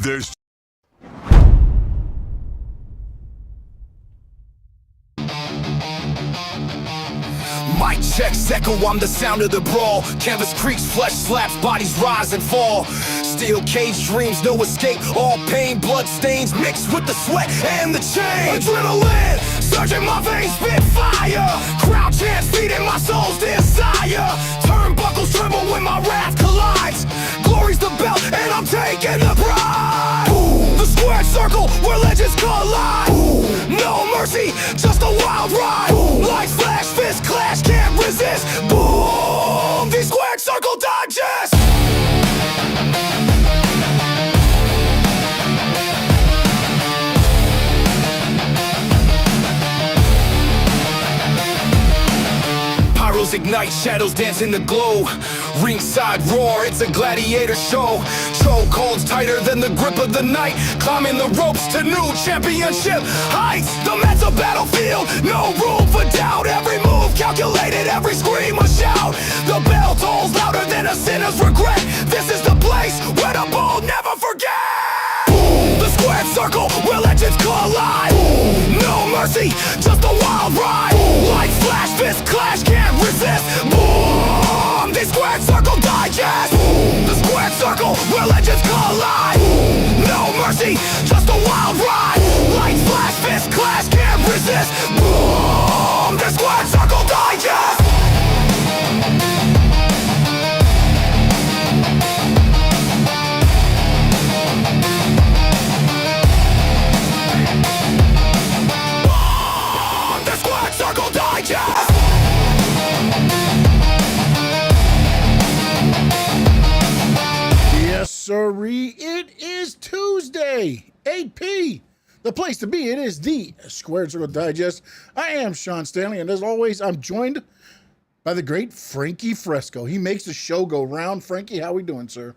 There's Mic checks echo, I'm the sound of the brawl. Canvas creaks, flesh slaps, bodies rise and fall. Steel cage dreams, no escape. All pain, blood stains mixed with the sweat and the chain. Adrenaline, surging my veins, spit fire. Crowd chants, feeding my soul's desire. Turnbuckles tremble when my wrath collides. Glory's the belt, and I'm taking the pride. Boom. The squared circle where legends collide. Boom. No mercy, just a wild ride. Boom. Lights flash, fist clash, can't resist. Boom. The squared circle digest. Pyros ignite, shadows dance in the glow. Ringside roar, it's a gladiator show. Chokeholds tighter than the grip of the night. Climbing the ropes to new championship heights. The mental battlefield, no room for doubt. Every move calculated, every scream a shout. The bell tolls louder than a sinner's regret. This is the place where the bold never forget. Boom. The squared circle where legends collide. Boom. No mercy, just a wild ride. Boom. Lights flash, fist clash, can't resist. Boom. The squared circle digest. Boom. The squared circle where legends collide. Boom. No mercy, just a wild ride. Lights flash, fist clash, can't resist. Boom. The squared circle digest. The squared circle digest. Yes, sirree. It is Tuesday, 8 p. The place to be. It is the Squared Circle Digest. I am Sean Stanley, and as always, I'm joined by the great Frankie Fresco. He makes the show go round. Frankie, how we doing, sir?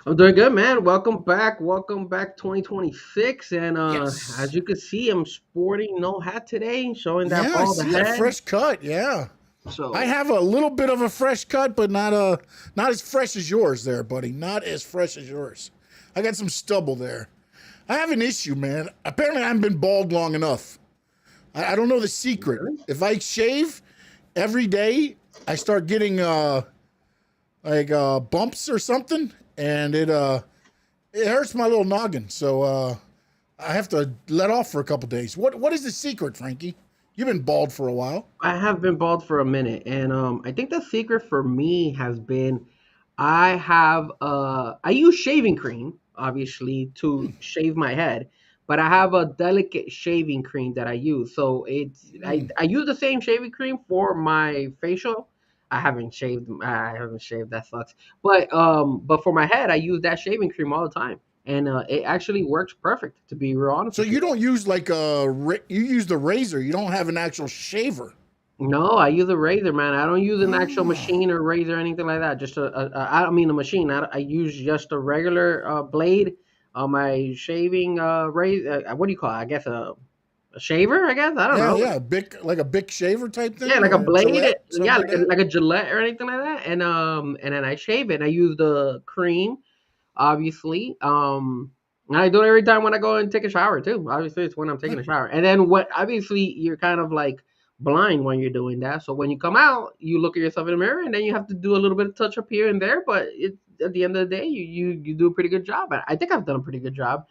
I'm doing good, man. Welcome back. 2026. And Yes. as you can see, I'm sporting no hat today, showing that Yeah, I bald see that head. fresh cut. Yeah, So I have a little bit of a fresh cut, but not as fresh as yours, there, buddy. Not as fresh as yours. I got some stubble there. I have an issue, man. Apparently, I haven't been bald long enough. I don't know the secret. Really? If I shave every day, I start getting bumps or something, and it hurts my little noggin. So I have to let off for a couple days. What is the secret, Frankie? You've been bald for a while. I have been bald for a minute, and I think the secret for me has been I use shaving cream obviously to shave my head, but I have a delicate shaving cream that I use. So I use the same shaving cream for my facial. I haven't shaved, that sucks. But for my head I use that shaving cream all the time, and it actually works perfect, to be real honest So with you don't use you use the razor. You don't have an actual shaver. No, I use a razor, man. I don't use an actual Ah. machine or razor or anything like that. Just I don't mean a machine. I use just a regular blade on my shaving razor. What do you call it? I guess a shaver. I guess I don't Yeah, know. yeah, like a big shaver type thing. Yeah, like a or blade. Gillette, something Yeah, like that? like a Gillette or anything like that. And then I shave it. I use the cream, obviously. And I do it every time when I go and take a shower too. Obviously, it's when I'm taking a shower. And then what? Obviously, you're kind of like blind when you're doing that. So when you come out, you look at yourself in the mirror, and then you have to do a little bit of touch up here and there. But at the end of the day, you do a pretty good job. I think I've done a pretty good job.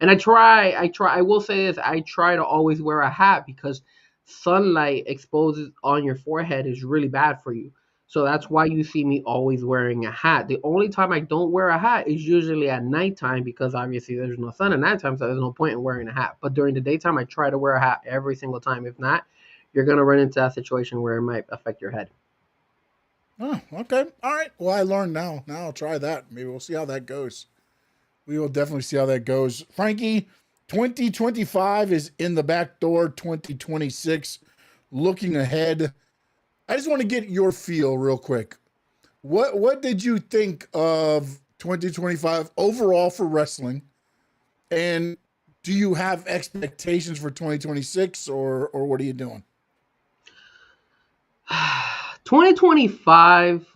And I will say this: I try to always wear a hat because sunlight exposes on your forehead is really bad for you. So that's why you see me always wearing a hat. The only time I don't wear a hat is usually at nighttime, because obviously there's no sun at nighttime, so there's no point in wearing a hat. But during the daytime, I try to wear a hat every single time. If not, you're gonna run into that situation where it might affect your head. Oh, okay. All right. Well, I learned now. Now I'll try that. Maybe we'll see how that goes. We will definitely see how that goes. Frankie, 2025 is in the back door, 2026 looking ahead. I just want to get your feel real quick. What did you think of 2025 overall for wrestling? And do you have expectations for 2026, or what are you doing? 2025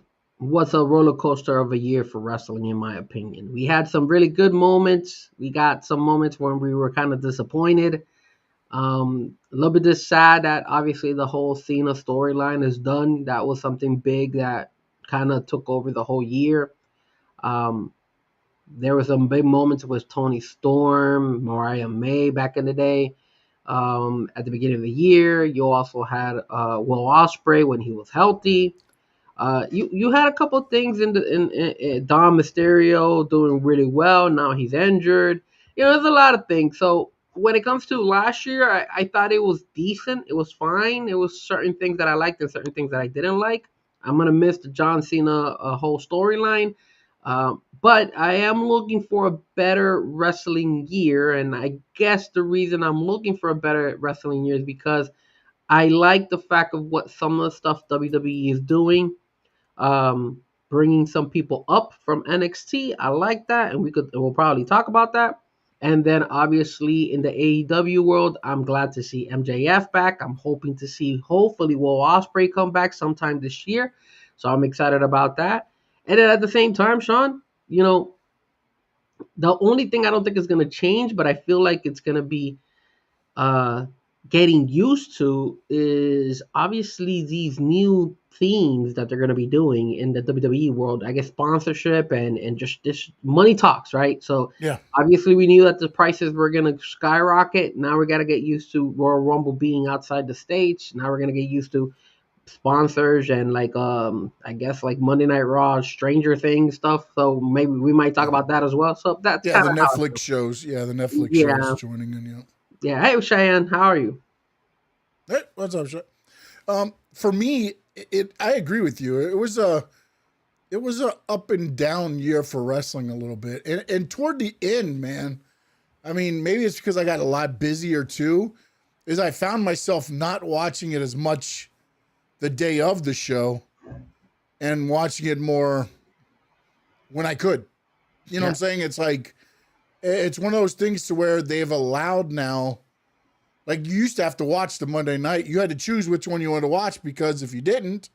was a roller coaster of a year for wrestling, in my opinion. We had some really good moments. We got some moments when we were kind of disappointed. A little bit just sad that obviously the whole Cena storyline is done. That was something big that kind of took over the whole year. Um, there were some big moments with Tony Storm, Mariah May back in the day. At the beginning of the year, you also had Will Ospreay when he was healthy. You had a couple of things in Dom Mysterio doing really well. Now he's injured. There's a lot of things. So when it comes to last year, I thought it was decent. It was fine. It was certain things that I liked and certain things that I didn't like. I'm gonna miss the John Cena whole storyline, but I am looking for a better wrestling year, and I guess the reason I'm looking for a better wrestling year is because I like the fact of what some of the stuff WWE is doing, um, bringing some people up from NXT. I like that, and we'll probably talk about that. And then obviously in the AEW world, I'm glad to see MJF back. I'm hoping to see hopefully Will Ospreay come back sometime this year, so I'm excited about that. And then at the same time, Sean, you know the only thing I don't think is going to change, but I feel like it's going to be uh, getting used to is obviously these new themes that they're going to be doing in the WWE world. I guess sponsorship and just this money talks, right? So Yeah. obviously we knew that the prices were going to skyrocket. Now we got to get used to Royal Rumble being outside the stage. Now we're going to get used to sponsors and like I guess like Monday Night Raw, Stranger Things stuff. So maybe we might talk Yeah. about that as well. So that's Yeah, kind the of how I Netflix feel. shows. Yeah, the Netflix shows Yeah, joining in. Yeah. yeah. Hey Cheyenne, how are you? Hey, what's up, Shay? For me, I agree with you. It was a up and down year for wrestling a little bit, and toward the end, man. I mean, maybe it's because I got a lot busier too. Is I found myself not watching it as much the day of the show, and watching it more when I could. You know what Yeah. I'm saying? It's like it's one of those things to where they've allowed now. Like you used to have to watch the Monday night. You had to choose which one you wanted to watch because if you didn't,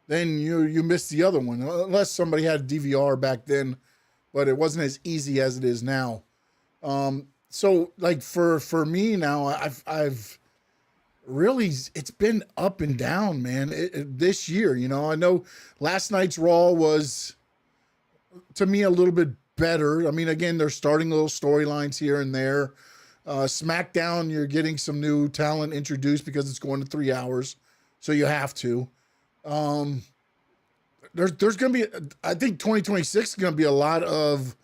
then you missed the other one. Unless somebody had a DVR back then, but it wasn't as easy as it is now. So like for me now, I've really it's been up and down, man. This year, I know last night's Raw was to me a little bit better. I mean, again, they're starting little storylines here and there. SmackDown, you're getting some new talent introduced because it's going to 3 hours, so you have to. Um, there's going to be, I think 2026 is going to be a lot of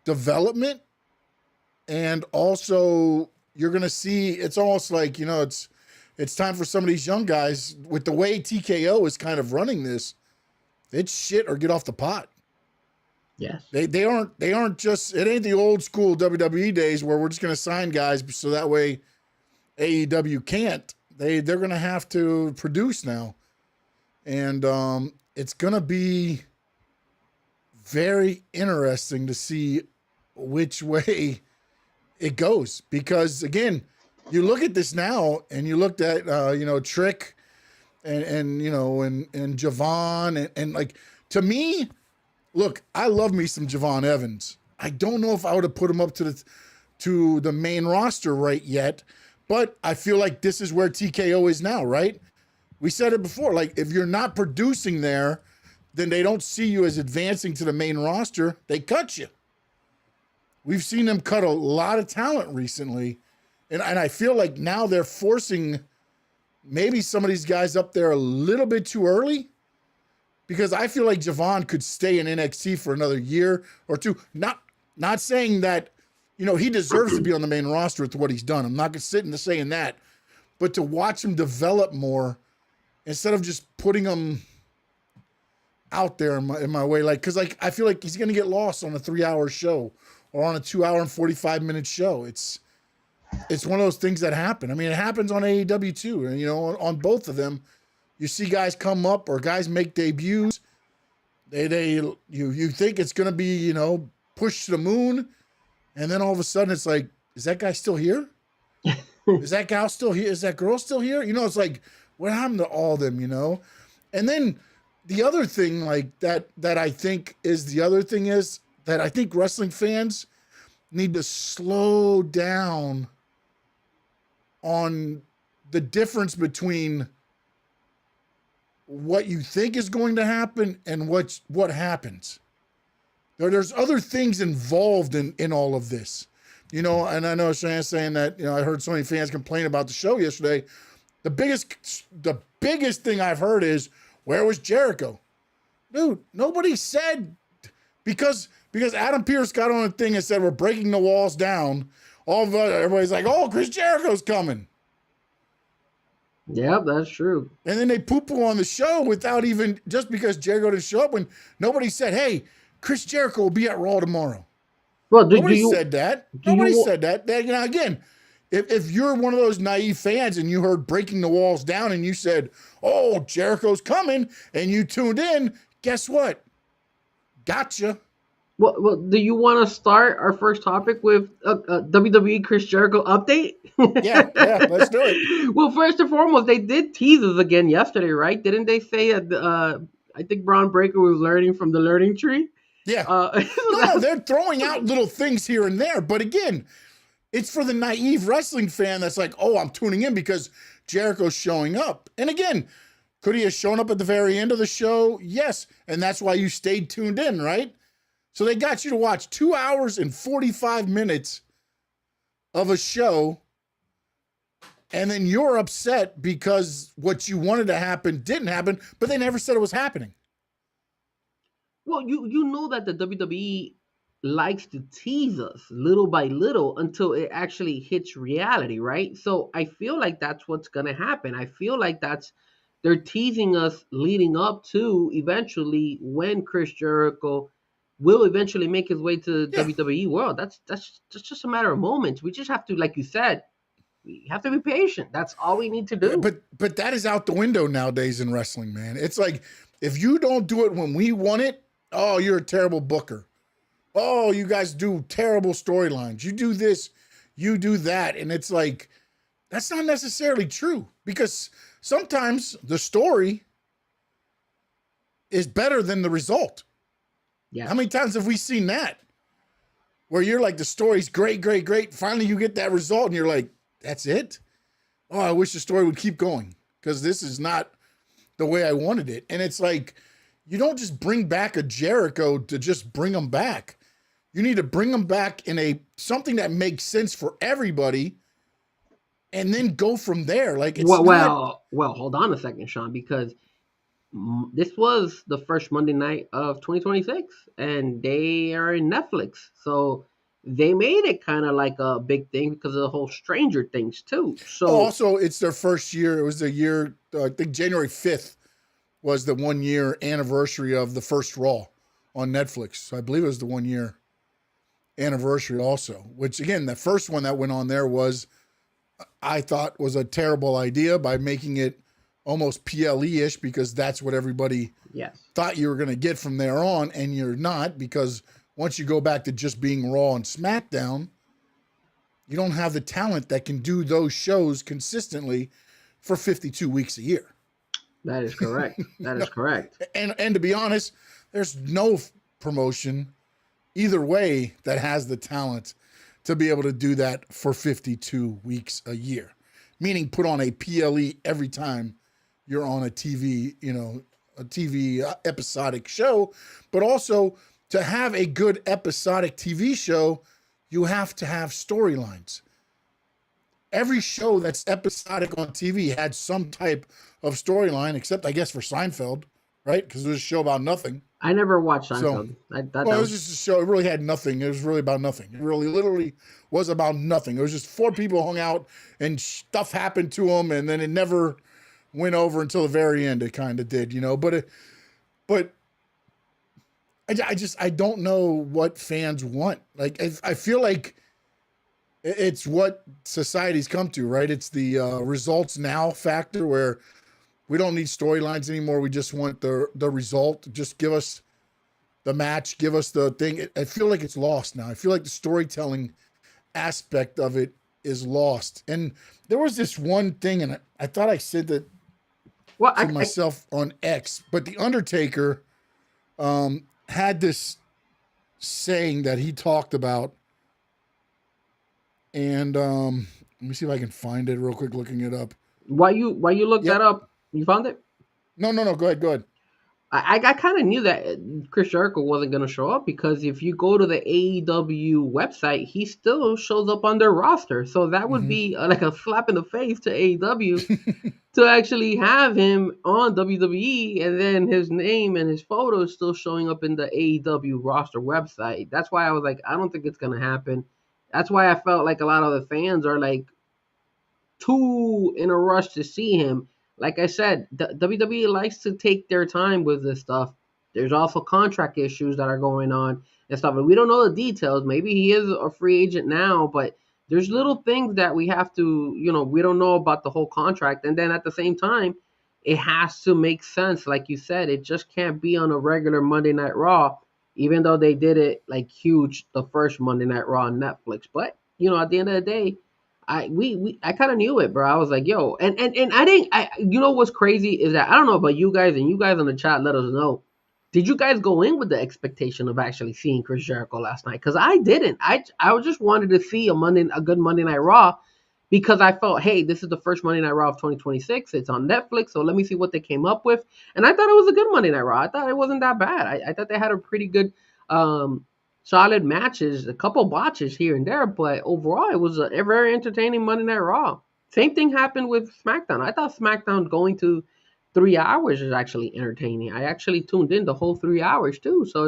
development, and also you're going to see. It's almost like it's time for some of these young guys with the way TKO is kind of running this. It's shit or get off the pot. Yes. They aren't just, it ain't the old school WWE days where we're just gonna sign guys so that way AEW can't. They're gonna have to produce now. And it's gonna be very interesting to see which way it goes. Because again, you look at this now and you looked at Trick and Javon and like to me. Look, I love me some Javon Evans. I don't know if I would have put him up to the main roster right yet, but I feel like this is where TKO is now, right? We said it before, like if you're not producing there, then they don't see you as advancing to the main roster. They cut you. We've seen them cut a lot of talent recently, and I feel like now they're forcing maybe some of these guys up there a little bit too early. Because I feel like Javon could stay in NXT for another year or two. Not saying that, he deserves to be on the main roster with what he's done. I'm not sitting to saying that. But to watch him develop more instead of just putting him out there in my way. Like, because I feel like he's going to get lost on a 3-hour show or on a 2-hour and 45-minute show. It's one of those things that happen. I mean, it happens on AEW too. And, on both of them. You see guys come up or guys make debuts. You think it's gonna be, pushed to the moon, and then all of a sudden it's like, is that guy still here? Is that gal still here? Is that girl still here? It's like, what happened to all of them, And then the other thing like that I think is the other thing is that I think wrestling fans need to slow down on the difference between what you think is going to happen and what happens. There's other things involved in all of this. And I know Shannon's saying that, I heard so many fans complain about the show yesterday. The biggest thing I've heard is, where was Jericho? Dude, nobody said, because Adam Pearce got on a thing and said we're breaking the walls down. Everybody's like, oh, Chris Jericho's coming. Yeah, that's true. And then they poo-poo on the show without even, just because Jericho didn't show up, when nobody said, hey, Chris Jericho will be at Raw tomorrow. Well, Nobody said that. Nobody said that. Again, if you're one of those naive fans and you heard breaking the walls down and you said, oh, Jericho's coming, and you tuned in, guess what? Gotcha. Well, do you want to start our first topic with a WWE Chris Jericho update? Yeah, let's do it. Well, first and foremost, they did tease us again yesterday, right? Didn't they say that I think Braun Breaker was learning from the learning tree? Yeah. So No, they're throwing out little things here and there. But again, it's for the naive wrestling fan that's like, oh, I'm tuning in because Jericho's showing up. And again, could he have shown up at the very end of the show? Yes. And that's why you stayed tuned in, right? So they got you to watch 2 hours and 45 minutes of a show, and then you're upset because what you wanted to happen didn't happen, but they never said it was happening. Well, you know that the WWE likes to tease us little by little until it actually hits reality, right? So I feel like that's what's gonna happen. I feel like they're teasing us leading up to eventually when Chris Jericho will eventually make his way to Yeah. WWE world. That's just a matter of moments. We just have to, like you said, we have to be patient. That's all we need to do. But that is out the window nowadays in wrestling, man. It's like, if you don't do it when we want it, oh, you're a terrible booker. Oh, you guys do terrible storylines. You do this, you do that. And it's like, that's not necessarily true, because sometimes the story is better than the result. Yeah. How many times have we seen that? Where you're like, the story's great, great, great. Finally, you get that result and you're like, that's it? Oh, I wish the story would keep going, because this is not the way I wanted it. And it's like, you don't just bring back a Jericho to just bring him back. You need to bring him back in something that makes sense for everybody, and then go from there. Like, it's well, hold on a second, Sean, because this was the first Monday night of 2026, and they are in Netflix, so they made it kind of like a big thing because of the whole Stranger Things too. So also, it's their first year. It was the year, I think January 5th was the 1 year anniversary of the first Raw on Netflix. So I believe it was the 1 year anniversary also, which again, the first one that went on there I thought was a terrible idea by making it almost PLE-ish, because that's what everybody thought you were going to get from there on, and you're not, because once you go back to just being Raw and SmackDown, you don't have the talent that can do those shows consistently for 52 weeks a year. That is correct. That is correct. And to be honest, there's no promotion either way that has the talent to be able to do that for 52 weeks a year. Meaning put on a PLE every time you're on a TV, a TV episodic show. But also, to have a good episodic TV show, you have to have storylines. Every show that's episodic on TV had some type of storyline, except I guess for Seinfeld, right? Because it was a show about nothing. I never watched Seinfeld. So, it was just a show. It really had nothing. It was really about nothing. It really, literally was about nothing. It was just four people hung out and stuff happened to them, and then it never went over until the very end. It kind of did, But I don't know what fans want. Like, I feel like it's what society's come to, right? It's the results now factor, where we don't need storylines anymore. We just want the result. Just give us the match. Give us the thing. I feel like it's lost now. I feel like the storytelling aspect of it is lost. And there was this one thing, and I thought I said that. Well, to myself on X, but the Undertaker had this saying that he talked about, and let me see if I can find it real quick. Looking it up. why you look that Yep. up? You found it? No. Go ahead. Go ahead. I kind of knew that Chris Jericho wasn't going to show up because if you go to the AEW website, he still shows up on their roster. So that would Hmm. be like a slap in the face to AEW to actually have him on WWE and then his name and his photo is still showing up in the AEW roster website. That's why I was like, I don't think it's going to happen. That's why I felt like a lot of the fans are like, too in a rush to see him. Like I said, the WWE likes to take their time with this stuff. There's also contract issues that are going on and stuff, and we don't know the details. Maybe he is a free agent now, but there's little things that we have to, we don't know about the whole contract. And then at the same time, it has to make sense. Like you said, it just can't be on a regular Monday Night Raw, even though they did it like huge the first Monday Night Raw on Netflix. But at the end of the day, I kind of knew it, bro. I was like, yo, and I didn't. What's crazy is that I don't know about you guys, and you guys in the chat let us know. Did you guys go in with the expectation of actually seeing Chris Jericho last night? Because I didn't. I just wanted to see a good Monday Night Raw, because I felt, hey, this is the first Monday Night Raw of 2026. It's on Netflix, so let me see what they came up with. And I thought it was a good Monday Night Raw. I thought it wasn't that bad. I thought they had a pretty good um, solid matches, a couple botches here and there, but overall it was a very entertaining Monday Night Raw. Same thing happened with SmackDown. I thought SmackDown going to 3 hours is actually entertaining. I actually tuned in the whole 3 hours too, so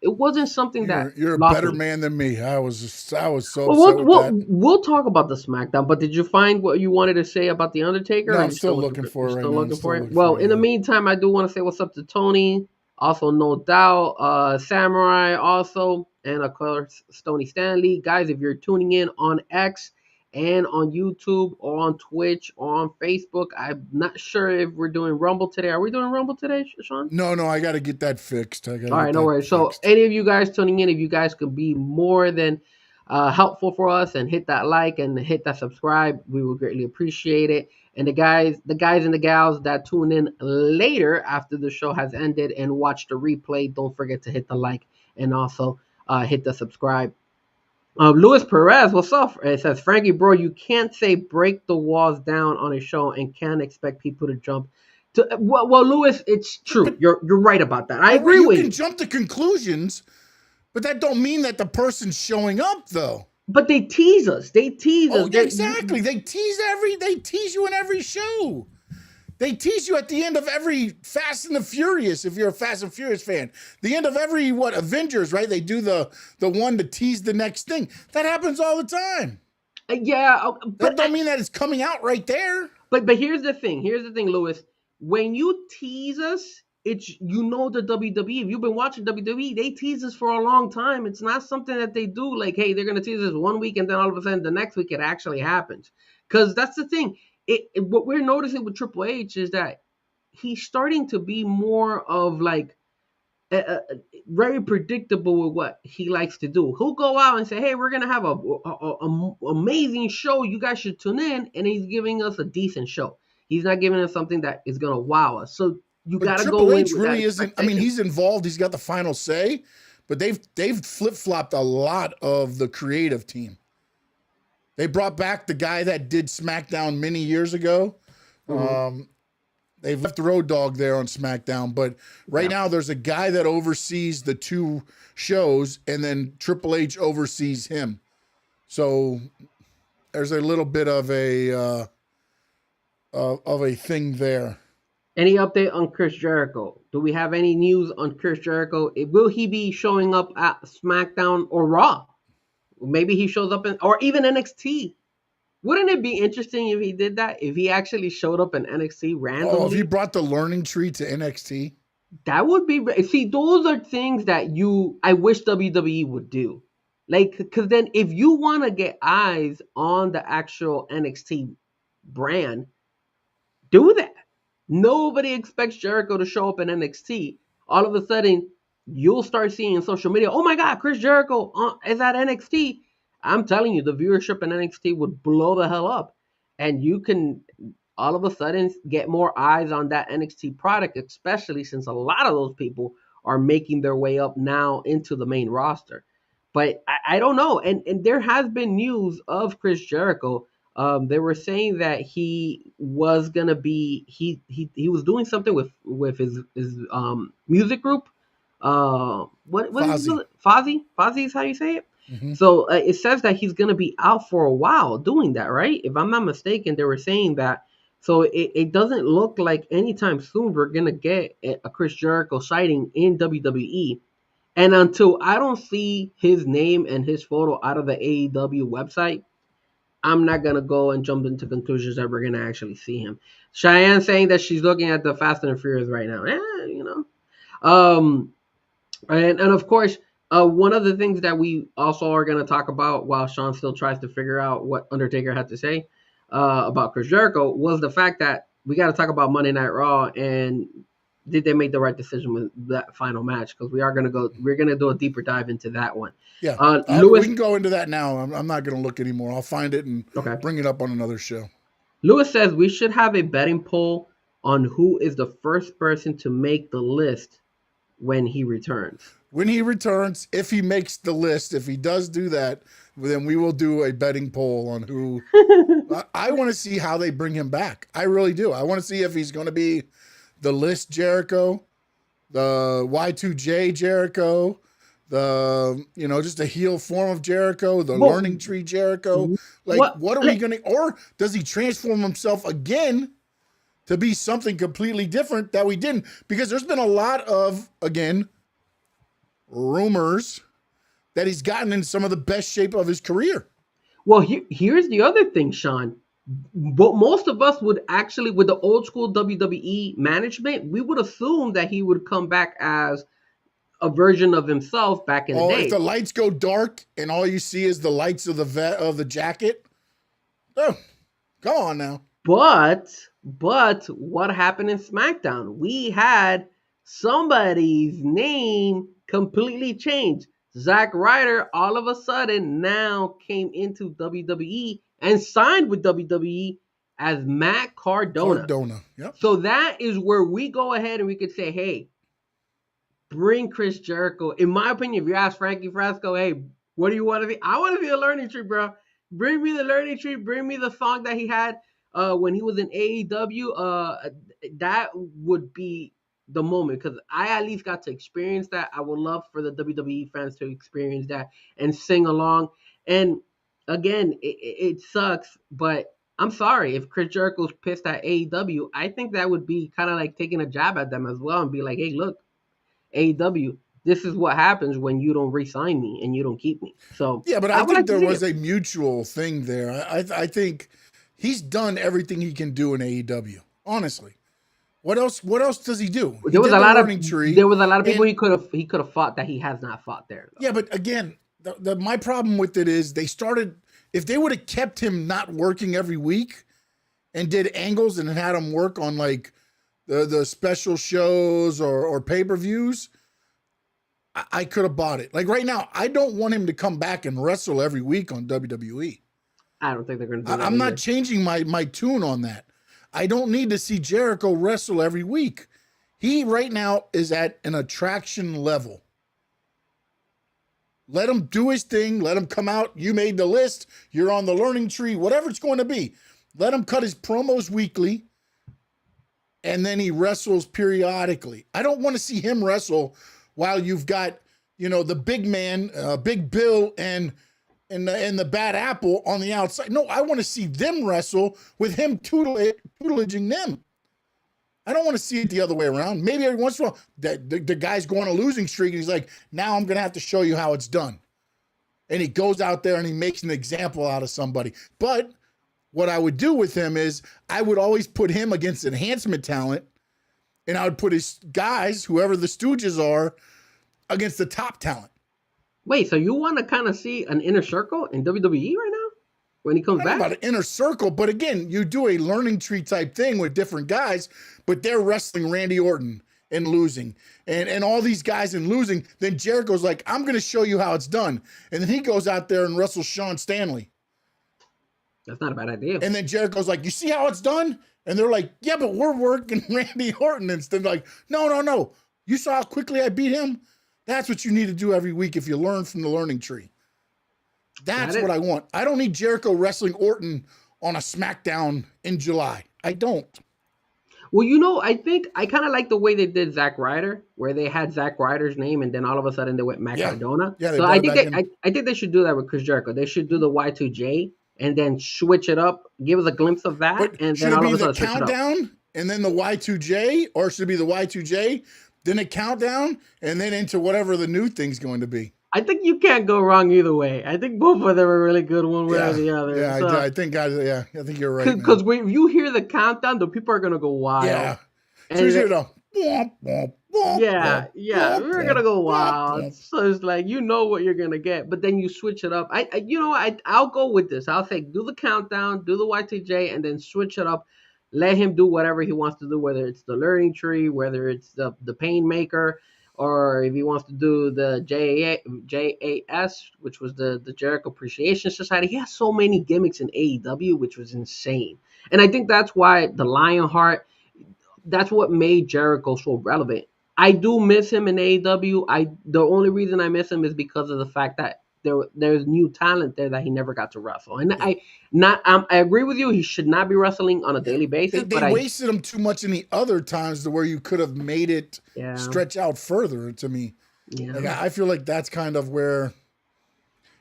it wasn't something that You're a lost better me. man than me. I was so Well, upset we'll, with we'll that. we'll talk about the SmackDown. But did you find what you wanted to say about the Undertaker? No, Or are I'm you still still looking looking for? for You're it right still now. I'm looking for still it. looking Well, for it. in the Yeah. meantime, I do want to say what's up to Tony. Also, no doubt, Samurai. Also, and of course, Stony Stanley. Guys, if you're tuning in on X and on YouTube or on Twitch or on Facebook, I'm not sure if we're doing Rumble today. Are we doing Rumble today, Sean? No, I got to get that fixed. I got to All right, get no that worries. So, fixed. any of you guys tuning in, if you guys could be more than helpful for us and hit that like and hit that subscribe, we would greatly appreciate it. And the guys and the gals that tune in later after the show has ended and watch the replay, don't forget to hit the like and also hit the subscribe. Luis Perez, what's up? It says, Frankie, bro, you can't say break the walls down on a show and can't expect people to jump. Well, Luis, it's true. But You're right about that. I you're right. agree You with can you. jump to conclusions, but that don't mean that the person's showing up, though. But they tease us. They tease Oh, us. yeah, exactly. They tease you in every show. They tease you at the end of every Fast and the Furious, if you're a Fast and Furious fan. The end of every Avengers, right? They do the one to tease the next thing. That happens all the time. Yeah, That don't mean that it's coming out right there. but here's the thing. Here's the thing, Lewis. When you tease us, it's the WWE. If you've been watching WWE, they tease us for a long time. It's not something that they do like, hey, they're gonna tease us one week and then all of a sudden the next week it actually happens. Because that's the thing. What we're noticing with Triple H is that he's starting to be more of like very predictable with what he likes to do. He'll go out and say, "Hey, we're gonna have a amazing show. You guys should tune in," and he's giving us a decent show. He's not giving us something that is gonna wow us. So you But gotta Triple go in H with that really isn't. I mean, expectation. he's involved. He's got the final say, but they've flip flopped a lot of the creative team. They brought back the guy that did SmackDown many years ago. Mhm. They've left Road Dogg there on SmackDown, but right Yeah. now there's a guy that oversees the two shows, and then Triple H oversees him. So there's a little bit of a thing there. Any update on Chris Jericho? Do we have any news on Chris Jericho? Will he be showing up at SmackDown or Raw? Maybe he shows up in, or even NXT. Wouldn't it be interesting if he did that? If he actually showed up in NXT Oh, if he randomly? brought the learning tree to NXT, That would be, see, those are things that I wish WWE would do. Like, because then if you want to get eyes on the actual NXT brand, do that. Nobody expects Jericho to show up in NXT. All of a sudden, you'll start seeing in social media, oh my God, Chris Jericho is at NXT. I'm telling you, the viewership in NXT would blow the hell up. And you can all of a sudden get more eyes on that NXT product, especially since a lot of those people are making their way up now into the main roster. But I don't know. And there has been news of Chris Jericho. They were saying that he was gonna be he was doing something with his music group. What is Fozzy. it? Fozzy? Fozzy is how you say it. Hmm. So it says that he's gonna be out for a while doing that, right? If I'm not mistaken, they were saying that. So it doesn't look like anytime soon we're gonna get a Chris Jericho sighting in WWE. And until I don't see his name and his photo out of the AEW website, I'm not gonna go and jump into conclusions that we're gonna actually see him. Cheyenne saying that she's looking at the Fast and the Furious right now. You know. Um, and of course, one of the things that we also are gonna talk about while Sean still tries to figure out what Undertaker had to say about Chris Jericho was the fact that we got to talk about Monday Night Raw and did they make the right decision with that final match? Because we're gonna do a deeper dive into that one. Yeah, we Lewis, can go into that now. I'm not going to look anymore. I'll find it and okay. bring it up on another show. Lewis says we should have a betting poll on who is the first person to make the list when he returns. When he returns, if he makes the list, if he does do that, then we will do a betting poll on who. I want to see how they bring him back. I really do. I want to see if he's going to be the list Jericho, the Y2J Jericho, the just a heel form of Jericho, the Well, learning tree Jericho. Like, what are we going to? Or does he transform himself again to be something completely different that we didn't? Because there's been a lot of, again, rumors that he's gotten in some of the best shape of his career. Well, here's the other thing, Sean. But most of us would actually, with the old school WWE management, we would assume that he would come back as a version of himself back in the day. If the lights go dark and all you see is the lights of the jacket, oh, come on now. But what happened in SmackDown? We had somebody's name completely changed. Zack Ryder all of a sudden now came into WWE and signed with WWE as Matt Cardona. Yep. So that is where we go ahead and we could say, hey, bring Chris Jericho. In my opinion, if you ask Frankie Frasco, hey, what do you want to be? I want to be a learning tree, bro. Bring me the learning tree. Bring me the song that he had when he was in AEW. That would be the moment because I at least got to experience that. I would love for the WWE fans to experience that and sing along. And again, it sucks, but I'm sorry if Chris Jericho's pissed at AEW. I think that would be kind of like taking a jab at them as well and be like, hey, look, AEW, this is what happens when you don't re-sign me and you don't keep me. So yeah, but I think there was a mutual thing there. I think he's done everything he can do in AEW. Honestly, what else does he do? There was a lot of people he could have fought that he has not fought there. Though. Yeah, but again, my problem with it is they started. If they would have kept him not working every week and did angles and had him work on like the special shows or pay-per-views, I could have bought it. Like right now, I don't want him to come back and wrestle every week on WWE. I don't think they're going to do that. I'm not changing my tune on that. I don't need to see Jericho wrestle every week. He right now is at an attraction level. Let him do his thing. Let him come out. You made the list. You're on the learning tree, whatever it's going to be. Let him cut his promos weekly. And then he wrestles periodically. I don't want to see him wrestle while you've got, the big man, Big Bill and the Bad Apple on the outside. No, I want to see them wrestle with him tutelaging them. I don't want to see it the other way around. Maybe every once in a while, the guy's going on a losing streak and he's like, now I'm going to have to show you how it's done. And he goes out there and he makes an example out of somebody. But what I would do with him is I would always put him against enhancement talent, and I would put his guys, whoever the Stooges are, against the top talent. Wait, so you want to kind of see an inner circle in WWE right now when he comes back? Not about an inner circle, but again, you do a learning tree type thing with different guys, but they're wrestling Randy Orton and losing, and all these guys and losing. Then Jericho's like, I'm going to show you how it's done. And then he goes out there and wrestles Sean Stanley. That's not a bad idea. And then Jericho's like, you see how it's done? And they're like, yeah, but we're working Randy Orton. And they're like, no. You saw how quickly I beat him? That's what you need to do every week if you learn from the learning tree. That's what I want. I don't need Jericho wrestling Orton on a SmackDown in July. I don't. Well, I think I kind of like the way they did Zack Ryder, where they had Zack Ryder's name, and then all of a sudden they went Matt Cardona. Yeah, they so brought I it think back in. I think they should do that with Chris Jericho. They should do the Y2J and then switch it up, give us a glimpse of that, But and should then it all be of a the sudden switch it up. countdown and then the Y2J, or should it be the Y2J, then a countdown, and then into whatever the new thing's going to be? I think you can't go wrong either way. I think both of them are really good, one way or the other. Yeah, So, I think you're right. because if you hear the countdown, the people are gonna go wild. Yeah, And so you then- yeah, we're gonna go wild. So it's like you know what you're gonna get, but then you switch it up. I'll go with this. I'll say do the countdown, do the YTJ, and then switch it up. Let him do whatever he wants to do, whether it's the learning tree, whether it's the pain maker, or if he wants to do the JAS, which was the Jericho Appreciation Society. He has so many gimmicks in AEW, which was insane. And I think that's why the Lionheart, that's what made Jericho so relevant. I do miss him in AEW. The only reason I miss him is because of the fact that there's new talent there that he never got to wrestle. And I agree with you. He should not be wrestling on a daily basis. They wasted him too much in the other times to where you could have made it stretch out further. To me, like I feel like that's kind of where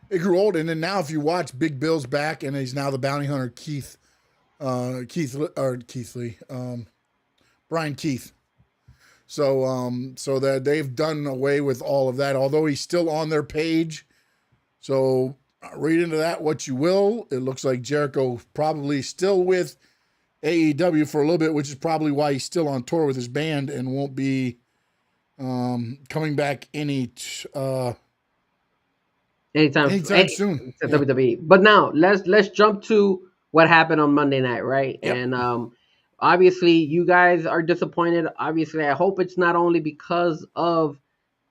it grew old. And then now, if you watch, Big Bill's back, and he's now the bounty hunter Brian Keith. So that they've done away with all of that, although he's still on their page. So read into that what you will. It looks like Jericho probably still with AEW for a little bit, which is probably why he's still on tour with his band and won't be coming back anytime soon. WWE. But now let's jump to what happened on Monday night, right? Yep. And obviously you guys are disappointed. Obviously, I hope it's not only because of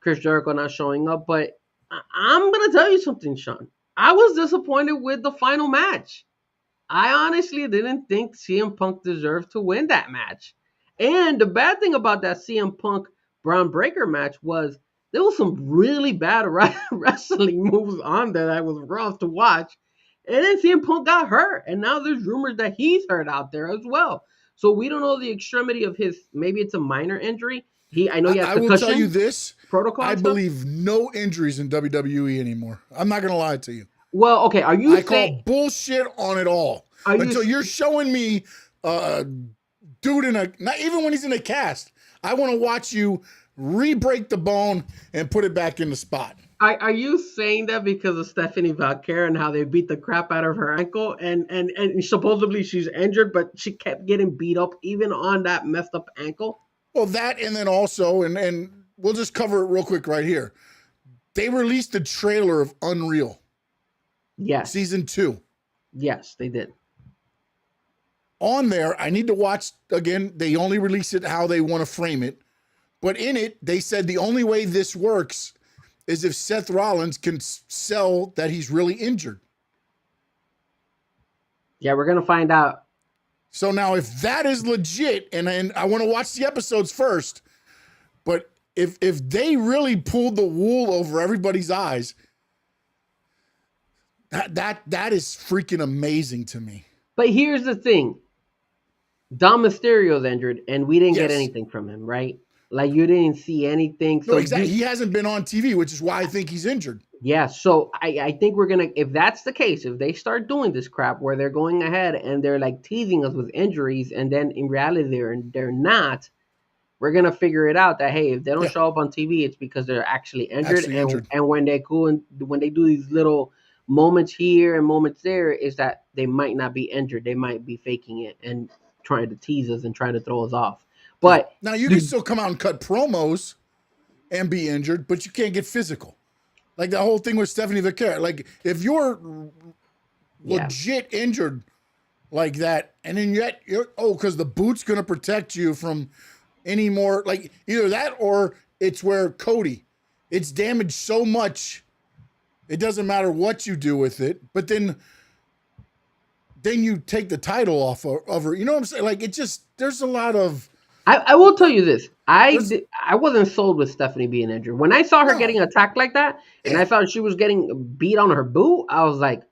Chris Jericho not showing up, but I'm gonna tell you something, Sean. I was disappointed with the final match. I honestly didn't think CM Punk deserved to win that match. And the bad thing about that CM Punk Braun Breaker match was there was some really bad wrestling moves on there that was rough to watch. And then CM Punk got hurt. And now there's rumors that he's hurt out there as well. So we don't know the extremity of his, maybe it's a minor injury. I know he has I will tell you this. Protocol. I believe no injuries in WWE anymore. I'm not going to lie to you. Well, okay. Are you call bullshit on it all. Until you're showing me dude not even when he's in a cast. I want to watch you re-break the bone and put it back in the spot. Are you saying that because of Stephanie Valkyrie and how they beat the crap out of her ankle and supposedly she's injured, but she kept getting beat up even on that messed up ankle? Well, that, and then also, and we'll just cover it real quick right here. They released the trailer of Unreal. Yes. Season 2. Yes, they did. On there, I need to watch, again, they only release it how they want to frame it. But in it, they said the only way this works is if Seth Rollins can sell that he's really injured. Yeah, we're going to find out. So now if that is legit, and I want to watch the episodes first, but if they really pulled the wool over everybody's eyes, that is freaking amazing to me. But here's the thing. Dom Mysterio's injured, and we didn't get anything from him, right? Like, you didn't see anything. So no, exactly. He hasn't been on TV, which is why I think he's injured. Yeah, so I think we're going to, if that's the case, if they start doing this crap where they're going ahead and they're like teasing us with injuries, and then in reality they're not, we're going to figure it out that, hey, if they don't show up on TV, it's because they're actually injured. And when they go and when they do these little moments here and moments there, is that they might not be injured. They might be faking it and trying to tease us and trying to throw us off. But now you can still come out and cut promos and be injured, but you can't get physical. Like the whole thing with Stephanie Valkyrie. Like if you're legit injured like that, and then yet because the boot's gonna protect you from any more, like either that or it's where Cody, it's damaged so much, it doesn't matter what you do with it. But then then you take the title off of her. You know what I'm saying? Like it just there's a lot of I will tell you this. there's I wasn't sold with Stephanie being injured. When I saw her no getting attacked like that, and yeah I thought she was getting beat on her boot, I was like,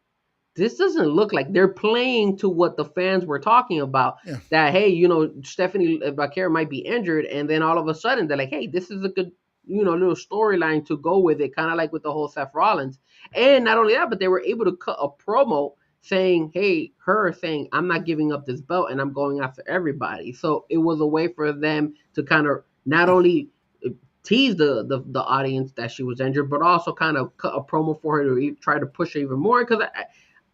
this doesn't look like they're playing to what the fans were talking about. yeah That hey, Stephanie Bakera might be injured, and then all of a sudden they're like, hey, this is a good little storyline to go with it, kind of like with the whole Seth Rollins. And not only that, but they were able to cut a promo saying, hey, her saying, I'm not giving up this belt and I'm going after everybody. So it was a way for them to kind of not yeah only tease the audience that she was injured, but also kind of cut a promo for her to try to push her even more. Because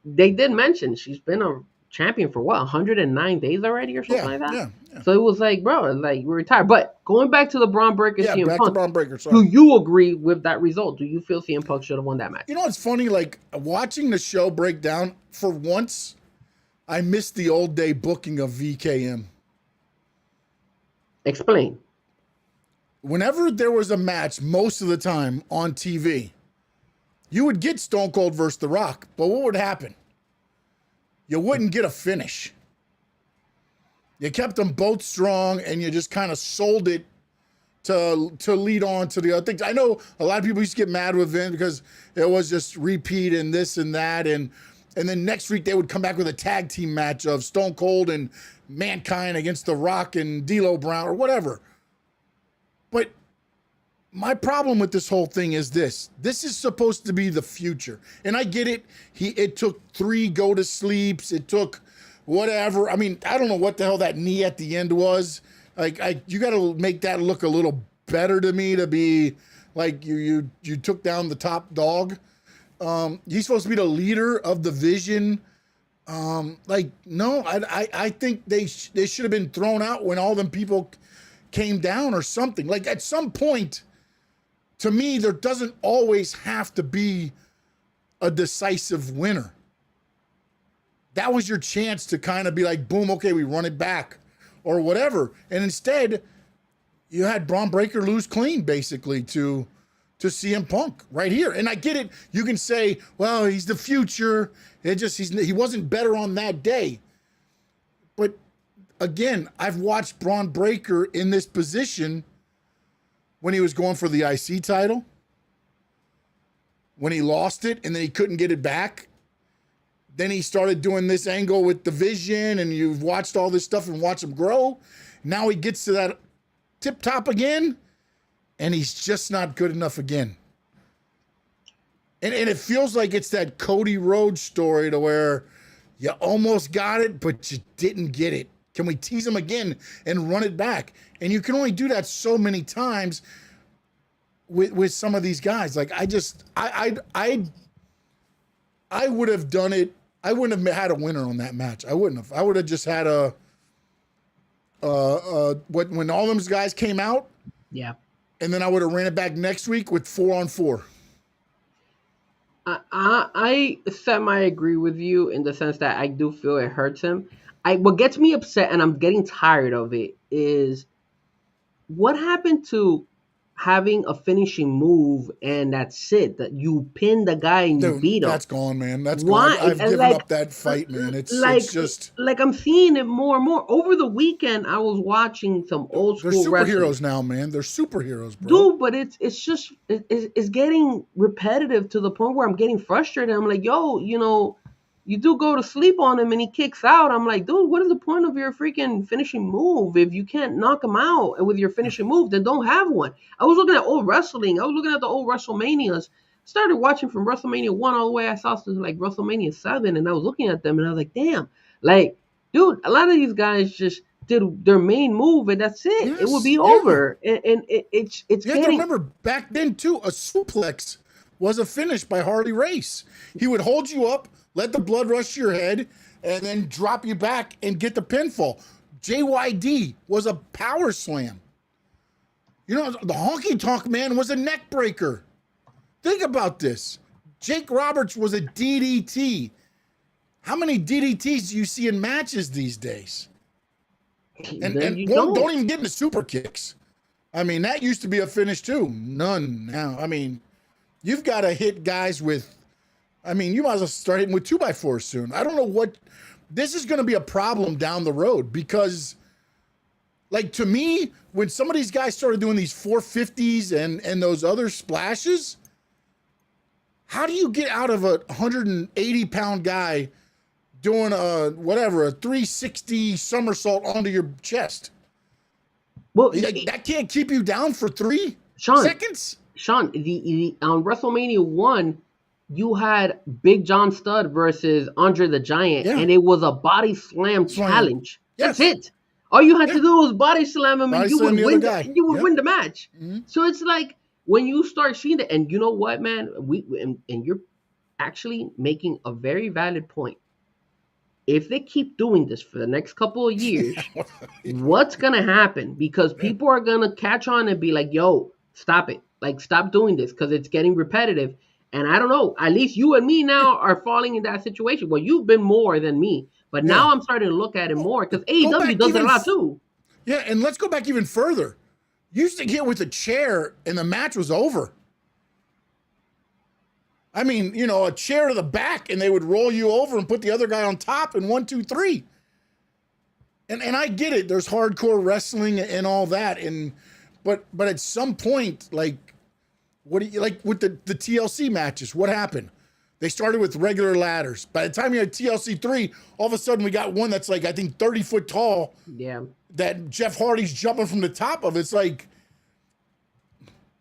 they did mention she's been a champion for what 109 days already or something yeah like that. yeah yeah So it was like, bro, like we're retired. But going back to the Braun Breaker yeah. CM Back to Punk, Braun Breaker. do Sorry. you agree with that result? Do you feel CM Punk should have won that match? You know what's funny? Like watching the show break down for once, I missed the old day booking of VKM. Explain. Whenever there was a match, most of the time on TV, you would get Stone Cold versus The Rock, but what would happen? You wouldn't get a finish. You kept them both strong, and you just kind of sold it to lead on to the other things. I know a lot of people used to get mad with Vince because it was just repeat and this and that, and then next week they would come back with a tag team match of Stone Cold and Mankind against The Rock and D'Lo Brown or whatever. But my problem with this whole thing is this. This is supposed to be the future. And I get it. It took 3 go to sleeps. It took whatever. I mean, I don't know what the hell that knee at the end was. Like you got to make that look a little better to me to be like you took down the top dog. He's supposed to be the leader of the Vision. No, I think they should have been thrown out when all them people came down or something. Like at some point, to me, there doesn't always have to be a decisive winner. That was your chance to kind of be like, boom, okay, we run it back or whatever. And instead, you had Braun Breaker lose clean basically to CM Punk right here. And I get it. You can say, well, he's the future. He wasn't better on that day. But again, I've watched Braun Breaker in this position when he was going for the IC title, when he lost it and then he couldn't get it back. Then he started doing this angle with the Vision, and you've watched all this stuff and watch him grow. Now he gets to that tip top again, and he's just not good enough again. And it feels like it's that Cody Rhodes story to where you almost got it, but you didn't get it. Can we tease him again and run it back? And you can only do that so many times with some of these guys. Like I would have done it. I wouldn't have had a winner on that match. I wouldn't have. I would have just had when all those guys came out. Yeah. And then I would have ran it back next week with 4-on-4. I semi agree with you in the sense that I do feel it hurts him. What gets me upset, and I'm getting tired of it, is what happened to having a finishing move and that's it, that you pin the guy and you beat him. That's gone, man. That's Why? gone. I've given up that fight, man. It's just like I'm seeing it more and more. Over the weekend, I was watching some old school they're superheroes wrestling. now, man. They're superheroes, bro. Dude, but it's getting repetitive to the point where I'm getting frustrated. I'm like, yo, you do go to sleep on him and he kicks out. I'm like, dude, what is the point of your freaking finishing move? If you can't knock him out with your finishing move, then don't have one. I was looking at old wrestling. I was looking at the old WrestleManias. Started watching from WrestleMania 1 all the way I saw to like WrestleMania 7, and I was looking at them and I was like, damn, like, dude, a lot of these guys just did their main move and that's it. Yes, it would be yeah. over. And it's You have to getting. remember back then too, a suplex was a finish by Harley Race. He would hold you up, let the blood rush to your head, and then drop you back and get the pinfall. JYD was a power slam. The honky tonk man was a neck breaker. Think about this. Jake Roberts was a DDT. How many DDTs do you see in matches these days? And don't even get into super kicks. I mean, that used to be a finish too. None now. I mean, you've got to hit guys with, you might as well start hitting with 2x4s soon. I don't know this is going to be a problem down the road because, like, to me, when some of these guys started doing these 450s and those other splashes, how do you get out of a 180-pound guy doing a 360 somersault onto your chest? Well, Like, that can't keep you down for 3 Sean, seconds. Sean, the on WrestleMania 1, you had Big John Studd versus Andre the Giant, Yeah. and it was a body slam Slam. challenge. Yes. That's it. All you had Yeah. to do was body slam him, Body and you slam would the win. other guy. You would Yep. win the match. Mhm. So it's like when you start seeing that, and you know what, man, and you're actually making a very valid point. If they keep doing this for the next couple of years, what's gonna happen? Because people are gonna catch on and be like, "Yo, stop it! Like, stop doing this because it's getting repetitive." And I don't know. At least you and me now are falling in that situation. Well, you've been more than me, but Yeah. now I'm starting to look at it more because Go AEW back does it a even lot too. Yeah, and let's go back even further. You used to get with a chair and the match was over. I mean, a chair to the back and they would roll you over and put the other guy on top in 1, 2, 3. And I get it. There's hardcore wrestling and all that. But at some point, like, what do you like with the TLC matches? What happened? They started with regular ladders. By the time you had TLC 3, all of a sudden we got one that's like, I think 30 foot tall. Yeah. That Jeff Hardy's jumping from the top of. It's like,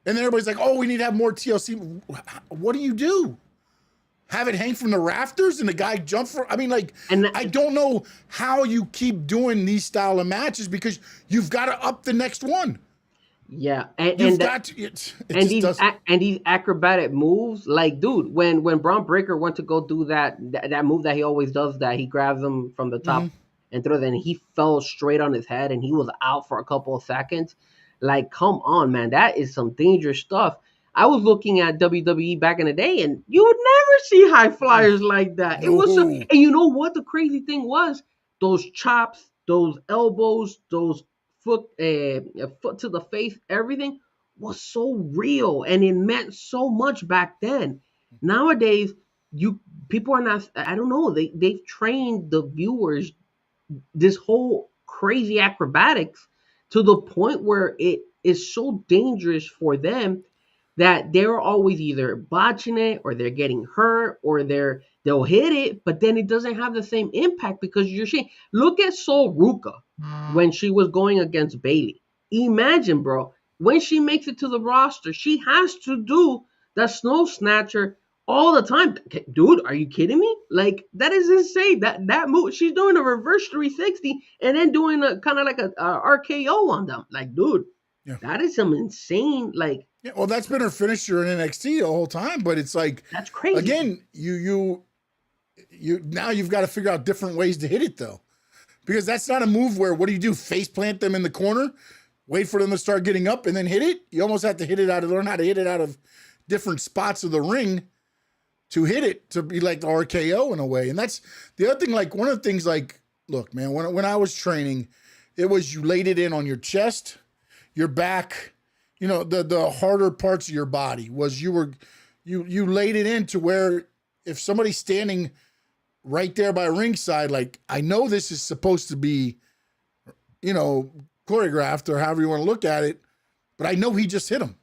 and then everybody's like, oh, we need to have more TLC. What do? Have it hang from the rafters and the guy jump for? I mean, like, I don't know how you keep doing these style of matches because you've got to up the next one. Yeah, these acrobatic moves, like, dude, when Braun Breaker went to go do that move that he always does, that he grabs him from the top and throws, and he fell straight on his head and he was out for a couple of seconds. Like, come on, man, that is some dangerous stuff. I was looking at WWE back in the day, and you would never see high flyers like that. It was and you know what the crazy thing was? Those chops, those elbows, those foot to the face, everything was so real and it meant so much back then. Nowadays, people are not, I don't know, they've trained the viewers this whole crazy acrobatics to the point where it is so dangerous for them that they're always either botching it or they're getting hurt or they'll hit it, but then it doesn't have the same impact because you're seeing. Look at Sol Ruka when she was going against Bailey. Imagine, bro, when she makes it to the roster, she has to do the snow snatcher all the time. Dude, are you kidding me? Like, that is insane. That move, she's doing a reverse 360 and then doing a kind of like a RKO on them. Like, dude, that is some insane, like. Yeah, well, that's been her finisher in NXT the whole time, but it's like, that's crazy. Again, you now you've got to figure out different ways to hit it though, because that's not a move where what do? Face plant them in the corner, wait for them to start getting up, and then hit it. You almost have to learn how to hit it out of different spots of the ring to hit it to be like the RKO in a way. And that's the other thing. Like, one of the things, like, look, man, when I was training, it was you laid it in on your chest, your back. The harder parts of your body was you laid it in to where if somebody's standing right there by ringside, like, I know this is supposed to be, choreographed or however you want to look at it, but I know he just hit him.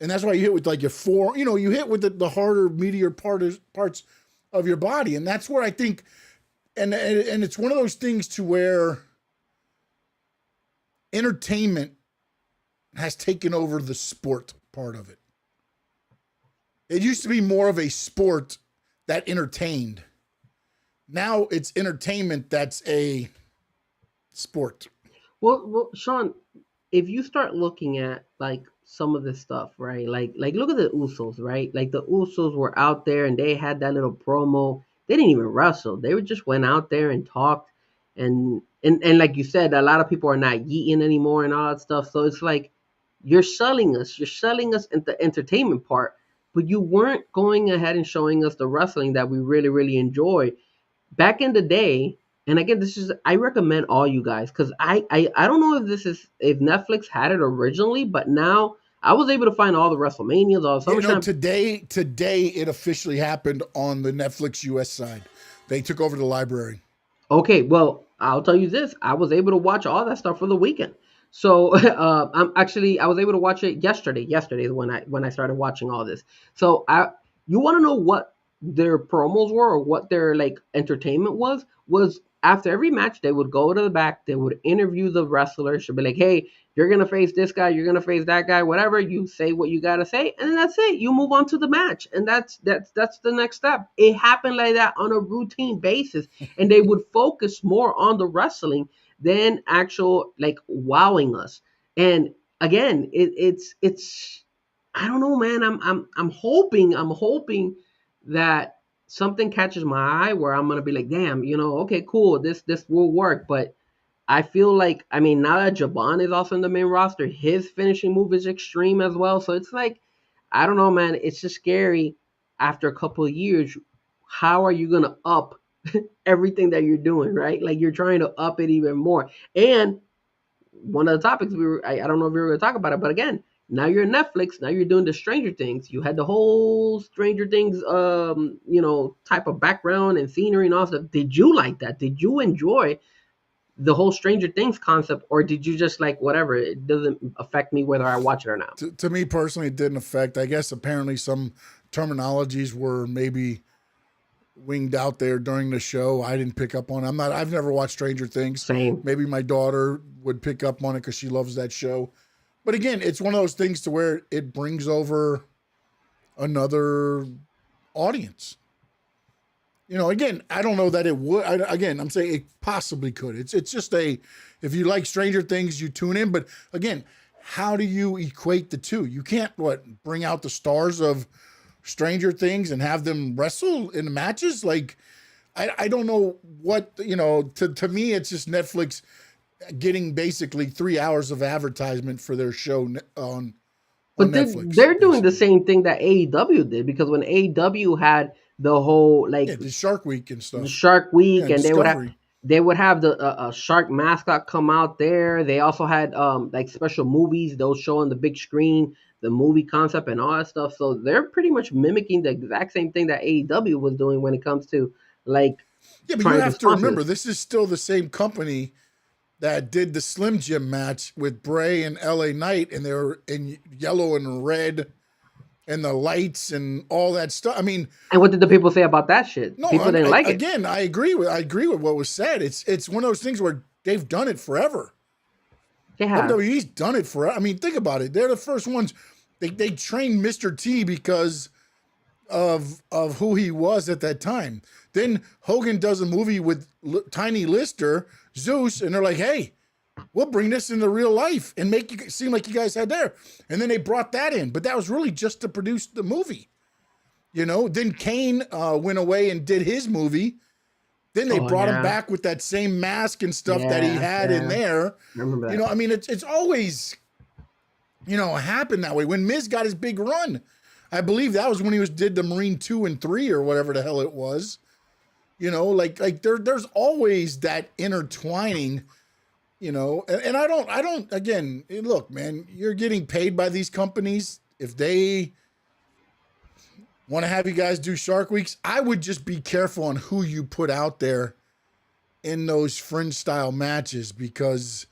And that's why you hit with like your you hit with the harder, meatier parts of your body. And that's where I think, and it's one of those things to where entertainment has taken over the sport part of it. It used to be more of a sport that entertained. Now it's entertainment that's a sport. Well, Sean, if you start looking at like some of this stuff, right? Like look at the Usos, right? Like the Usos were out there and they had that little promo. They didn't even wrestle. They just went out there and talked, and like you said, a lot of people are not yeeting anymore and all that stuff. So it's like, you're selling us in the entertainment part, but you weren't going ahead and showing us the wrestling that we really, really enjoy. Back in the day, and again, I recommend all you guys, because I don't know if Netflix had it originally, but now I was able to find all the WrestleManias, all the SummerSlam. Today it officially happened on the Netflix US side. They took over the library. Okay, well, I'll tell you this. I was able to watch all that stuff for the weekend. So I was able to watch it yesterday. Yesterday is when I started watching all this. So I you want to know what their promos were or what their like entertainment was after every match they would go to the back, they would interview the wrestlers, should be like, "Hey, you're going to face this guy, you're going to face that guy, whatever, you say what you got to say, and then that's it. You move on to the match." And that's the next step. It happened like that on a routine basis, and they would focus more on the wrestling than actual like wowing us. And again, it's I don't know, man. I'm hoping that something catches my eye where I'm gonna be like, damn, okay, cool, this will work. But I feel like, I mean, now that Jabon is also in the main roster, his finishing move is extreme as well. So it's like, I don't know, man. It's just scary after a couple of years. How are you gonna up everything that you're doing, right? Like you're trying to up it even more. And one of the topics I don't know if we were going to talk about it, but again, now you're Netflix. Now you're doing the Stranger Things. You had the whole Stranger Things, type of background and scenery and all stuff. Did you like that? Did you enjoy the whole Stranger Things concept, or did you just like whatever? It doesn't affect me whether I watch it or not. To me personally, it didn't affect. I guess apparently some terminologies were maybe winged out there during the show. I didn't pick up on. I've never watched Stranger Things. Same. Maybe my daughter would pick up on it because she loves that show. But again, it's one of those things to where it brings over another audience. Again, I don't know that it would. I'm saying it possibly could. It's just if you like Stranger Things, you tune in. But again, how do you equate the two? You can't bring out the stars of Stranger Things and have them wrestle in the matches. Like, I don't know what, to me, it's just Netflix getting basically 3 hours of advertisement for their show on But Netflix. they're doing the same thing that AEW did, because when AEW had the whole like the Shark Week and stuff. Shark Week, Yeah, and Discovery. they would have the shark mascot come out there. They also had like special movies they'll show on the big screen, the movie concept and all that stuff. So they're pretty much mimicking the exact same thing that AEW was doing when it comes to like Yeah, but trying you to have to sponsor remember, this. this is still the same company that did the Slim Jim match with Bray and LA Knight, and they were in yellow and red and the lights and all that stuff. I mean, And what did the people say about that shit? no, People didn't like it. again, I agree with what was said. It's one of those things where they've done it forever. They have. WWE's done it forever. I mean, think about it. They're the first ones. They trained Mr. T because of who he was at that time. Then Hogan does a movie with Tiny Lister, Zeus, and they're like, "Hey, we'll bring this into real life and make you seem like you guys had there." And then they brought that in, but that was really just to produce the movie. Then Kane went away and did his movie. Then they brought him back with that same mask and stuff that he had in there. I remember that. I mean, it's always, happened that way. When Miz got his big run, I believe that was when he did the Marine 2 and 3 or whatever the hell it was. There's always that intertwining, and I don't, again, look, man, you're getting paid by these companies. If they want to have you guys do Shark Weeks, I would just be careful on who you put out there in those fringe style matches, because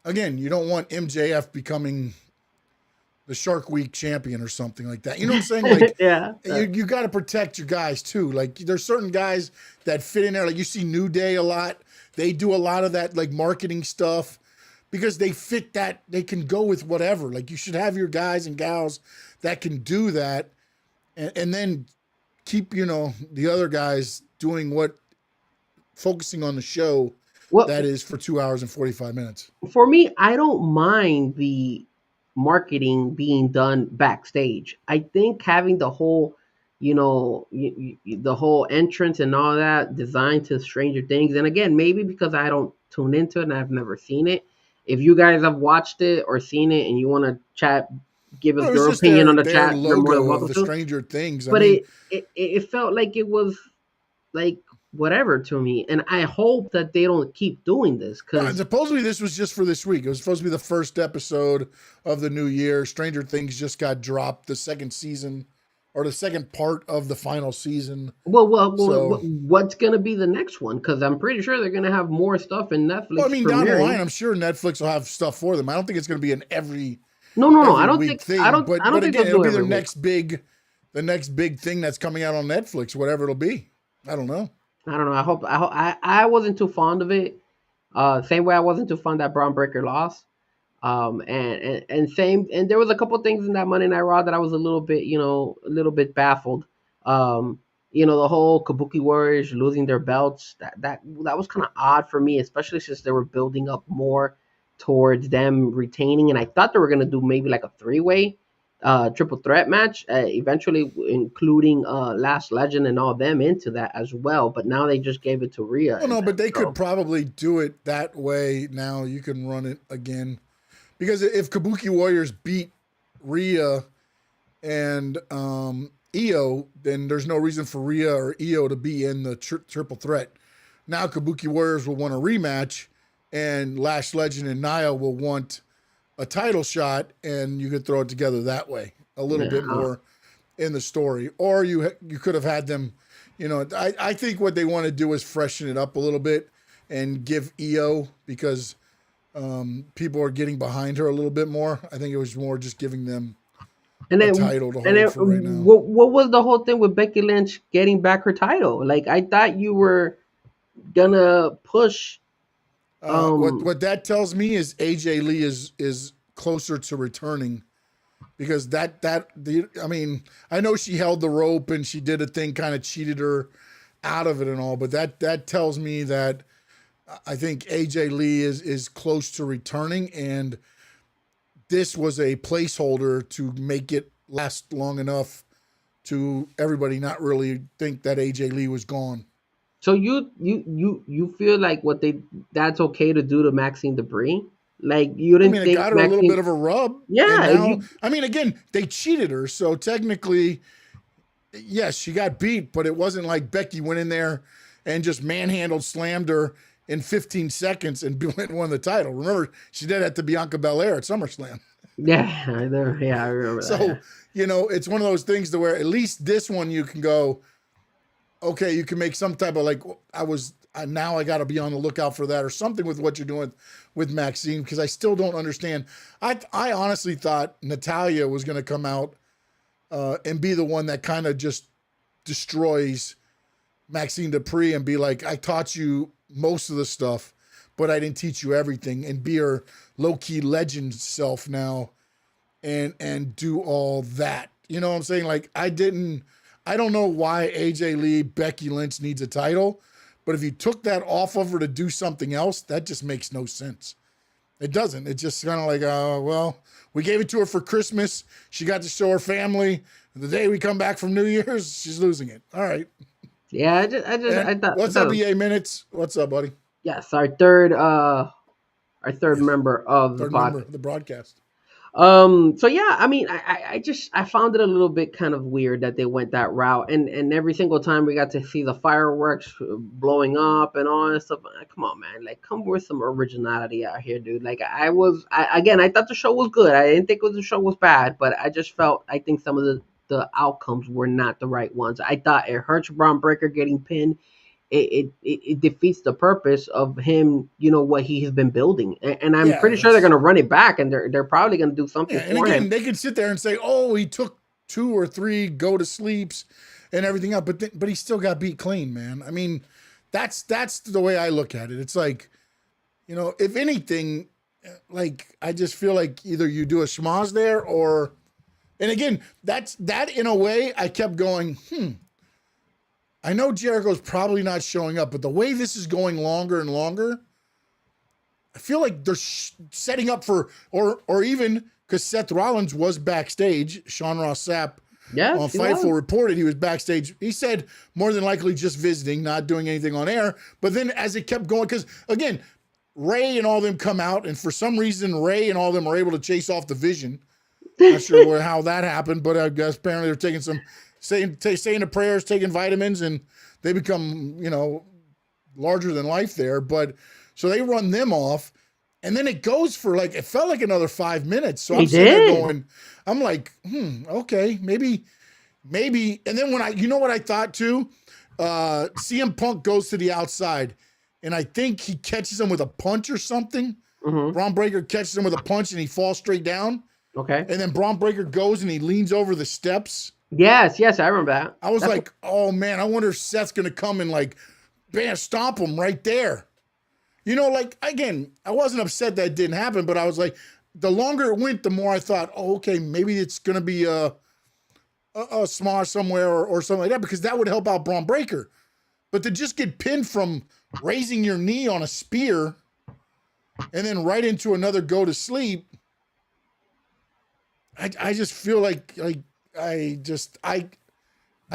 again, you don't want MJF becoming the Shark Week champion or something like that. You know what I'm saying? Like, Yeah. you got to protect your guys too. Like, there's certain guys that fit in there. Like, you see New Day a lot. They do a lot of that, like, marketing stuff, because they fit that. They can go with whatever. Like, you should have your guys and gals that can do that, and then keep, the other guys doing focusing on the show Well, that is for 2 hours and 45 minutes. for me, I don't mind the marketing being done backstage. I think having the whole, the whole entrance and all that designed to Stranger Things, and again, maybe because I don't tune into it and I've never seen it. If you guys have watched it or seen it and you want to chat, give us your opinion on the chat, you're more than Logo welcome of the to. Stranger Things. But it felt like it was like whatever to me, and I hope that they don't keep doing this, because supposedly this was just for this week. It was supposed to be the first episode of the new year. Stranger Things just got dropped. The second season or the second part of the final season. Well, So, what's gonna be the next one? Because I'm pretty sure they're gonna have more stuff in well, I Netflix mean, down the line, premiering. I'm sure Netflix will have stuff for them. I don't think it's going to be an No. every week thing, I don't but think again, they'll it'll do be every week. the next big thing that's coming out on Netflix, whatever it'll be. I don't know. I don't know. I wasn't too fond of it. Same way I wasn't too fond that Braun Breaker lost. And same, and there was a couple things in that Monday Night Raw that I was a little bit, a little bit baffled. Um, the whole Kabuki Warriors losing their belts, that was kind of odd for me, especially since they were building up more towards them retaining, and I thought they were gonna do maybe like a three-way triple threat match, eventually including Last Legend and all them into that as well. But now they just gave it to Rhea, Well, and no, but they could so probably do it that way. Now you can run it again because if Kabuki Warriors beat Rhea and Io, then there's no reason for Rhea or Io to be in the triple threat. Now Kabuki Warriors will want a rematch, and Lash Legend and Nia will want a title shot, and you could throw it together that way, a little bit yeah. more in the story. Or you could have had them, I think what they want to do is freshen it up a little bit and give Io, because people are getting behind her a little bit more. I think it was more just giving them And a then, title to and then, hold for right now. what was the whole thing with Becky Lynch getting back her title? Like, I thought you were gonna push. What Um, what that tells me is AJ Lee is closer to returning, because I mean, I know she held the rope and she did a thing, kind of cheated her out of it and all, but that tells me that I think AJ Lee is close to returning, and this was a placeholder to make it last long enough to everybody not really think that AJ Lee was gone. so you feel like that's okay to do to Maxine Debris? Like, you I didn't mean, it think got her a little Maxine? bit of a rub, and Yeah, now, you. I mean, again, they cheated her, so technically, yes, she got beat, but it wasn't like Becky went in there and just manhandled, slammed her in 15 seconds and won the title. Remember, she did that to Bianca Belair at SummerSlam. Yeah, yeah, I remember that. Yeah. So, it's one of those things to where at least this one you can go, okay, you can make some type of like, now I got to be on the lookout for that or something with what you're doing with Maxine, because I still don't understand. I honestly thought Natalia was going to come out and be the one that kind of just destroys Maxine Dupree and be like, I taught you most of the stuff, but I didn't teach you everything, and be her low key legend self now and do all that. You know what I'm saying? Like, I don't know why AJ Lee, Becky Lynch needs a title, but if you took that off of her to do something else, that just makes no sense. It doesn't. It's just kind of like, well, we gave it to her for Christmas. She got to show her family. The day we come back from New Year's, she's losing it. All right. Yeah, And I what's thought up, it was, EA Minutes? What's up, buddy? yes, our third Yes. member of the Third member podcast. of the broadcast. So yeah, I mean, I found it a little bit kind of weird that they went that route, and every single time we got to see the fireworks blowing up and all that stuff. Come on, man, like, come with some originality out here, dude. Like, again, I thought the show was good. I didn't think the show was bad, but I think some of the outcomes were not the right ones. I thought it hurts Braun Breaker getting pinned. It defeats the purpose of him, what he has been building, and I'm Yeah, pretty sure they're that's going to run it back, and they're probably going to do yeah. something And for again, him. they could sit there and say, "Oh, he took 2 or 3 go to sleeps and everything else," but he still got beat clean, man. I mean, that's the way I look at it. It's like, if anything, like, I just feel like either you do a schmoz there, or, and again, that in a way I kept going, I know Jericho's probably not showing up, but the way this is going longer and longer, I feel like they're setting up for, or even because Seth Rollins was backstage. Sean Ross Sapp on Yes, he was. Fightful reported he was backstage. He said more than likely just visiting, not doing anything on air. But then as it kept going, because again, Ray and all them come out, and for some reason Ray and all them are able to chase off the Vision. Not sure how that happened, but I guess apparently they're taking saying the prayers, taking vitamins, and they become, larger than life there. But so they run them off, and then it goes for like, it felt like another 5 minutes. So He I'm sitting there did. going, I'm like, okay, maybe maybe. And then you know what I thought too? CM Punk goes to the outside, and I think he catches him with a punch or something. Mm-hmm. Braun Breaker catches him with a punch, and he falls straight down. Okay. And then Braun Breaker goes and he leans over the steps. Yes, I remember that. I was like, oh man, I wonder if Seth's gonna come and like, bam, stomp him right there. You know, like again, I wasn't upset that it didn't happen, but I was like, the longer it went, the more I thought, oh, okay, maybe it's gonna be a smash somewhere or something like that, because that would help out Braun Breaker. But to just get pinned from raising your knee on a spear and then right into another go to sleep, I just feel like I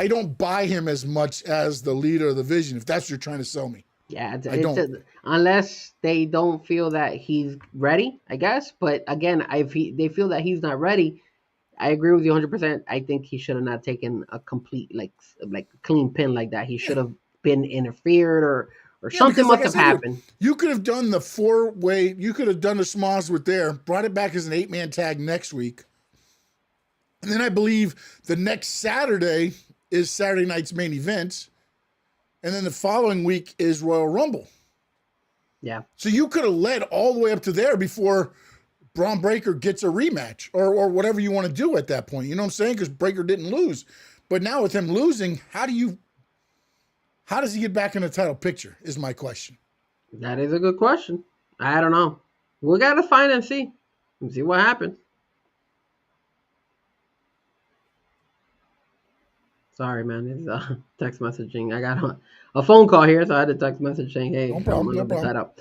don't buy him as much as the leader of the Vision, if that's what you're trying to sell me. Yeah, I don't. Unless they don't feel that he's ready, I guess. But again, if they feel that he's not ready, I agree with you 100%. I think he should have not taken a complete like clean pin like that. He should have been interfered or something must have happened. You could have done the 4-way. You could have done the Smosh with there, brought it back as an 8-man tag next week. And then I believe the next Saturday is Saturday night's main event. And then the following week is Royal Rumble. Yeah. So you could have led all the way up to there before Braun Breaker gets a rematch or whatever you want to do at that point. You know what I'm saying? Because Breaker didn't lose. But now with him losing, how does he get back in the title picture is my question. That is a good question. I don't know. We got to find and see what happens. Sorry, man. It's text messaging. I got a phone call here, so I had to text message saying, "Hey, no problem. Set up."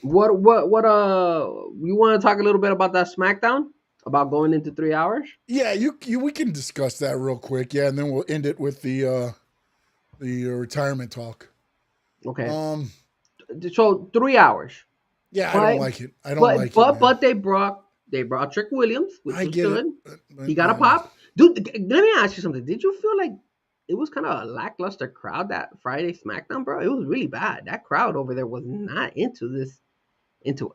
What you want to talk a little bit about that SmackDown about going into 3 hours? Yeah, we can discuss that real quick. Yeah, and then we'll end it with the retirement talk. Okay. So 3 hours. Yeah, I don't like it. I don't like it. But they brought Trick Williams, which was good. He got a yeah. pop. Dude, let me ask you something. Did you feel like it was kind of a lackluster crowd that Friday SmackDown, bro? It was really bad. That crowd over there was not into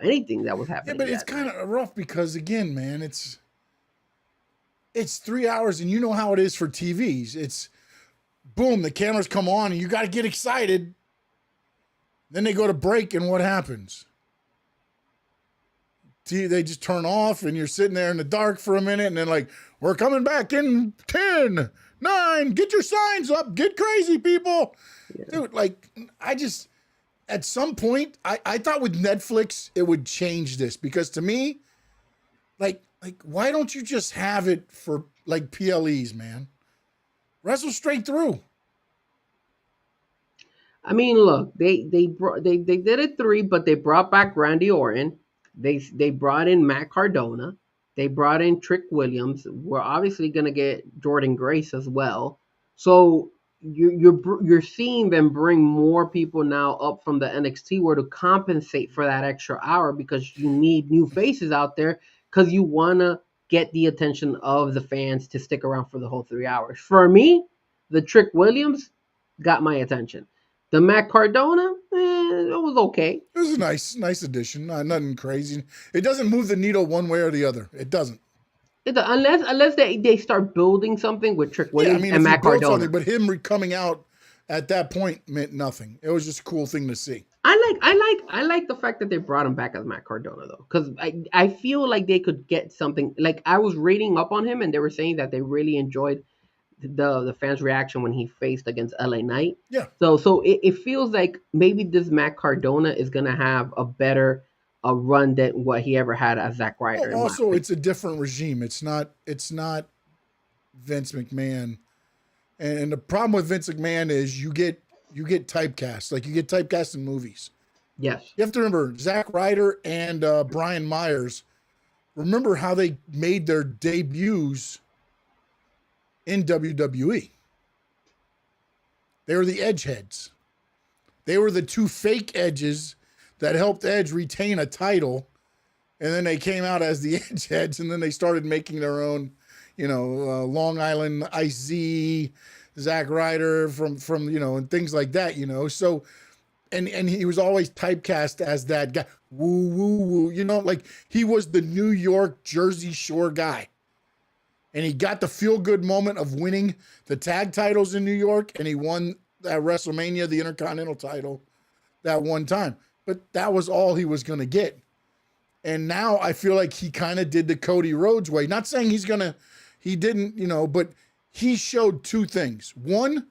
anything that was happening. Yeah, but it's kind of rough because again, man, it's 3 hours, and you know how it is for TVs. It's boom, the cameras come on, and you got to get excited. Then they go to break, and what happens? They just turn off, and you're sitting there in the dark for a minute, and then like, we're coming back in 10, 9, get your signs up, get crazy, people. Yeah. Dude, like, at some point, I thought with Netflix, it would change this, because to me, like, why don't you just have it for like PLEs, man? Wrestle straight through. I mean, look, they did it 3, but they brought back Randy Orton. They brought in Matt Cardona. They brought in Trick Williams. We're obviously gonna get Jordan Grace as well. So you're seeing them bring more people now up from the NXT where to compensate for that extra hour, because you need new faces out there, because you wanna get the attention of the fans to stick around for the whole 3 hours. For me, the Trick Williams got my attention. The Matt Cardona, it was okay. It was a nice addition. Nothing crazy. It doesn't move the needle one way or the other. It doesn't. Unless they start building something with Trick Williams and Matt Cardona. But him coming out at that point meant nothing. It was just a cool thing to see. I like the fact that they brought him back as Matt Cardona, though, because I feel like they could get something. Like, I was reading up on him, and they were saying that they really enjoyed the fans' reaction when he faced against LA Knight. Yeah. So it feels like maybe this Matt Cardona is gonna have a better run than what he ever had as Zack Ryder. Also, it's a different regime. It's not Vince McMahon. And the problem with Vince McMahon is you get typecast. Like, you get typecast in movies. Yes. You have to remember Zack Ryder and Brian Myers. Remember how they made their debuts in WWE. They were the Edgeheads. They were the 2 fake Edges that helped Edge retain a title, and then they came out as the Edgeheads, and then they started making their own, Long Island Ice-Z, Zack Ryder from and things like that, So, and he was always typecast as that guy. Woo, woo, woo. Like, he was the New York, Jersey Shore guy. and he got the feel-good moment of winning the tag titles in New York, and he won at WrestleMania the Intercontinental title that one time. But that was all he was going to get. And now I feel like he kind of did the Cody Rhodes way. Not saying he didn't, but he showed two things. One,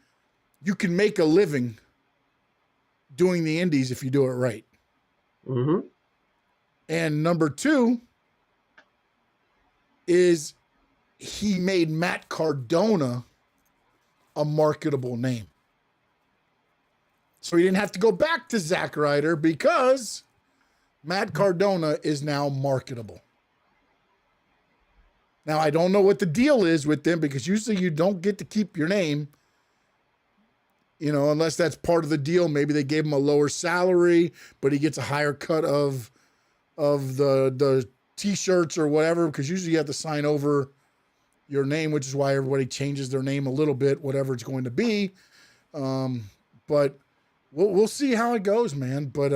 you can make a living doing the indies if you do it right. Mm-hmm. And number two is he made Matt Cardona a marketable name. So he didn't have to go back to Zack Ryder because Matt Cardona is now marketable. Now, I don't know what the deal is with them because usually you don't get to keep your name, unless that's part of the deal. Maybe they gave him a lower salary, but he gets a higher cut of the T-shirts or whatever, because usually you have to sign over your name, which is why everybody changes their name a little bit, whatever it's going to be. But we'll see how it goes, man. But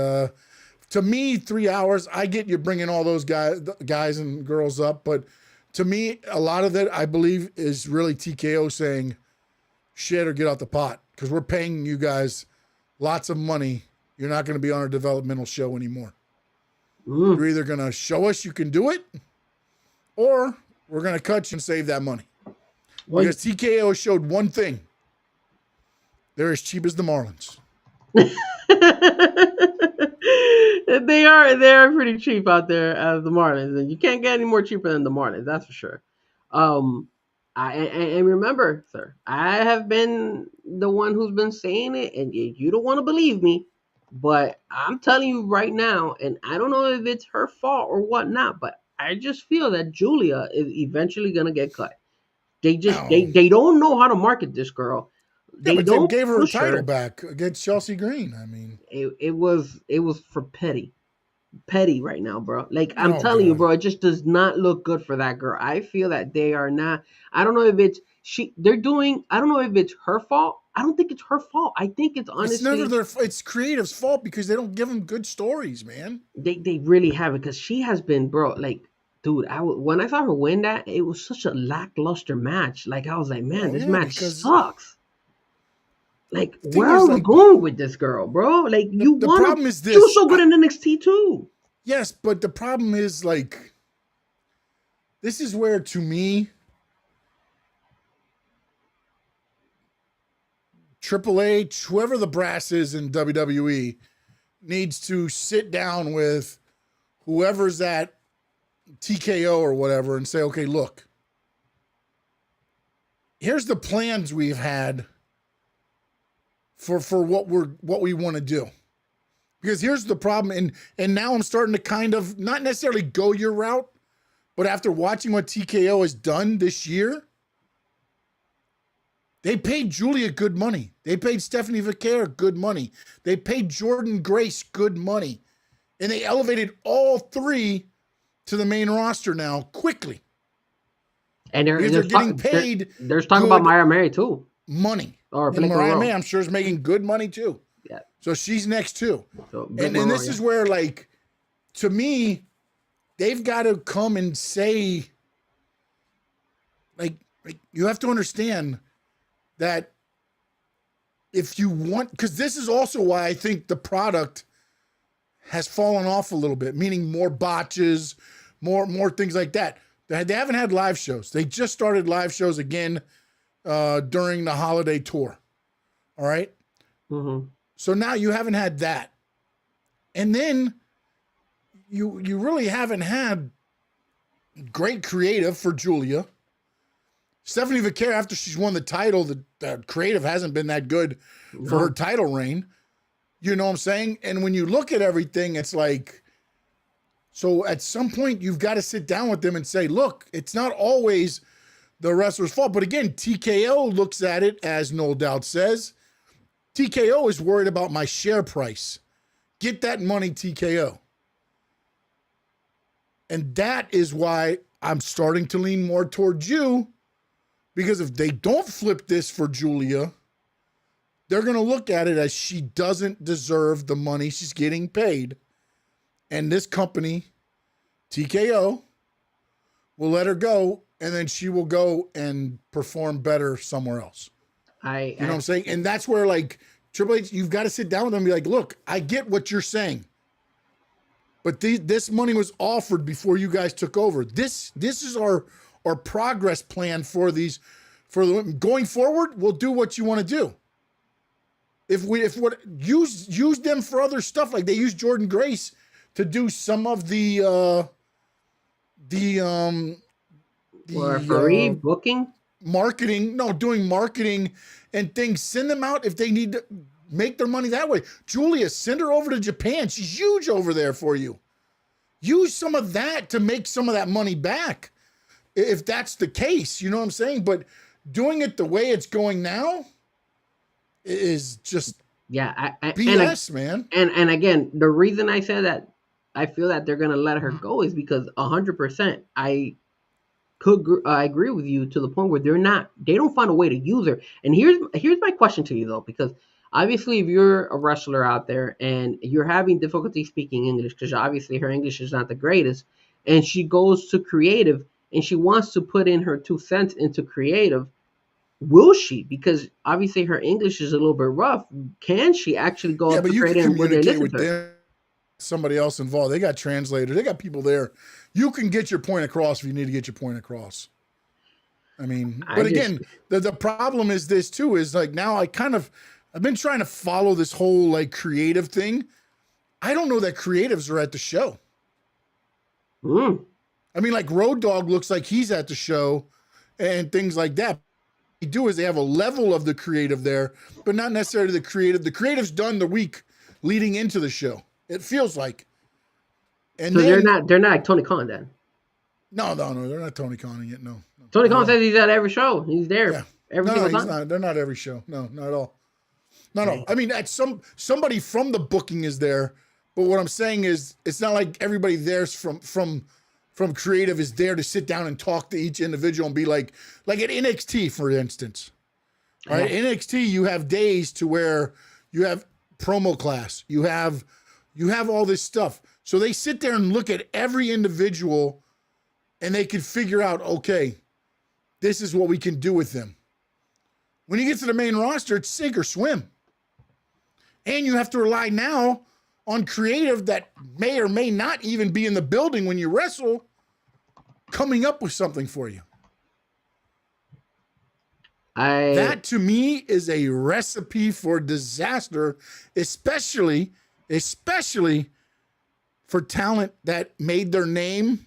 to me, 3 hours, I get you bringing all those guys and girls up, but to me, a lot of that, I believe, is really TKO saying, shit or get out the pot, because we're paying you guys lots of money. You're not going to be on our developmental show anymore. You're either going to show us you can do it, or we're going to cut you and save that money. Because TKO showed one thing. They're as cheap as the Marlins. They're pretty cheap out there as the Marlins, and you can't get any more cheaper than the Marlins, that's for sure. And remember, sir, I have been the one who's been saying it, and you don't want to believe me, but I'm telling you right now, and I don't know if it's her fault or whatnot, but I just feel that Julia is eventually gonna get cut. They just they don't know how to market this girl. They but don't they gave her a push title back against Chelsea Green. I mean, it was for petty right now, bro. Like I'm telling you, bro, it just does not look good for that girl. I feel that they are not. I don't know if it's they're doing. I don't know if it's her fault. I don't think it's her fault. I think it's honestly. It's never it's creative's fault because they don't give them good stories, man. They really haven't, because she has been, bro. Like, dude, when I saw her win that, it was such a lackluster match. Like I was like, man, this match sucks. Like, where are we going with this girl, bro? Like, the problem is this. She was so good in NXT too. Yes, but the problem is, like, this is where, to me, Triple H, whoever the brass is in WWE, needs to sit down with whoever's at TKO or whatever and say, okay, look, here's the plans we've had for what we want to do. Because here's the problem, and now I'm starting to kind of not necessarily go your route, but after watching what TKO has done this year, they paid Julia good money. They paid Stephanie Vaquer good money. They paid Jordan Grace good money. And they elevated all three to the main roster now quickly. And they're getting paid. There's talking about Mariah Mary too. Money. Or Mariah May, I'm sure, is making good money too. Yeah. So she's next too. So and this is where, like, to me, they've got to come and say, like you have to understand that if you want, because this is also why I think the product has fallen off a little bit, meaning more botches, more things like that. They haven't had live shows. They just started live shows again during the holiday tour. All right. Mm-hmm. So now you haven't had that. And then you really haven't had great creative for Julia. Stephanie Vaquer, after she's won the title, the creative hasn't been that good for her title reign. You know what I'm saying? And when you look at everything, it's like, so at some point you've got to sit down with them and say, look, it's not always the wrestler's fault. But again, TKO looks at it as No Doubt says, TKO is worried about my share price. Get that money, TKO. And that is why I'm starting to lean more towards you, because if they don't flip this for Julia, they're going to look at it as she doesn't deserve the money she's getting paid. And this company, TKO, We'll let her go, and then she will go and perform better somewhere else. I, You know what I I'm saying? And that's where like Triple H, you've got to sit down with them and be like, look, I get what you're saying, but this money was offered before you guys took over. This is our progress plan for these for the going forward. We'll do what you want to do. If what use them for other stuff, like they use Jordan Grace to do some of the or Farid booking. marketing, no, doing marketing and things. Send them out if they need to make their money that way. Julia, send her over to Japan. She's huge over there for you. Use some of that to make some of that money back, if that's the case. You know what I'm saying? But doing it the way it's going now is just Yeah, BS, man. and again, the reason I said that I feel that they're gonna let her go is because 100% I agree with you to the point where they don't find a way to use her. And here's my question to you though, because obviously if you're a wrestler out there and you're having difficulty speaking English because obviously her English is not the greatest, and she goes to creative and she wants to put in her 2 cents into creative, will she? Because obviously her English is a little bit rough. Can she actually go Yeah, up but to you can creative and will they communicate listen with to her? them, somebody else involved. They got translators. They got people there. You can get your point across if you need to get your point across. I mean, I but just again, the problem is this too, is like now I've been trying to follow this whole like creative thing. I don't know that creatives are at the show. mm, I mean, like Road Dogg looks like he's at the show and things like that. What they do is they have a level of the creative there, but not necessarily the creative. The creative's done the week leading into the show. It feels like. And so they're then not like Tony Khan then. no, they're not Tony Conning it. No, Tony not at Khan all. says he's at every show. He's there Yeah. every No, single he's time. not. They're not every show. No, not at all. No. Okay. I mean, at somebody from the booking is there, but what I'm saying is, it's not like everybody there's from creative is there to sit down and talk to each individual and be like at NXT, for instance. All right, Yeah. NXT, you have days to where you have promo class, you have all this stuff, so they sit there and look at every individual, and they can figure out, okay, this is what we can do with them. When you get to the main roster, it's sink or swim. And you have to rely now on creative that may or may not even be in the building when you wrestle, coming up with something for you. That to me is a recipe for disaster, especially for talent that made their name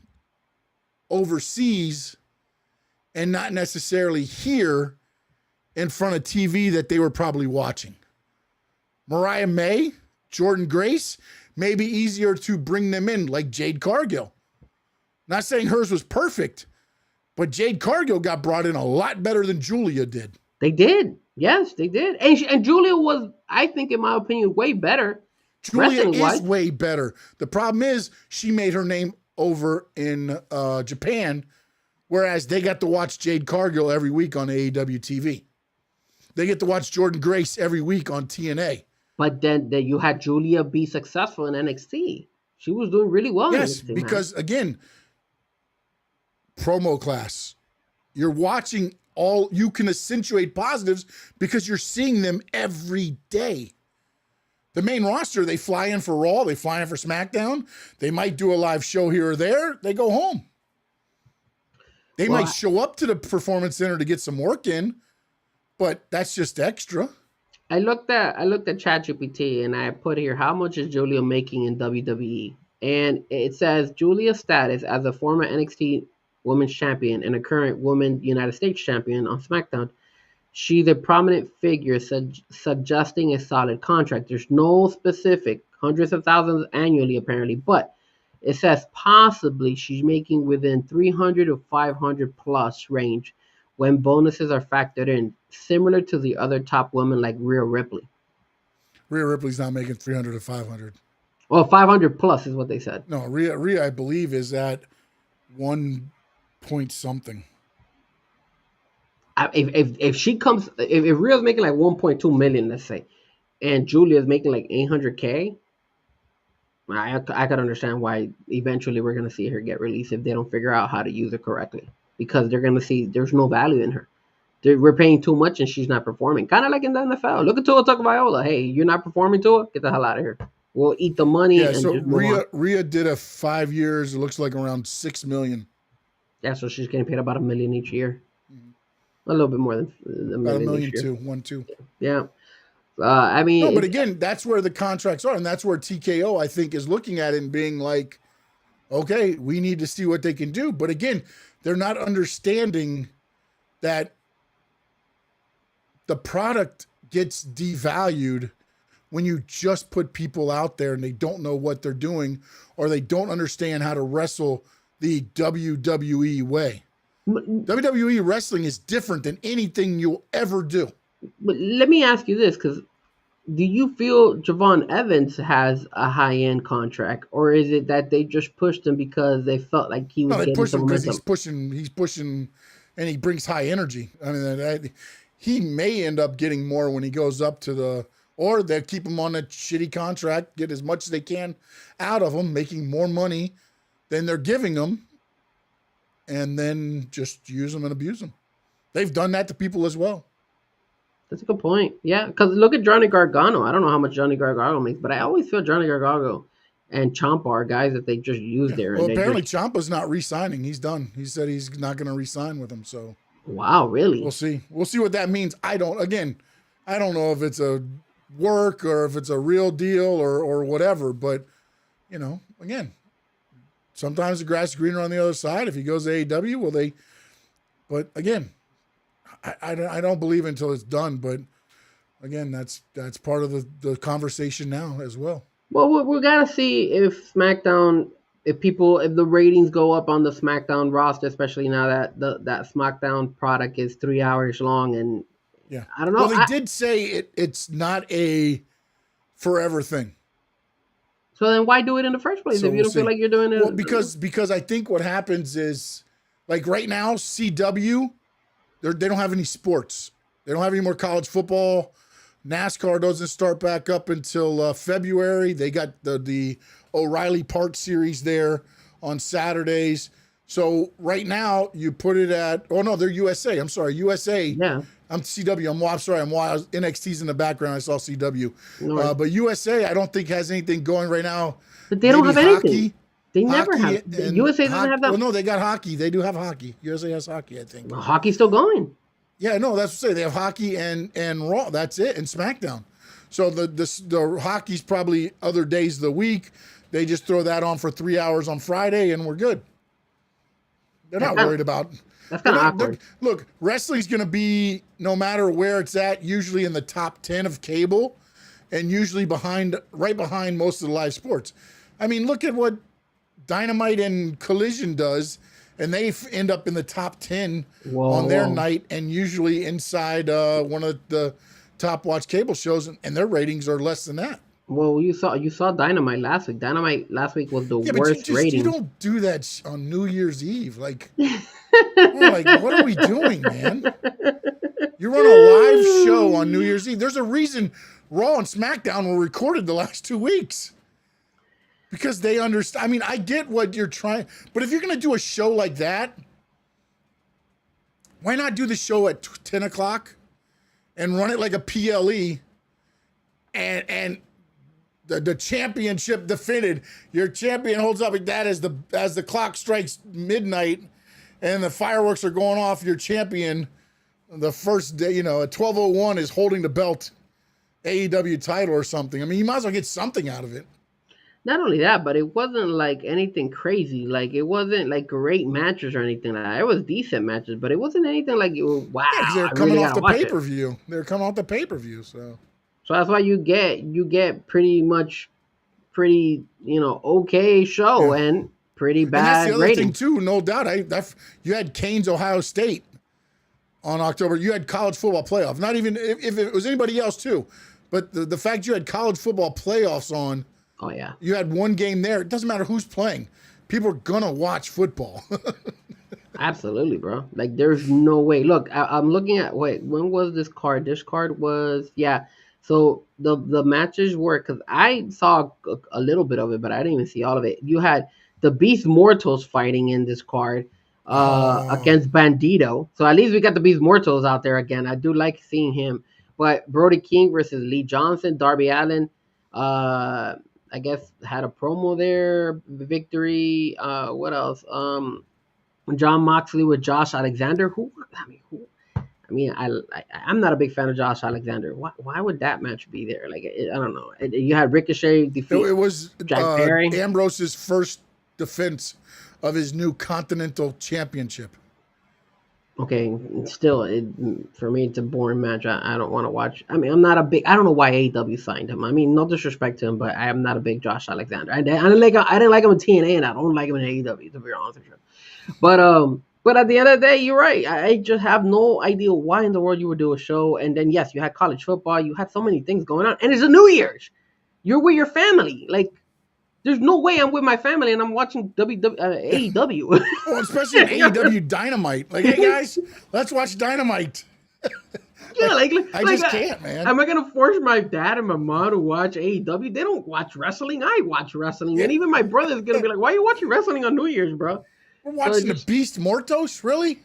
overseas and not necessarily here in front of TV that they were probably watching. Mariah May, Jordan Grace, may be easier to bring them in, like Jade Cargill. Not saying hers was perfect, but Jade Cargill got brought in a lot better than Julia did. They did. Yes, they did. And Julia was, I think, in my opinion, way better Julia wrestling is wise. way better. The problem is she made her name over in Japan, whereas they got to watch Jade Cargill every week on AEW TV. They get to watch Jordan Grace every week on TNA. But then you had Julia be successful in NXT. She was doing really well Yes, in NXT. because again, promo class. You're watching all, you can accentuate positives because you're seeing them every day. The main roster, they fly in for Raw, they fly in for SmackDown. They might do a live show here or there. They go home. They might show up to the Performance Center to get some work in, but that's just extra. I looked at ChatGPT and I put here, how much is Julia making in WWE? And it says Julia's status as a former NXT Women's Champion and a current Women's United States Champion on SmackDown. She's a prominent figure, suggesting a solid contract. There's no specific, hundreds of thousands annually apparently, but it says possibly she's making within 300 to 500 plus range when bonuses are factored in, similar to the other top women like Rhea Ripley. Rhea Ripley's not making 300 to 500. Well, 500 plus is what they said. No, Rhea, I believe, is at 1 point something. If she comes, if Rhea's making like 1.2 million, let's say, and Julia's making like 800K, I could understand why eventually we're gonna see her get released if they don't figure out how to use her correctly, because they're gonna see there's no value in her. We're paying too much and she's not performing. Kind of like in the NFL. Look at Tua Tagovailoa. Hey, you're not performing, Tua? Get the hell out of here. We'll eat the money Yeah, and so just move on. Rhea did a 5 years. It looks like around 6 million. Yeah, so she's getting paid about $1 million each year. A little bit more than a About a million each million year. too, 1-2. Yeah. I mean, No, but again, that's where the contracts are, and that's where TKO I think is looking at it and being like, okay, we need to see what they can do. But again, they're not understanding that the product gets devalued when you just put people out there and they don't know what they're doing, or they don't understand how to wrestle the WWE way. WWE wrestling is different than anything you'll ever do. but let me ask you this, because do you feel Javon Evans has a high end contract, or is it that they just pushed him because they felt like he was No, they getting push some him because momentum? he's pushing, and he brings high energy. I mean, he may end up getting more when he goes up to the, or they'll keep him on a shitty contract, get as much as they can out of him, making more money than they're giving him, and then just use them and abuse them. They've done that to people as well. That's a good point. Yeah, because look at Johnny Gargano. I don't know how much Johnny Gargano makes, but I always feel Johnny Gargano and Ciampa are guys that they just use Yeah. there, Well, and they apparently just Ciampa's not re-signing. He's done. He said he's not going to re-sign with them. So wow, really? we'll see. We'll see what that means. I don't know if it's a work or if it's a real deal or whatever. But again, sometimes the grass is greener on the other side. If he goes to AEW, will they? But again, I don't believe it until it's done. But again, that's part of the conversation now as well. Well, we gotta see if SmackDown, if the ratings go up on the SmackDown roster, especially now that that SmackDown product is 3 hours long, and Yeah. I don't know. Well, they did say it's not a forever thing. So then why do it in the first place So if you we'll don't feel see. like you're doing it? Well, because I think what happens is, like right now, CW, they don't have any sports. They don't have any more college football. NASCAR doesn't start back up until February. They got the O'Reilly Park Series there on Saturdays. So right now you put it at, oh no, they're USA. I'm sorry, USA. Yeah. I'm CW. I'm sorry. I'm wild. NXT's in the background. I saw CW. No. But USA, I don't think has anything going right now. But they don't Maybe have anything. hockey. They never Hockey have. and USA doesn't hockey. have that. Well, no, they got hockey. They do have hockey. USA has hockey, I think. Hockey's still going. Yeah, no, that's what I say. They have hockey and Raw. That's it, and SmackDown. So the hockey's probably other days of the week. They just throw that on for 3 hours on Friday, and we're good. They're not worried about. That's kind of awkward. Look, wrestling's going to be, no matter where it's at, usually in the top 10 of cable, and usually right behind most of the live sports. I mean, look at what Dynamite and Collision does, and they end up in the top 10 on their night, and usually inside one of the top watch cable shows, and their ratings are less than that. Well, you saw Dynamite last week. Dynamite last week was the Yeah, but worst rating. you don't do that on New Year's Eve. Like, what are we doing, man? You run a live show on New Year's Eve. There's a reason Raw and SmackDown were recorded the last 2 weeks. Because they understand. I mean, I get what you're trying, but if you're going to do a show like that, why not do the show at 10 o'clock and run it like a PLE and the championship defended. Your champion holds up like that as the clock strikes midnight and the fireworks are going off. Your champion, the first day, at 12:01 is holding the belt, AEW title or something. I mean, you might as well get something out of it. Not only that, but it wasn't like anything crazy. Like it wasn't like great matches or anything like that. It was decent matches, but it wasn't anything like wow. Yeah, because they're I coming really off the gotta watch it. pay-per-view. They're coming off the pay-per-view, so. So that's why you get pretty okay show and pretty And that's bad the other rating. thing too, no doubt. You had Canes Ohio State on October. You had college football playoff. Not even if it was anybody else too, but the fact you had college football playoffs on. Oh yeah. You had one game there. It doesn't matter who's playing. People are gonna watch football. Absolutely, bro. Like there's no way. Look, I'm looking at when was this card? This card was So the matches were, because I saw a little bit of it, but I didn't even see all of it. You had the Beast Mortals fighting in this card Oh, against Bandito. So at least we got the Beast Mortals out there again. I do like seeing him. But Brody King versus Lee Johnson, Darby Allin, uh, I guess had a promo there. Victory. What else? John Moxley with Josh Alexander. I'm not a big fan of Josh Alexander. Why would that match be there? Like, I don't know. You had Ricochet defeat it was Jack Perry. Ambrose's first defense of his new Continental Championship. Okay, still, for me, it's a boring match. I don't want to watch. I mean, I don't know why AEW signed him. I mean, no disrespect to him, but I am not a big Josh Alexander. I didn't like him. I didn't like him in TNA, and I don't like him in AEW. To be honest with you. But at the end of the day, you're right. I just have no idea why in the world you would do a show. And then yes, you had college football. You had so many things going on, and it's a New Year's. You're with your family. Like, there's no way I'm with my family and I'm watching AEW. Well, especially in AEW Dynamite. Like, hey guys, let's watch Dynamite. Yeah, I just can't, man. Am I gonna force my dad and my mom to watch AEW? They don't watch wrestling. I watch wrestling, and even my brother's gonna be like, "Why are you watching wrestling on New Year's, bro?" We're watching the Beast Mortos, really?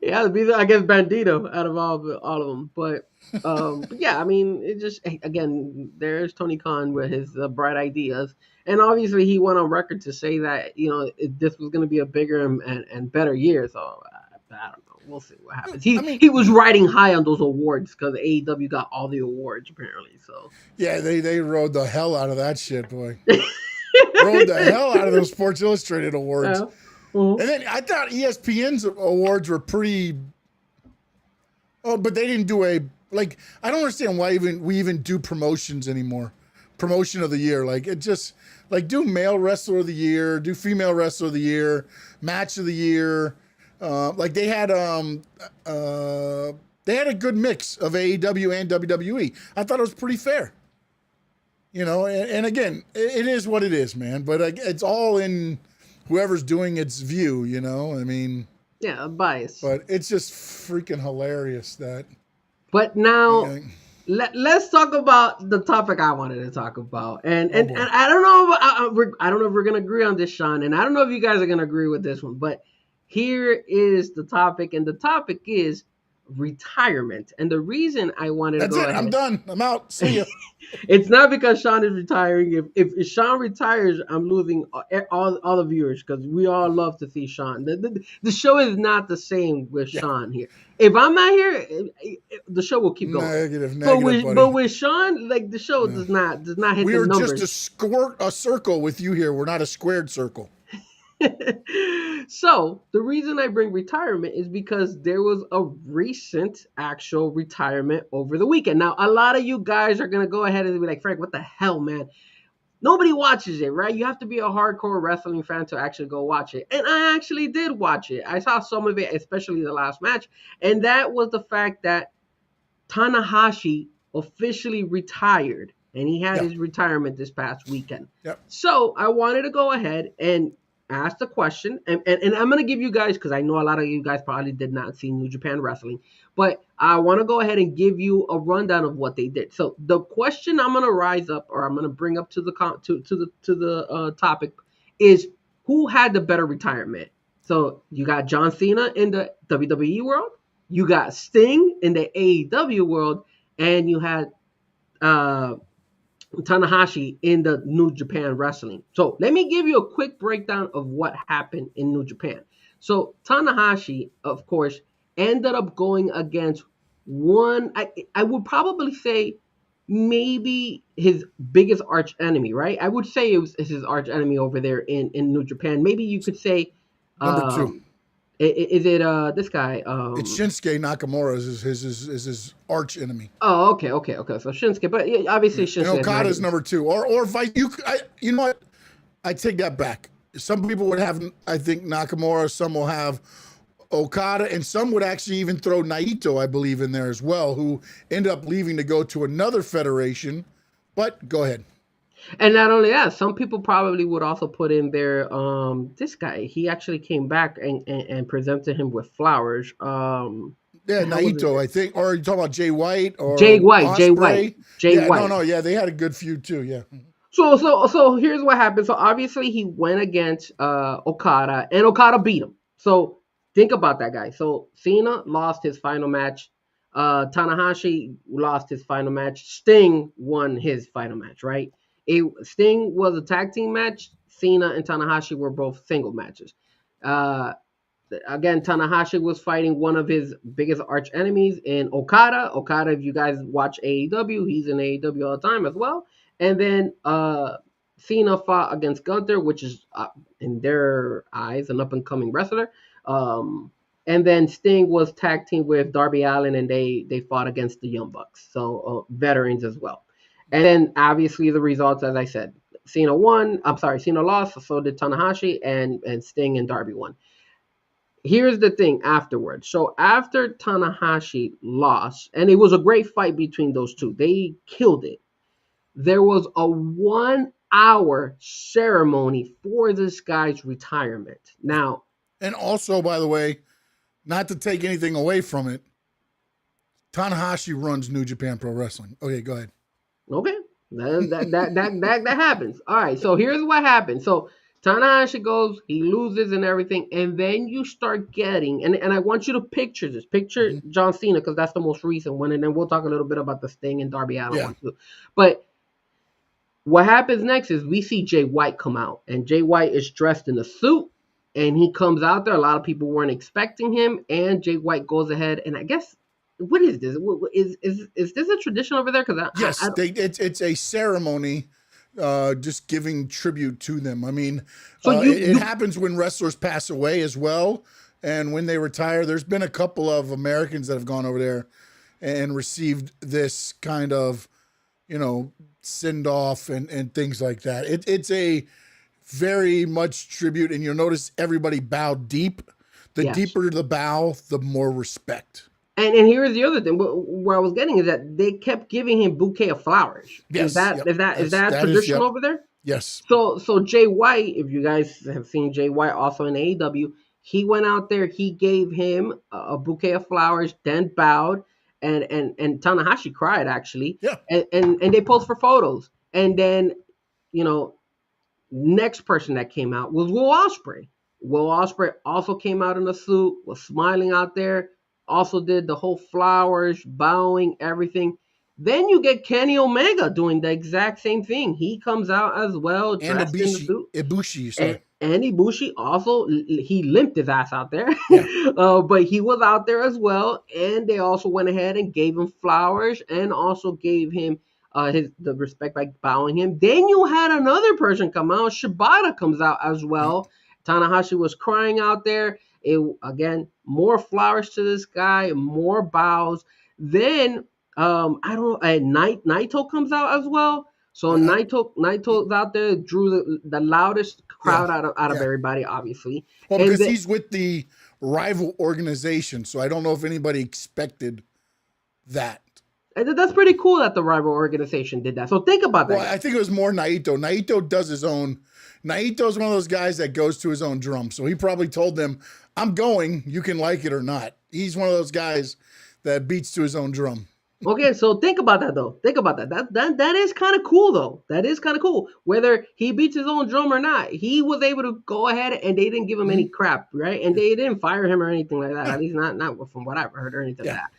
Yeah, I guess Bandito out of all of them, but yeah, I mean, it just again, there's Tony Khan with his bright ideas, and obviously he went on record to say that this was going to be a bigger and better year. So I don't know. We'll see what happens. He was riding high on those awards because AEW got all the awards apparently. So yeah, they rode the hell out of that shit, boy. Rode the hell out of those Sports Illustrated awards. And then I thought ESPN's awards were pretty. Oh, but they didn't do I don't understand why we even do promotions anymore. Promotion of the year, like it just do male wrestler of the year, do female wrestler of the year, match of the year. They had a good mix of AEW and WWE. I thought it was pretty fair. And again, it is what it is, man. But it's all in whoever's doing its view, I mean, yeah, bias. But it's just freaking hilarious that. But now, let's talk about the topic I wanted to talk about, and I don't know. I don't know if we're gonna agree on this, Sean, and I don't know if you guys are gonna agree with this one. But here is the topic, and the topic is retirement. And the reason I wanted to go ahead, I'm done. I'm out. See ya. It's not because Sean is retiring. If Sean retires, I'm losing all the viewers because we all love to see Sean. The show is not the same with Sean here. If I'm not here, the show will keep going. Negative, but with Sean, like the show does not hit the numbers. We are just a circle with you here. We're not a squared circle. So the reason I bring retirement is because there was a recent actual retirement over the weekend. Now, a lot of you guys are going to go ahead and be like, Frank, what the hell, man? Nobody watches it, right? You have to be a hardcore wrestling fan to actually go watch it. And I actually did watch it. I saw some of it, especially the last match. And that was the fact that Tanahashi officially retired. And he had his retirement this past weekend. Yep. So I wanted to go ahead and ask the question, and I'm going to give you guys, because I know a lot of you guys probably did not see New Japan Wrestling, but I want to go ahead and give you a rundown of what they did. So the question I'm going to rise up, or I'm going to bring up to the topic, is who had the better retirement? So you got John Cena in the WWE world, you got Sting in the AEW world, and you had Tanahashi in the New Japan Wrestling. So let me give you a quick breakdown of what happened in New Japan. So Tanahashi, of course, ended up going against one, I would probably say maybe his biggest arch enemy, right? I would say it was his arch enemy over there in New Japan. Maybe you could say number two. Is it this guy? It's Shinsuke Nakamura is his arch enemy. Oh, okay. So Shinsuke, but obviously Shinsuke. And Okada's number two, or vice. You know what? I take that back. Some people would have, I think, Nakamura. Some will have Okada, and some would actually even throw Naito, I believe, in there as well, who ended up leaving to go to another federation. But go ahead. And not only that, some people probably would also put in there this guy. He actually came back and presented him with flowers. Yeah, The hell was his Naito, name? I think. Or you talking about Jay White Jay or White. Jay White. Osprey? Jay Yeah, White. no, yeah, they had a good feud too. Yeah. So here's what happened. So obviously he went against Okada, and Okada beat him. So think about that guy. So Cena lost his final match. Tanahashi lost his final match. Sting won his final match. Right? Sting was a tag team match. Cena and Tanahashi were both single matches. Uh, again, Tanahashi was fighting one of his biggest arch enemies in Okada. Okada, if you guys watch AEW, he's in AEW all the time as well. And then Cena fought against Gunther, which is in their eyes an up and coming wrestler. Um, and then Sting was tag team with Darby Allin, and they fought against the Young Bucks, so veterans as well. And then obviously the results, as I said, Cena won. I'm sorry, Cena lost. So did Tanahashi, and Sting and Darby won. Here's the thing afterwards. So after Tanahashi lost, and it was a great fight between those two, they killed it. There was a 1 hour ceremony for this guy's retirement. Now, And also, by the way, not to take anything away from it, Tanahashi runs New Japan Pro Wrestling. Okay, go ahead. okay, that happens. All right, so here's what happens. So Tanahashi goes, he loses and everything, and then you start getting, and I want you to picture this. Picture Mm-hmm. John Cena, because that's the most recent one, and then we'll talk a little bit about the Sting and Darby Allin Yeah. one too. But what happens next is we see Jay White come out, and Jay White is dressed in a suit, and he comes out there. A lot of people weren't expecting him, and Jay White goes ahead, and I guess what is this? Is this a tradition over there? Because I Yes, don't. it's a ceremony, just giving tribute to them. I mean, So it happens when wrestlers pass away as well, and when they retire. There's been a couple of Americans that have gone over there and received this kind of, send off and things like that. It's a very much tribute, and you'll notice everybody bow deep. The Yes. deeper the bow, the more respect. And here's the other thing. Where I was getting is that they kept giving him bouquet of flowers. Is Yes, that yep. is that That is tradition yep. over there? Yes. So Jay White, if you guys have seen Jay White also in AEW, he went out there, he gave him a bouquet of flowers, then bowed, and Tanahashi cried actually, Yeah. and they posed for photos, and then you know next person that came out was Will Ospreay. Will Ospreay also came out in a suit, was smiling out there, also did the whole flowers, bowing, everything. Then you get Kenny Omega doing the exact same thing. He comes out as well, And dressed in the suit. Ibushi, And sorry. Ibushi also, he limped his ass out there, Yeah. but he was out there as well. And they also went ahead and gave him flowers and also gave him the respect by bowing him. Then you had another person come out. Shibata comes out as well. Tanahashi was crying out there. It again, more flowers to this guy, more bows. Then I don't know. Naito comes out as well. So Naito's out there, drew the loudest Yeah. crowd out of Yeah. everybody, obviously. Well, And because then, he's with the rival organization, so I don't know if anybody expected that. that's pretty cool that the rival organization did that. So think about that, Well, I think it was more Naito. Naito does his own. Naito's one of those guys that goes to his own drum. So he probably told them, I'm going, you can like it or not. He's one of those guys that beats to his own drum. Okay, so think about that though. Think about that. That is kind of cool though. That is kind of cool. Whether he beats his own drum or not, he was able to go ahead and they didn't give him any crap, right? And they didn't fire him or anything like that. At least not from what I've heard or anything like that.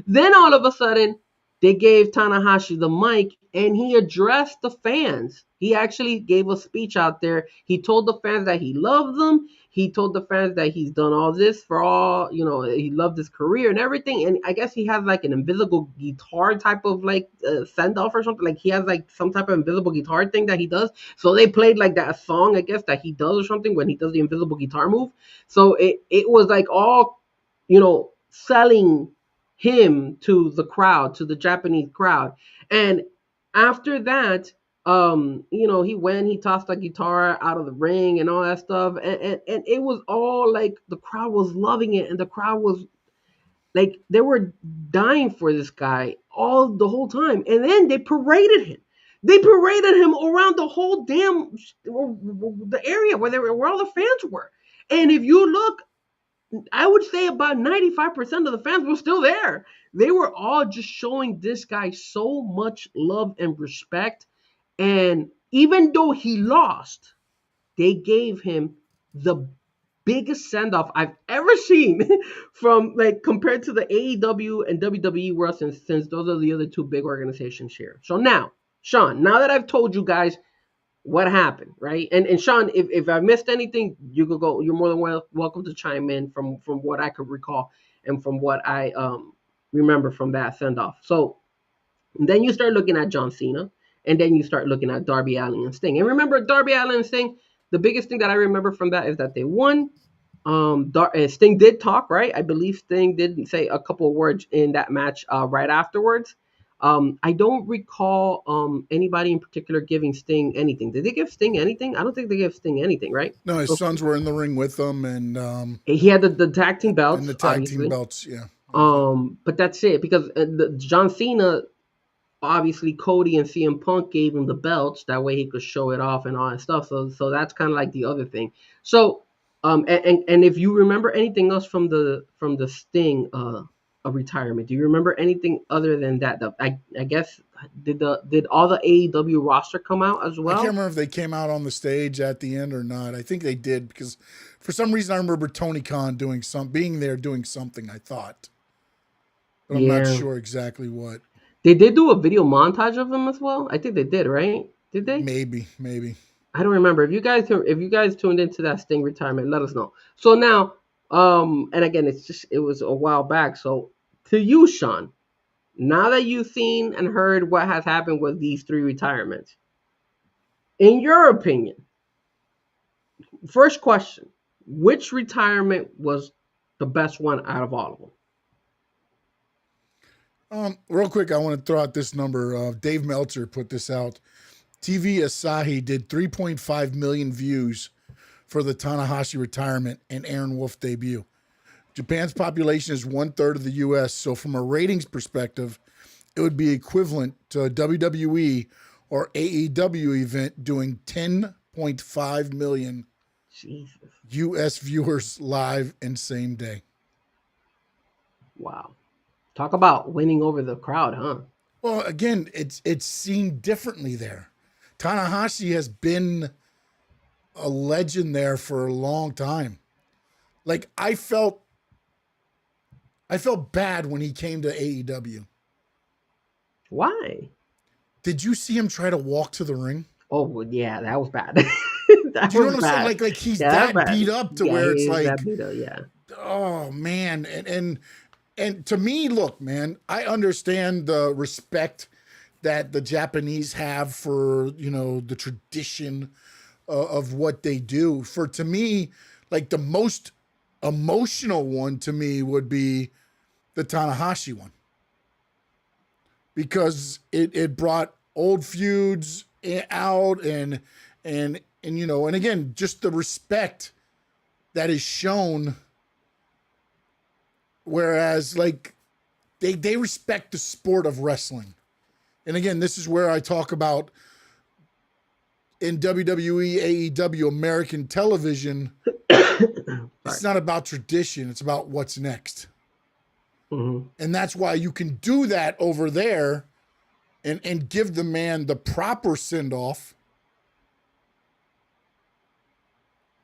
Then all of a sudden, they gave Tanahashi the mic and he addressed the fans. He actually gave a speech out there. He told the fans that he loved them. He told the fans that he's done all this for all, he loved his career and everything. And I guess he has like an invisible guitar type of like send off or something. Like he has like some type of invisible guitar thing that he does. So they played like that song, I guess, that he does or something when he does the invisible guitar move. So it was like all, selling him to the crowd, to the Japanese crowd. And after that, he tossed the guitar out of the ring and all that stuff. And it was all like the crowd was loving it, and the crowd was like they were dying for this guy all the whole time. And then they paraded him. They paraded him around the whole damn the area where all the fans were. And if you look, I would say about 95% of the fans were still there. They were all just showing this guy so much love and respect. And even though he lost, they gave him the biggest send off I've ever seen from like compared to the AEW and WWE wrestling, since those are the other two big organizations here. So now, Sean, now that I've told you guys what happened, right? And Sean, if I missed anything, you could go. You're more than welcome to chime in from what I could recall and from what I remember from that send off. So then you start looking at John Cena, and then you start looking at Darby Allin and Sting. And remember, Darby Allin and Sting. The biggest thing that I remember from that is that they won. Sting did talk, right? I believe Sting did say a couple of words in that match right afterwards. I don't recall anybody in particular giving Sting anything. Did they give Sting anything? I don't think they gave Sting anything, right? No, his So sons were in the ring with them, he had the tag team and the belts, tag team obviously. belts. Yeah. That was it. But that's it because John Cena, obviously Cody and CM Punk gave him the belts that way he could show it off and all that stuff. So that's kind of like the other thing. So and if you remember anything else from the Sting a retirement, do you remember anything other than that? I guess did all the AEW roster come out as I can't well? remember if they came out on the stage at the end or not. I think they did because for some reason I remember Tony Khan being there doing something. I thought, but I'm not Yeah, sure exactly what. they did do a video montage of them as well. I think they did, right? Did they? Maybe. I don't remember. If you guys tuned into that Sting retirement, let us know. So now, and again, it was a while back. So to you, Sean, now that you've seen and heard what has happened with these three retirements, in your opinion, first question: which retirement was the best one out of all of them? Real quick, I want to throw out this number. Dave Meltzer put this out. TV Asahi did 3.5 million views for the Tanahashi retirement and Aaron Wolf debut. Japan's population is 1/3 of the U.S., so from a ratings perspective, it would be equivalent to a WWE or AEW event doing 10.5 million Jesus, U.S. viewers live in same day. wow! Talk about winning over the crowd, huh? Well, again, it's seen differently there. Tanahashi has been a legend there for a long time. Like I felt bad when he came to AEW. Why? Did you see him try to walk to the ring? Oh well, yeah, that was bad. That Do you know was what I'm saying? bad. Like he's Yeah, that's that bad. beat up to Yeah, where it's he is like, that beat up. Yeah. oh man. And to me, look, man, I understand the respect that the Japanese have for, the tradition of what they do. To me, like the most emotional one to me would be the Tanahashi one because it brought old feuds out and again, just the respect that is shown. Whereas like they respect the sport of wrestling. And again, this is where I talk about in WWE, AEW, American television, it's not about tradition, it's about what's next. Mm-hmm. And that's why you can do that over there and give the man the proper send-off.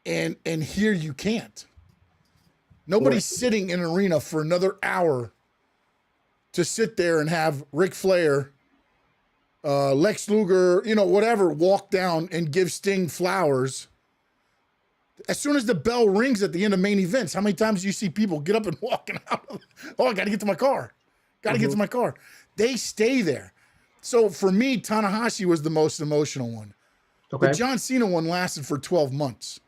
And here you can't. Nobody's sitting in an arena for another hour to sit there and have Ric Flair, Lex Luger, whatever, walk down and give Sting flowers. As soon as the bell rings at the end of main events, how many times do you see people get up and walking out? Oh, I got to get to my car. Got to get to my car. They stay there. So for me, Tanahashi was the most emotional one. Okay. The John Cena one lasted for 12 months.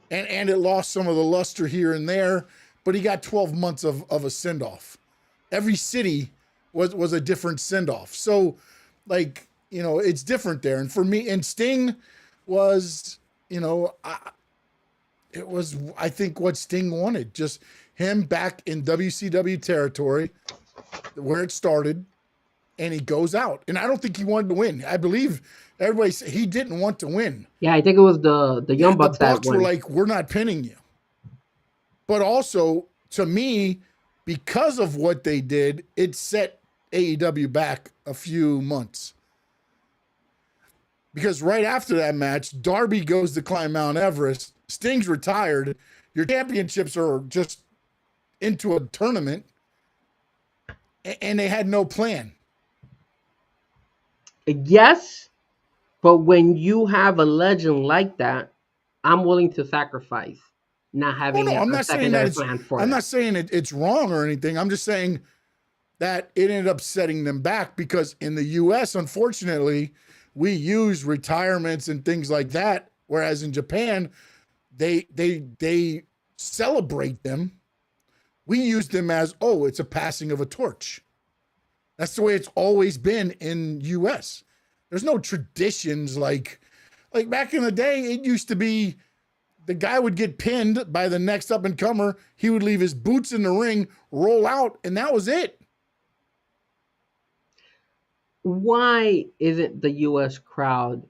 And it lost some of the luster here and there, but he got 12 months of a send-off. Every city was a different send-off. So, like, it's different there. And for me, and Sting was, it was, I think, what Sting wanted. Just him back in WCW territory, where it started, and he goes out. And I don't think he wanted to win. I believe everybody said he didn't want to win. Yeah, I think it was the Young Bucks The that Bucks were won. like, we're not pinning you. But also, to me, because of what they did, it set AEW back a few months. Because right after that match, Darby goes to climb Mount Everest, Sting's retired, your championships are just into a tournament, and they had no plan. Yes, but when you have a legend like that, I'm willing to sacrifice not Oh having no, I'm a not saying that secondary plan for I'm that. not saying it's wrong or anything. I'm just saying that it ended up setting them back because in the US, unfortunately, we use retirements and things like that. Whereas in Japan, they celebrate them. We use them as, oh, it's a passing of a torch. That's the way it's always been in US. There's no traditions like back in the day, it used to be the guy would get pinned by the next up and comer. He would leave his boots in the ring, roll out, and that was it. Why isn't the US crowd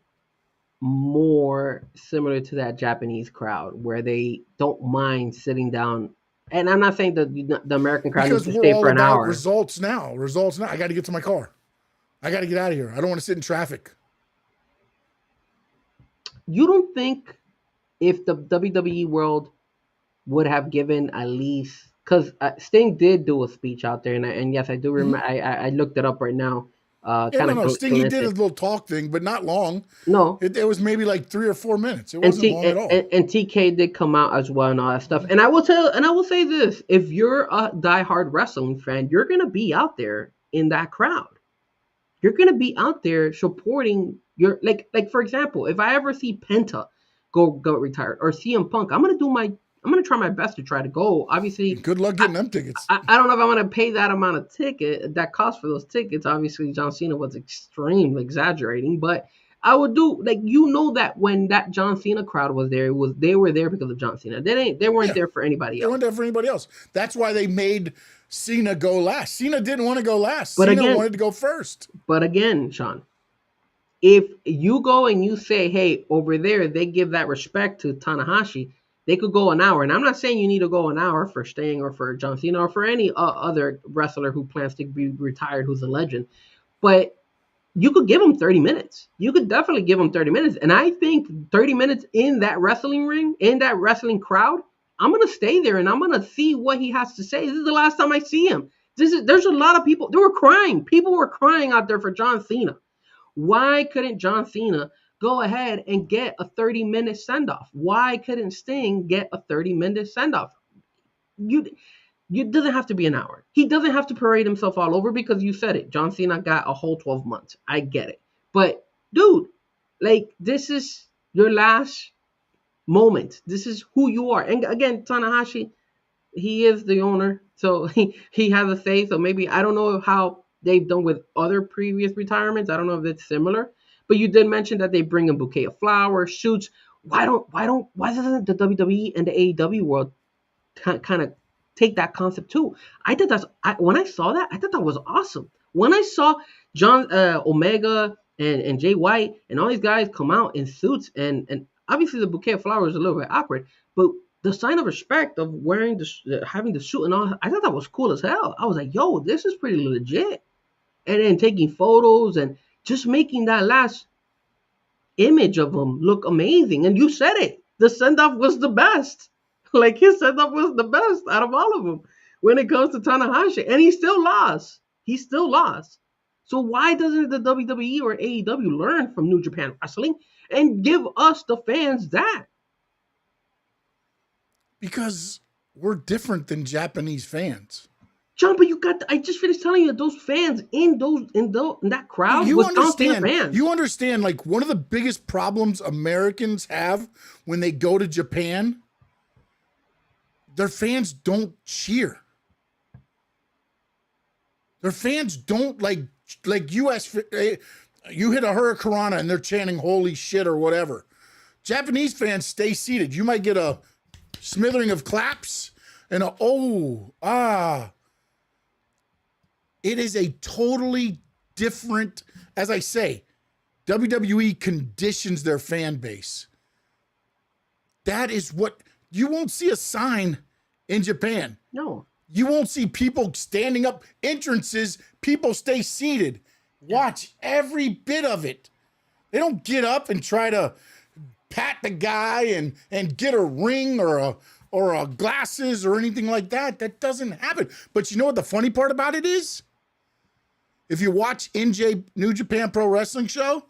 more similar to that Japanese crowd where they don't mind sitting down? And I'm not saying that the American crowd needs Because to we're stay all for an about hour. results now. Results now. I got to get to my car. I got to get out of here. I don't want to sit in traffic. You don't think if the WWE world would have given at least, because Sting did do a speech out there, and yes, I do remember. Mm-hmm. I looked it up right now. Yeah, Kind no, of no. Sting, he glanced did a it. little talk thing, but not long. No, It was maybe like 3 or 4 minutes. It and wasn't long at all. TK did come out as well and all that stuff. And I will say this: if you're a diehard wrestling fan, you're gonna be out there in that crowd. You're gonna be out there supporting your like for example, if I ever see Penta go retired or CM Punk, I'm gonna try my best to try to go. Obviously, Good luck getting them tickets. I don't know if I'm gonna pay that amount of ticket that cost for those tickets. Obviously, John Cena was extremely exaggerating, but I would do that when that John Cena crowd was there, they were there because of John Cena. They weren't Yeah, there for anybody they else. weren't there for anybody else. That's why they made Cena go last. Cena didn't want to go last. But Cena again, wanted to go first. Sean, if you go and you say, hey, over there, they give that respect to Tanahashi, they could go an hour. And I'm not saying you need to go an hour for Sting or for John Cena or for any other wrestler who plans to be retired who's a legend. But you could give him 30 minutes. You could definitely give him 30 minutes. And I think 30 minutes in that wrestling ring, in that wrestling crowd, I'm going to stay there and I'm going to see what he has to say. This is the last time I see him. There's a lot of people. They were crying. People were crying out there for John Cena. Why couldn't John Cena go ahead and get a 30-minute send off? Why couldn't Sting get a 30-minute send off? You you doesn't have to be an hour. He doesn't have to parade himself all over because you said it. John Cena got a whole 12 months. I get it. But dude, like this is your last moment. This is who you are. And again, Tanahashi, he is the owner, so he has a say. So maybe I don't know how they've done with other previous retirements. I don't know if it's similar, but you did mention that they bring a bouquet of flowers, shoots. Why doesn't the WWE and the AEW world kind of take that concept too? When I saw that, I thought that was awesome. When I saw John Omega and Jay White and all these guys come out in suits and obviously the bouquet of flowers is a little bit awkward, but the sign of respect of wearing having the suit and all, I thought that was cool as hell. I was like, yo, this is pretty legit. And then taking photos and just making that last image of him look amazing. And you said it. The send off was the best. Like his send off was the best out of all of them when it comes to Tanahashi. And he still lost. He still lost. So why doesn't the WWE or AEW learn from New Japan Wrestling and give us the fans that? Because we're different than Japanese fans. John, but I just finished telling you that those fans in that crowd was John Cena fans. You understand, like, one of the biggest problems Americans have when they go to Japan, their fans don't cheer. Their fans don't like US. You hit a hurricanrana and they're chanting "Holy shit" or whatever. Japanese fans stay seated. You might get a smithering of claps and a oh ah. It is a totally different, as I say, WWE conditions their fan base. That is what you won't see a sign in Japan. No. You won't see people standing up. Entrances, people stay seated. Watch every bit of it. They don't get up and try to pat the guy and get a ring or a glasses or anything like that. That doesn't happen. But you know what the funny part about it is? If you watch NJ New Japan Pro Wrestling show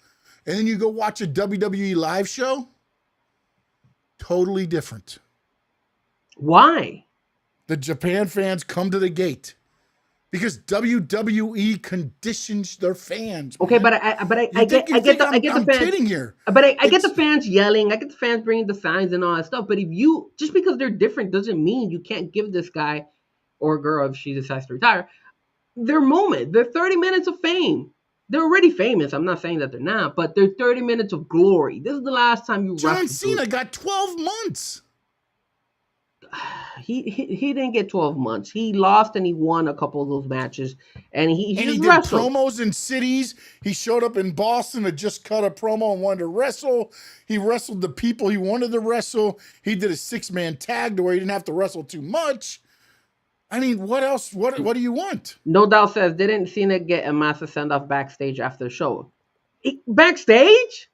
and then you go watch a WWE live show, totally different. Why? The Japan fans come to the gate because WWE conditions their fans. Okay, man. but I get the fans. Kidding here. But I get the fans yelling. I get the fans bringing the signs and all that stuff. But if you just because they're different doesn't mean you can't give this guy or girl, if she decides to retire, their moment. Their 30 minutes of fame. They're already famous. I'm not saying that they're not, but they're 30 minutes of glory. This is the last time you. John Cena got 12 months. He didn't get 12 months. He lost and he won a couple of those matches, and he did wrestled. Promos in cities. He showed up in Boston and just cut a promo and wanted to wrestle. He wrestled the people he wanted to wrestle. He did a 6-man tag to where he didn't have to wrestle too much. I mean, what else? What do you want? No Doubt says, didn't Cena get a massive send off backstage after the show? Backstage?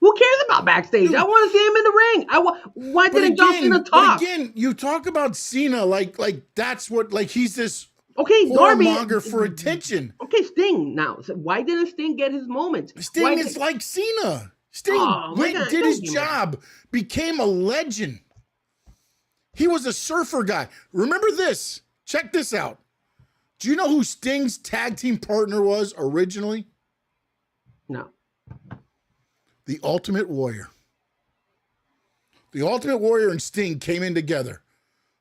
Who cares about backstage? I want to see him in the ring. Why didn't John Cena talk? But again, you talk about Cena like that's what he's this Darby for attention. Okay, Sting now. So why didn't Sting get his moment? Sting is like Cena. Sting did his job, became a legend. He was a surfer guy. Remember this. Check this out. Do you know who Sting's tag team partner was originally? No. The Ultimate Warrior. The Ultimate Warrior and Sting came in together.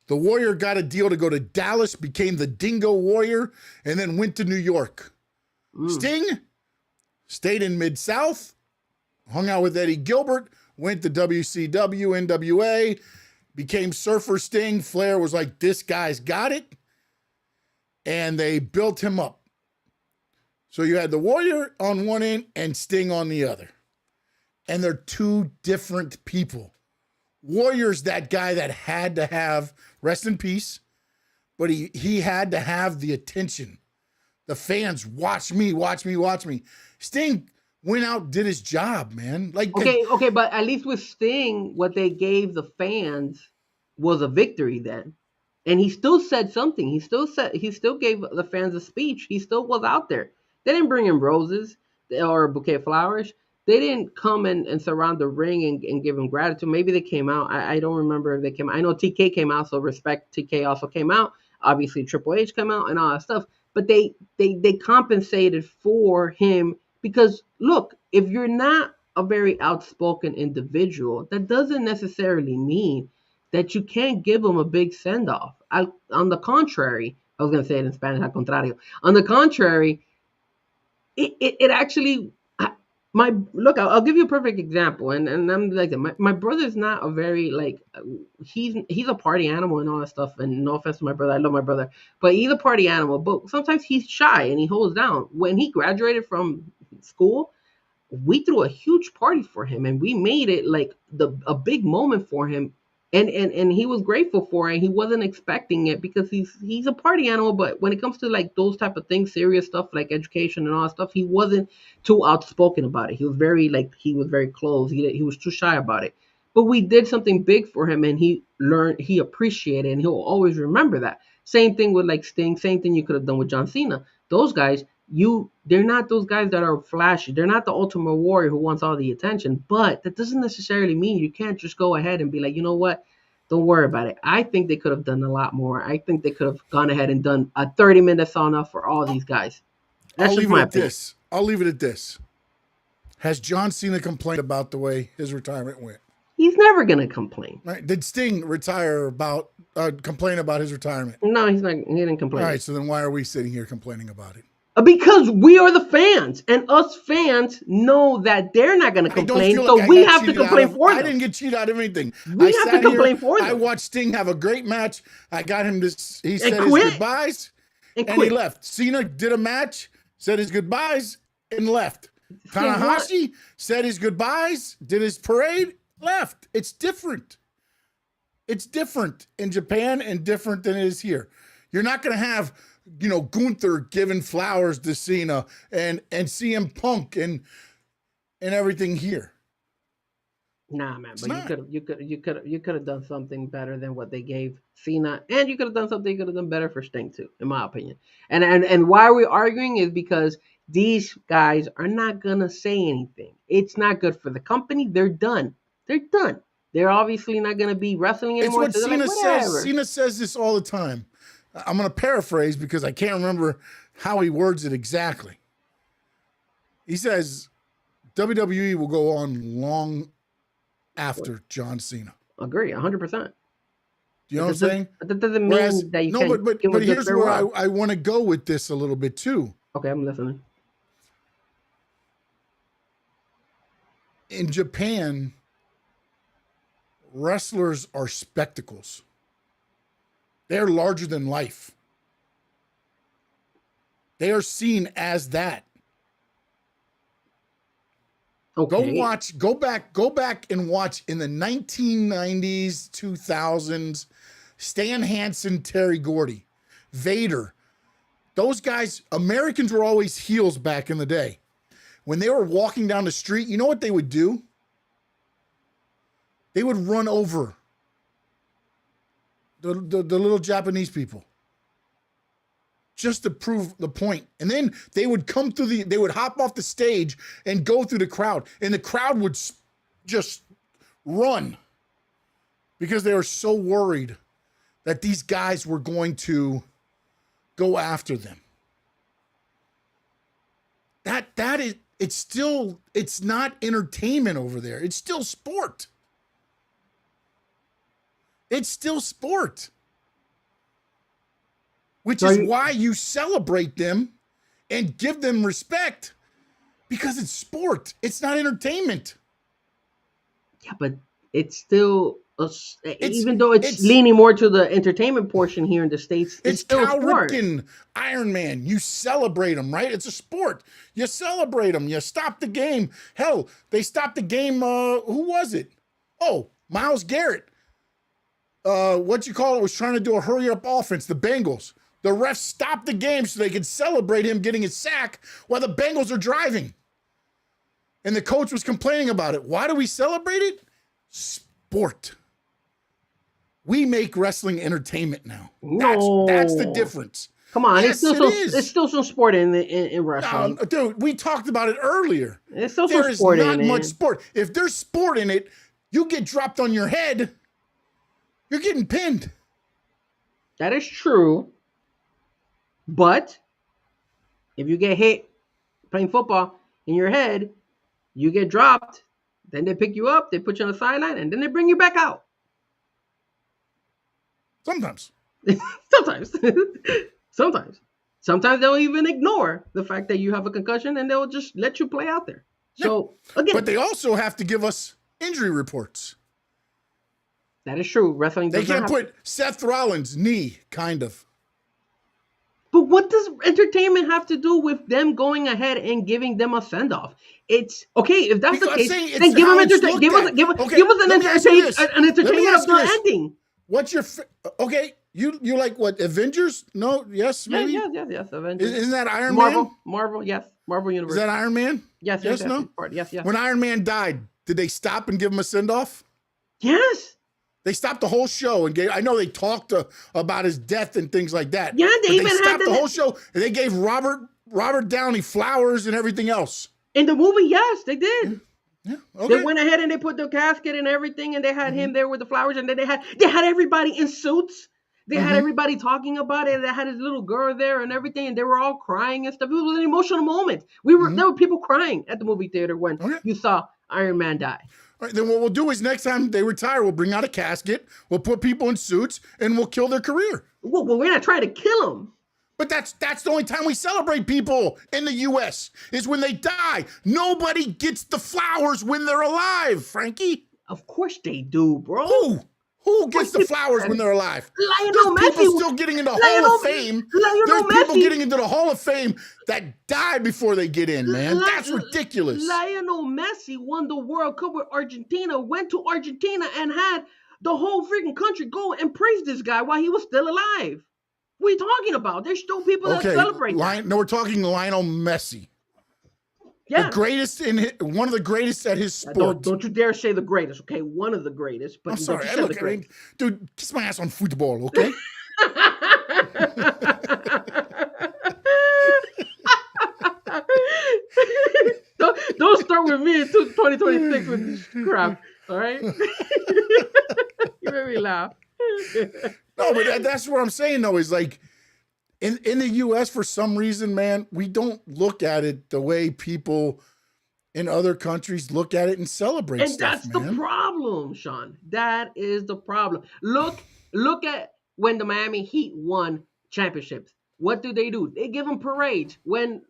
The Warrior got a deal to go to Dallas, became the Dingo Warrior, and then went to New York. Sting stayed in Mid-South, hung out with Eddie Gilbert, went to WCW, NWA, became Surfer Sting. Flair was like, this guy's got it. And they built him up. So you had the Warrior on one end and Sting on the other. And they're two different people. Warrior's that guy that had to have, rest in peace, but he had to have the attention. The fans, watch me. Sting went out, did his job, man. Okay, but at least with Sting, what they gave the fans was a victory then. And he still said something. He still gave the fans a speech. He still was out there. They didn't bring him roses or a bouquet of flowers. They didn't come and surround the ring and give him gratitude. Maybe they came out. I don't remember if they came out. I know TK came out, so respect. TK also came out. Obviously, Triple H came out and all that stuff. But they compensated for him because, look, if you're not a very outspoken individual, that doesn't necessarily mean that you can't give them a big send-off. On the contrary, I was going to say it in Spanish, al contrario. On the contrary, it actually... I'll give you a perfect example, and I'm like my brother's not a very he's a party animal and all that stuff. And no offense to my brother, I love my brother, but he's a party animal. But sometimes he's shy and he holds down. When he graduated from school, we threw a huge party for him, and we made it like a big moment for him. And he was grateful for it. He wasn't expecting it because he's a party animal. But when it comes to like those type of things, serious stuff like education and all that stuff, he wasn't too outspoken about it. He was very closed. He was too shy about it. But we did something big for him, and he appreciated it, and he'll always remember that. Same thing with like Sting. Same thing you could have done with John Cena. Those guys, they're not those guys that are flashy. They're not the Ultimate Warrior who wants all the attention. But that doesn't necessarily mean you can't just go ahead and be like, you know what? Don't worry about it. I think they could have done a lot more. I think they could have gone ahead and done a 30-minute sauna for all these guys. I'll leave it at this. Has John Cena complained about the way his retirement went? He's never going to complain. Right. Did Sting complain about his retirement? No, he's not. He didn't complain. All right. So then why are we sitting here complaining about it? Because we are the fans, and us fans know that they're not going to complain, so we have to complain for them. I didn't get cheated out of anything. We have to complain for them. I watched Sting have a great match. I got him this. He said his goodbyes, and he left. Cena did a match, said his goodbyes, and left. Tanahashi said his goodbyes, did his parade, left. It's different. It's different in Japan and different than it is here. You're not going to have, Gunther giving flowers to Cena and CM Punk and everything here. Nah, man, It's but not. you could have done something better than what they gave Cena, and you could have done something you could have done better for Sting too, in my opinion. And why we're arguing is because these guys are not gonna say anything. It's not good for the company. They're done. They're done. They're obviously not gonna be wrestling It's anymore. what So they're like, Cena says. whatever. Cena says this all the time. I'm going to paraphrase because I can't remember how he words it exactly. He says WWE will go on long after John Cena. Agree, 100%. Do you know what I'm saying? But that doesn't mean Whereas, that you no, can't give but a good here's where farewell. I want to go with this a little bit too. Okay, I'm listening. In Japan, wrestlers are spectacles. They're larger than life. They are seen as that. Okay. Go back and watch in the 1990s, 2000s, Stan Hansen, Terry Gordy, Vader. Those guys, Americans were always heels back in the day. When they were walking down the street, you know what they would do? They would run over the little Japanese people just to prove the point. And then they would they would hop off the stage and go through the crowd. And the crowd would just run because they were so worried that these guys were going to go after them. That is, it's not entertainment over there. It's still sport. It's still sport. Which is why you celebrate them and give them respect, because it's sport. It's not entertainment. Yeah, but it's still even though it's leaning more to the entertainment portion here in the States, it's still Cal sport. Ripken, Iron Man. You celebrate them, right? It's a sport. You celebrate them. You stop the game. Hell, they stopped the game. Who was it? Oh, Myles Garrett. Was trying to do a hurry up offense. The Bengals. The refs stopped the game so they could celebrate him getting his sack while the Bengals are driving. And the coach was complaining about it. Why do we celebrate it? Sport. We make wrestling entertainment now. That's the difference. Come on, yes, it's still some sport in wrestling. No, dude, we talked about it earlier. It's still some sport in it. There is not much sport. If there's sport in it, you get dropped on your head, you're getting pinned. That is true. But if you get hit playing football in your head, you get dropped, then they pick you up, they put you on the sideline, and then they bring you back out. Sometimes. Sometimes they'll even ignore the fact that you have a concussion and they'll just let you play out there. So, again. But they also have to give us injury reports. That is true. Wrestling They can't put Seth Rollins' knee, kind of. But what does entertainment have to do with them going ahead and giving them a send off? It's okay if that's the case. Then give them entertainment. Give us an entertainment of the ending. What's your okay? You like what? Avengers? No, yes, maybe. Yes. Avengers. Isn't that Iron Man? Marvel, yes. Marvel Universe. Is that Iron Man? Yes. No. Yes. When Iron Man died, did they stop and give him a send off? Yes. They stopped the whole show and gave. I know they talked about his death and things like that. Yeah, they stopped the whole show and they gave Robert Downey flowers and everything else. In the movie, yes, they did. Yeah, okay. They went ahead and they put the casket and everything, and they had him there with the flowers, and then they had everybody in suits. They had everybody talking about it, and they had his little girl there and everything, and they were all crying and stuff. It was an emotional moment. There were people crying at the movie theater when you saw Iron Man die. All right, then what we'll do is next time they retire, we'll bring out a casket, we'll put people in suits, and we'll kill their career. Well, we're not trying to kill them. But that's the only time we celebrate people in the U.S. is when they die. Nobody gets the flowers when they're alive, Frankie. Of course they do, bro. Who gets the flowers when they're alive? Lionel There's Messi. people still getting into Hall of Fame. There's people getting into the Hall of Fame that die before they get in, man. That's ridiculous. Lionel Messi won the World Cup with Argentina, went to Argentina and had the whole freaking country go and praise this guy while he was still alive. What are you talking about? There's still people that Okay, celebrate that. no, we're talking Lionel Messi, the Yeah. greatest one of the greatest at his sport. Don't you dare say the greatest, okay? One of the greatest, but I'm sorry. don't you say Look, the greatest. dude, kiss my ass on football, okay? Don't start with me in 2026 with this crap, all right? You made me laugh. No, but that's what I'm saying, though, is like in the U.S., for some reason, man, we don't look at it the way people in other countries look at it and celebrate And stuff, that's man. the problem, Sean. That is the problem. Look at when the Miami Heat won championships. What do? They give them parades. When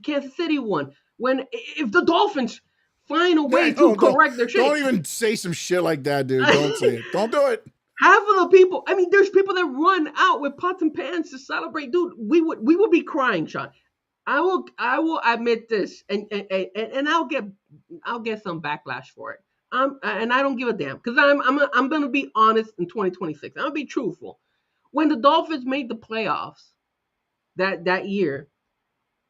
Kansas City won. When if the Dolphins find a way to correct their shit. Don't even say some shit like that, dude. Don't say it. Don't do it. Half of the people, I mean, there's people that run out with pots and pans to celebrate. Dude, we would be crying, Sean. I will admit this, and I'll get some backlash for it. And I don't give a damn because I'm gonna be honest in 2026. I'm gonna be truthful. When the Dolphins made the playoffs that year,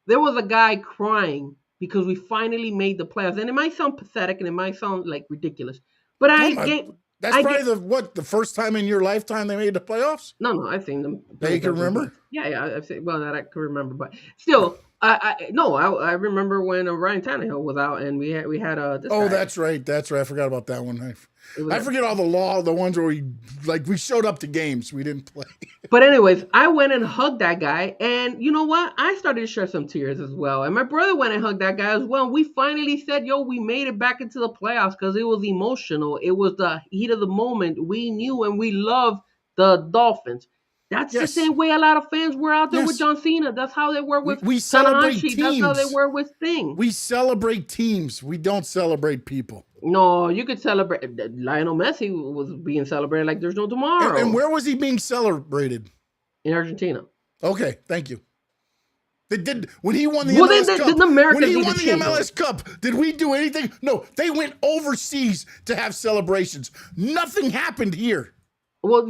there was a guy crying because we finally made the playoffs, and it might sound pathetic and it might sound like ridiculous, but That's probably the first time in your lifetime they made the playoffs? No, I've seen them. That you can remember? Yeah, I've seen. Well, that I can remember, but still, I remember when Ryan Tannehill was out and we had this guy. That's right. I forgot about that one. I forget all the ones where we showed up to games, we didn't play. But anyways, I went and hugged that guy, and you know what? I started to shed some tears as well. And my brother went and hugged that guy as well. And we finally said, "Yo, we made it back into the playoffs," because it was emotional. It was the heat of the moment. We knew and we loved the Dolphins. That's the same way a lot of fans were out there with John Cena. That's how they were with we celebrate Tanahashi. teams. That's how they were with Sting. We celebrate teams. We don't celebrate people. No, you could celebrate. Lionel Messi was being celebrated like there's no tomorrow. And where was he being celebrated? In Argentina. Okay, thank you. When he won the MLS Cup, MLS Cup, did we do anything? No, they went overseas to have celebrations. Nothing happened here. Well,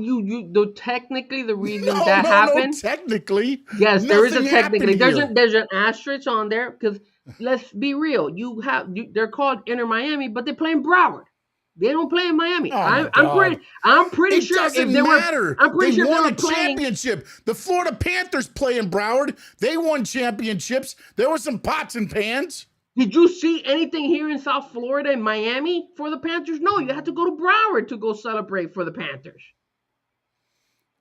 technically the reason happened. No, technically. Yes, there is a technically. There's an asterisk on there because let's be real. They're called Inter Miami, but they play in Broward. They don't play in Miami. I'm pretty sure if they matter. I'm pretty they sure won they were a championship. The Florida Panthers play in Broward. They won championships. There were some pots and pans. Did you see anything here in South Florida and Miami for the Panthers? No, you had to go to Broward to go celebrate for the Panthers.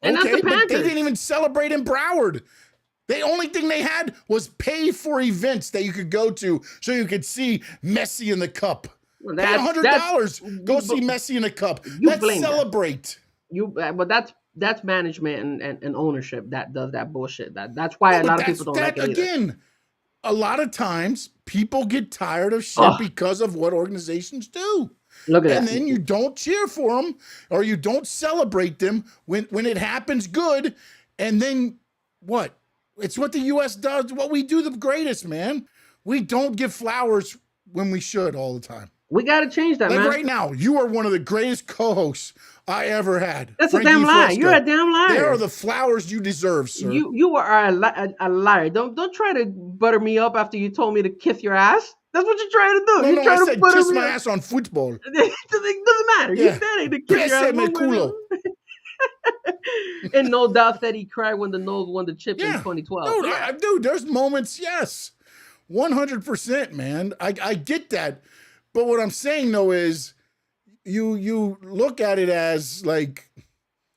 And that's the Panthers. But they didn't even celebrate in Broward. The only thing they had was pay for events that you could go to so you could see Messi in the cup. Well, pay $100. Go see Messi in the cup. Let's celebrate. But that's management and ownership that does that bullshit. That's why a lot of people don't like it either. Again, a lot of times people get tired of shit because of what organizations do. Look at that. And then you don't cheer for them or you don't celebrate them when it happens good. And then what? It's what the U.S. does, what we do the greatest, man. We don't give flowers when we should all the time. We got to change that, man. Right now, you are one of the greatest co-hosts I ever had. That's Frankie a damn lie. Fresco. You're a damn liar. There are the flowers you deserve, sir. You are a liar. Don't try to butter me up after you told me to kiss your ass. That's what you're trying to do. No, I said kiss my ass on football. It doesn't matter. Yeah. You said it to kiss your ass. Me culo. And no doubt that he cried when the Noles won the chip in 2012. Dude, there's moments, yes. 100%, man. I get that. But what I'm saying, though, is you look at it as like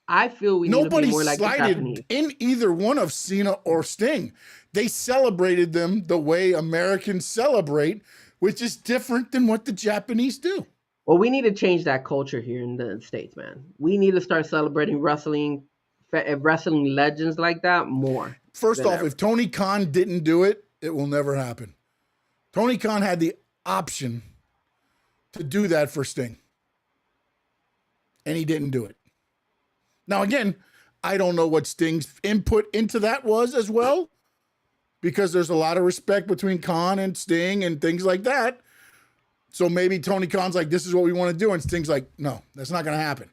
I feel we need to be more like the Japanese. In either one of Cena or Sting. They celebrated them the way Americans celebrate, which is different than what the Japanese do. Well, we need to change that culture here in the States, man. We need to start celebrating wrestling legends like that more. First off, if Tony Khan didn't do it, it will never happen. Tony Khan had the option to do that for Sting. And he didn't do it. Now, again, I don't know what Sting's input into that was as well, because there's a lot of respect between Khan and Sting and things like that. So maybe Tony Khan's like, this is what we want to do. And Sting's like, no, that's not going to happen.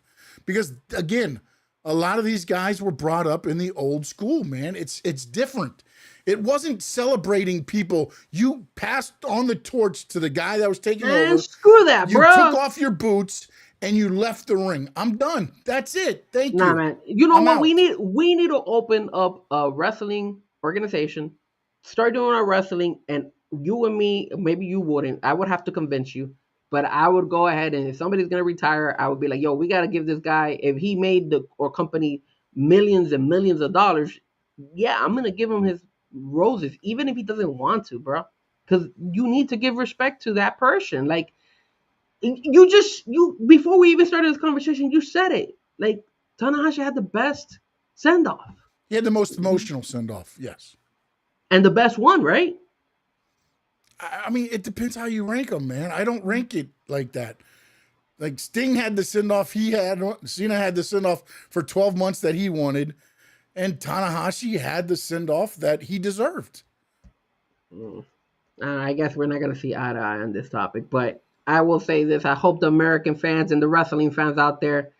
because again, a lot of these guys were brought up in the old school, man. It's different. It wasn't celebrating people. You passed on the torch to the guy that was taking Man, over. screw that, You took bro. off your boots and you left the ring. I'm done. That's it. Thank Nah, you. man. You know I'm what? We out. need we need to open up a wrestling organization, start doing our wrestling, and you and me, maybe you wouldn't. I would have to convince you, but I would go ahead and if somebody's gonna retire, I would be like, yo, we gotta give this guy if he made the or company millions and millions of dollars, yeah, I'm gonna give him his roses, even if he doesn't want to, bro. Because you need to give respect to that person. Like you before we even started this conversation, you said it. Like Tanahashi had the best send off He had the most emotional send off. Yes. and the best one, right? I mean, it depends how you rank them, man. I don't rank it like that. Like Sting had the send off he had. Cena had the send off for 12 months that he wanted, and Tanahashi had the send off that he deserved. Mm. I guess we're not gonna see eye to eye on this topic, but I will say this: I hope the American fans and the wrestling fans out there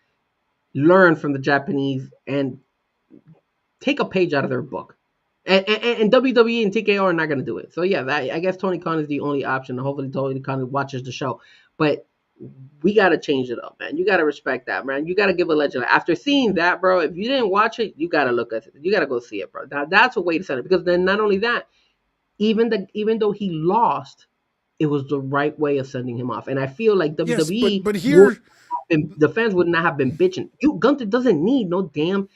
learn from the Japanese and take a page out of their book. And WWE and TKO are not going to do it. So yeah, I guess Tony Khan is the only option. Hopefully Tony Khan watches the show, but we got to change it up, man. You got to respect that, man. You got to give a legend. After seeing that, bro, if you didn't watch it, you got to look at it. You got to go see it, bro. That's a way to send it because then not only that, even though he lost, it was the right way of sending him off. And I feel like Yes, WWE but would here, the fans would not have been bitching. Gunther doesn't need no damn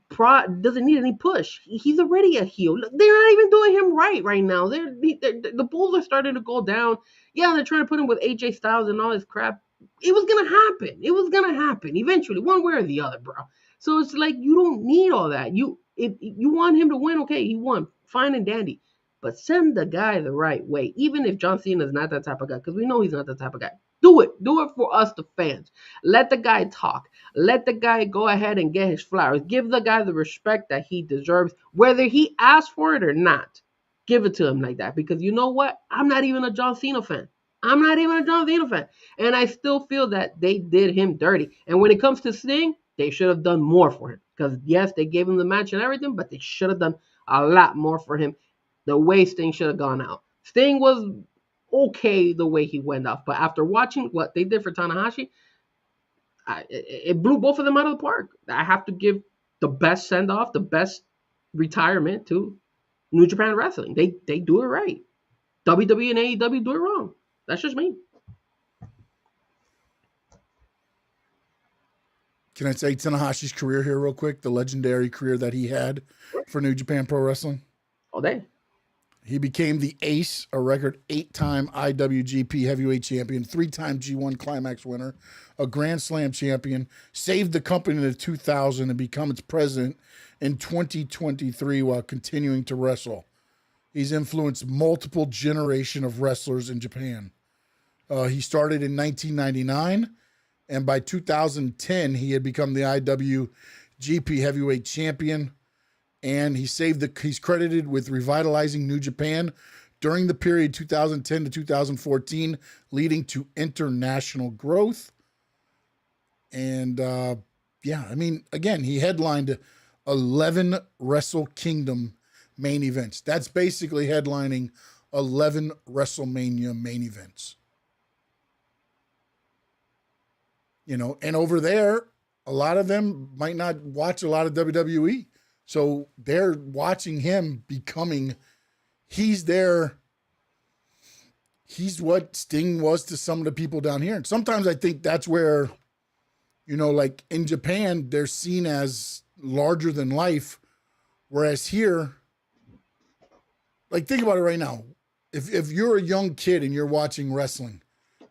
doesn't need any push. He's already a heel. They're not even doing him right now. The Bulls are starting to go down. Yeah, they're trying to put him with AJ Styles and all this crap. It was gonna happen. It was gonna happen eventually, one way or the other, bro. So it's like you don't need all that. If you want him to win, okay, he won, fine and dandy. But send the guy the right way, even if John Cena is not that type of guy, because we know he's not that type of guy. Do it. Do it for us, the fans. Let the guy talk. Let the guy go ahead and get his flowers. Give the guy the respect that he deserves, whether he asked for it or not. Give it to him like that. Because you know what? I'm not even a John Cena fan. I'm not even a John Cena fan. And I still feel that they did him dirty. And when it comes to Sting, they should have done more for him. Because yes, they gave him the match and everything, but they should have done a lot more for him. The way Sting should have gone out. Sting was okay the way he went off. But after watching what they did for Tanahashi, it blew both of them out of the park. I have to give the best send off, the best retirement to New Japan Wrestling. They do it right. WWE and AEW do it wrong. That's just me. can I say Tanahashi's career here real quick? The legendary career that he had for New Japan Pro Wrestling. All day. He became the ace, a record 8-time IWGP heavyweight champion, 3-time G1 Climax winner, a Grand Slam champion, saved the company in 2000 and become its president in 2023 while continuing to wrestle. He's influenced multiple generation of wrestlers in Japan. He started in 1999, and by 2010, he had become the IWGP heavyweight champion. And he's credited with revitalizing New Japan during the period 2010 to 2014, leading to international growth. And yeah, I mean, again, he headlined 11 Wrestle Kingdom main events. That's basically headlining 11 WrestleMania main events. You know, and over there, a lot of them might not watch a lot of WWE. So they're watching him becoming, he's what Sting was to some of the people down here. And sometimes I think that's where, you know, like in Japan, they're seen as larger than life. Whereas here, like think about it right now. If you're a young kid and you're watching wrestling,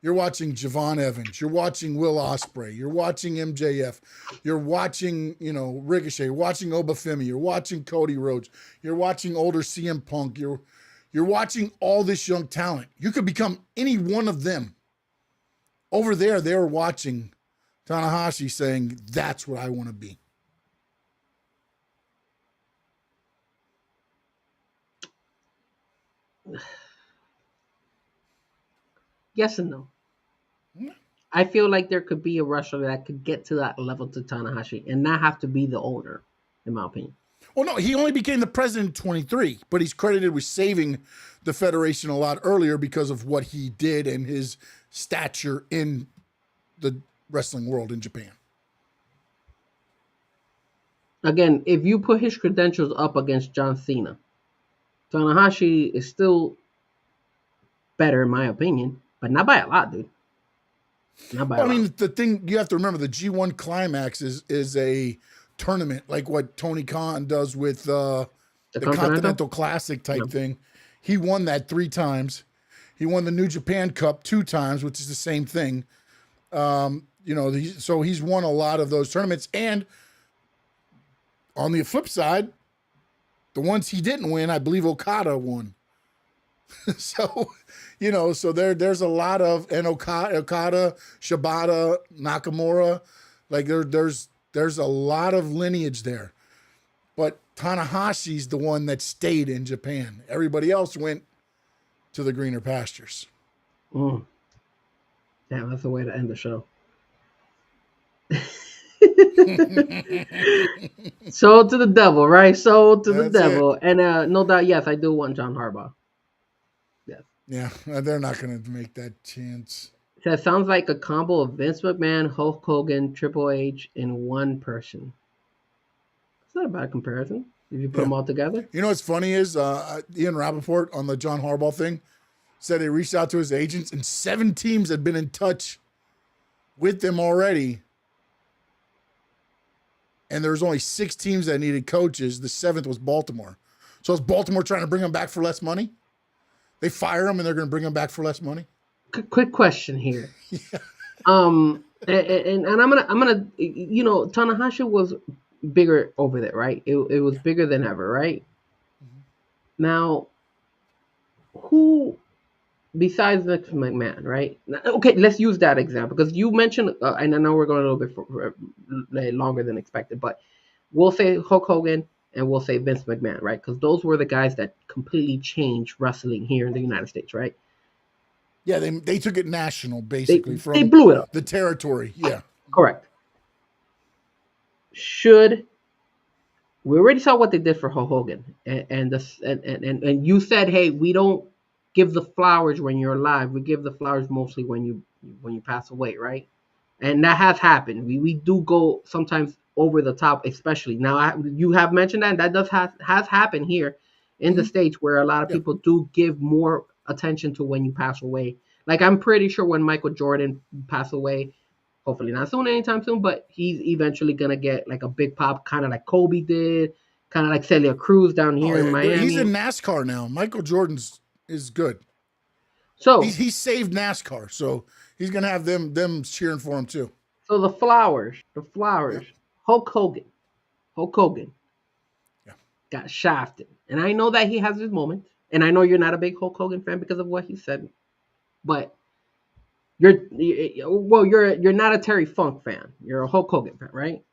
you're watching Javon Evans. You're watching Will Ospreay. You're watching MJF. You're watching, you know, Ricochet. You're watching Obafemi. You're watching Cody Rhodes. You're watching older CM Punk. You're watching all this young talent. You could become any one of them. Over there, they were watching Tanahashi saying, that's what I want to be. Yes and no. I feel like there could be a wrestler that could get to that level to Tanahashi and not have to be the owner, in my opinion. Well, no, he only became the president in 23, but he's credited with saving the federation a lot earlier because of what he did and his stature in the wrestling world in Japan. Again, if you put his credentials up against John Cena, Tanahashi is still better in my opinion, but not by a lot, dude. Not by Well, a I lot. mean, the thing you have to remember, the G1 Climax is a tournament like what Tony Khan does with The the Continental? Continental Classic Yeah. type thing. He won that 3 times. He won the New Japan Cup 2 times, which is the same thing. So he's won a lot of those tournaments. And on the flip side, the ones he didn't win, I believe Okada won. So, so there's a lot of and Okada, Shibata, Nakamura, like there's a lot of lineage there. But Tanahashi's the one that stayed in Japan. Everybody else went to the greener pastures. Mm. Damn, that's the way to end the show. Sold to the devil, right? Sold to the That's it. devil. And no doubt, yes, I do want John Harbaugh. Yeah, they're not going to make that chance. That sounds like a combo of Vince McMahon, Hulk Hogan, Triple H in one person. It's not a bad comparison if you put Yeah. them all together. You know what's funny is Ian Rappaport on the John Harbaugh thing said he reached out to his agents and 7 teams had been in touch with them already. And there's only 6 teams that needed coaches. The 7th was Baltimore. So is Baltimore trying to bring him back for less money? They fire him and they're going to bring him back for less money? Quick question here. And I'm gonna Tanahashi was bigger over there, right? It was bigger than ever, right? Now, who besides Vince McMahon, right? Okay, let's use that example because you mentioned, and I know we're going a little bit longer than expected, but we'll say Hulk Hogan and we'll say Vince McMahon, right? Because those were the guys that completely changed wrestling here in the United States, right? Yeah, they took it national They basically they from blew it up. the territory. Yeah. Correct. Should we already saw what they did for Hulk Hogan, and you said, hey, we don't give the flowers when you're alive. We give the flowers mostly when you pass away, right? And that has happened. We do go sometimes over the top, especially now. You have mentioned that and that does has happened here in the States where a lot of Yeah. people do give more attention to when you pass away. Like I'm pretty sure when Michael Jordan passed away, hopefully not soon, anytime soon, but he's eventually gonna get like a big pop, kind of like Kobe did, kind of like Celia Cruz down Oh, here in yeah. Miami. He's in NASCAR now. Michael Jordan's is good. So He saved NASCAR, so he's gonna have them cheering for him too. so the flowers, Hulk Hogan Yeah. got shafted, and I know that he has his moments, and I know you're not a big Hulk Hogan fan because of what he said, but you're not a Terry Funk fan. You're a Hulk Hogan fan, right?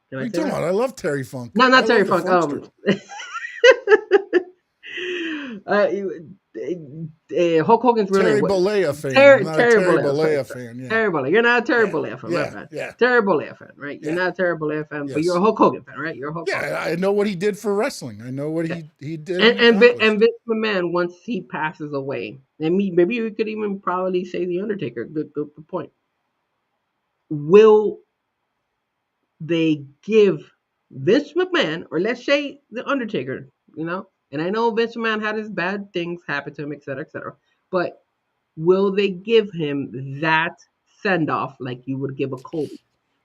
Can What I are you say talking that? about? I love Terry Funk. No, I not Terry love the Funk. Funkster. Hulk Hogan's real Terry name. Bollea fan. Terry, I'm not Terry a Terry Bollea. Bollea fan. Yeah. Terry Bollea. You're not a Terry Yeah. Bollea fan, my Yeah. bad. Yeah. Terry Bollea fan, right? You're Yeah. not a Terry Bollea fan, but Yes. you're a Hulk Hogan fan, right? You're a Hulk Hogan. Yeah, I know what he did for wrestling. I know what Yeah. he did. And accomplished. Vince McMahon, once he passes away, and maybe we could even probably say the Undertaker. Good point. Will they give Vince McMahon, or let's say the Undertaker, and I know Vince McMahon had his bad things happen to him, et cetera, but will they give him that send off like you would give a Kobe?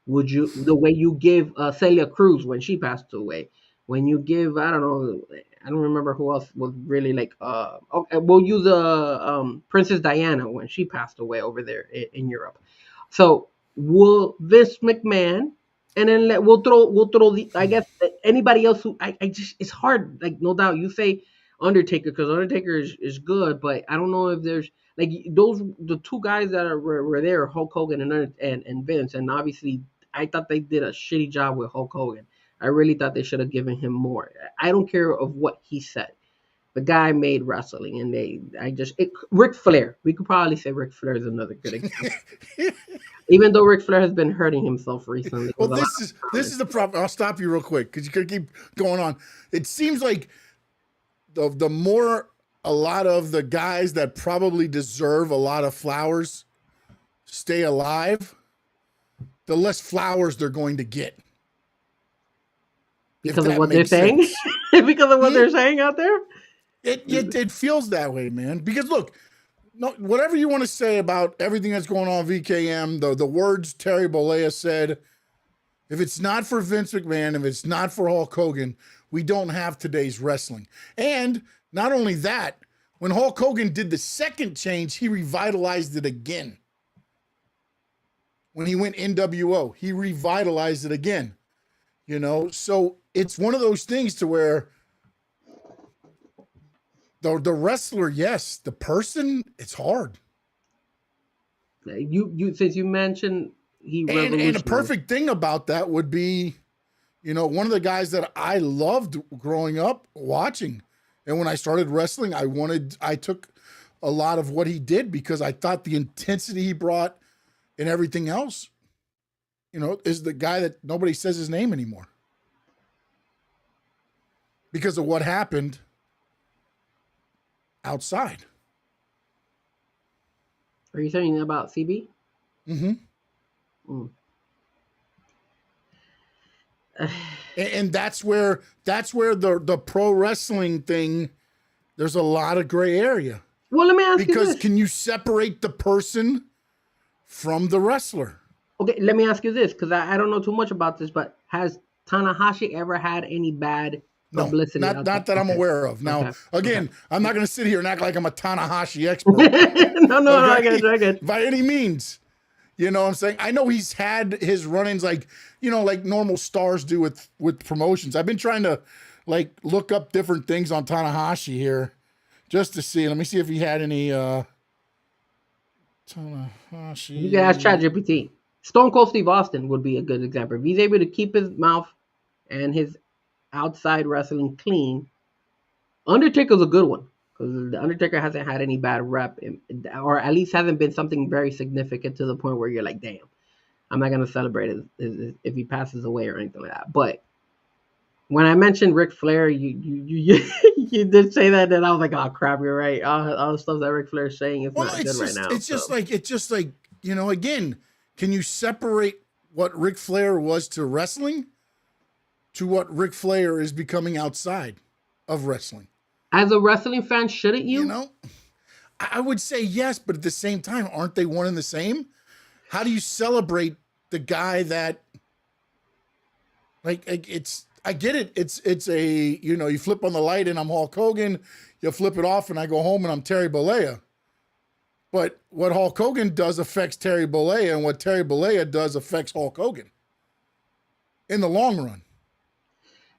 Would you the way you give Celia Cruz when she passed away? When you give I don't know, I don't remember who else was really like. Okay, we'll use Princess Diana when she passed away over there in Europe. So will Vince McMahon, and then we'll throw the I guess anybody else who I just it's hard, like no doubt you say Undertaker because Undertaker is good, but I don't know if there's like those the two guys that were there, Hulk Hogan and Vince, and obviously I thought they did a shitty job with Hulk Hogan. I really thought they should have given him more. I don't care of what he said. the guy made wrestling, and Ric Flair. We could probably say Ric Flair is another good example. Even though Ric Flair has been hurting himself recently. Well, with a lot this is the problem. I'll stop you real quick because you could keep going on. It seems like the more a lot of the guys that probably deserve a lot of flowers stay alive, the less flowers they're going to get. Because of what they're saying? Because of what they're saying out there? It feels that way, man. Because look, no, whatever you want to say about everything that's going on VKM, the words Terry Bollea said, if it's not for Vince McMahon, if it's not for Hulk Hogan, we don't have today's wrestling. And not only that, when Hulk Hogan did the second change, he revitalized it again. When he went NWO, he revitalized it again. You know, so it's one of those things to where the wrestler, yes, the person, it's hard. You since you mentioned and the perfect thing about that would be, you know, one of the guys that I loved growing up watching, and when I started wrestling, I took a lot of what he did because I thought the intensity he brought and everything else, you know, is the guy that nobody says his name anymore because of what happened outside. Are you saying about CB? Mm-hmm. And that's where the pro wrestling thing, there's a lot of gray area. Well, let me ask you this. Because can you separate the person from the wrestler? Okay, let me ask you this, because I don't know too much about this, but has Tanahashi ever had any bad publicity? No, not that I'm aware of. Now, again, I'm not going to sit here and act like I'm a Tanahashi expert. no, I get it. By any means. You know what I'm saying? I know he's had his run-ins like, you know, like normal stars do with promotions. I've been trying to like look up different things on Tanahashi here just to see. Let me see if he had any Tanahashi. You can ask ChatGPT. Stone Cold Steve Austin would be a good example. If he's able to keep his mouth and his outside wrestling clean, Undertaker's a good one. Because the Undertaker hasn't had any bad rep, or at least hasn't been something very significant to the point where you're like, damn, I'm not going to celebrate it if he passes away or anything like that. But when I mentioned Ric Flair, you did say that, and I was like, oh, crap, you're right. All the stuff that Ric Flair is saying is not good right now. It's just like, you know, again, can you separate what Ric Flair was to wrestling to what Ric Flair is becoming outside of wrestling? As a wrestling fan, shouldn't you? You know, I would say yes, but at the same time, aren't they one and the same? How do you celebrate the guy that, like it's, I get it. It's a, you know, you flip on the light and I'm Hulk Hogan. You flip it off and I go home and I'm Terry Bollea. But what Hulk Hogan does affects Terry Bollea, and what Terry Bollea does affects Hulk Hogan in the long run.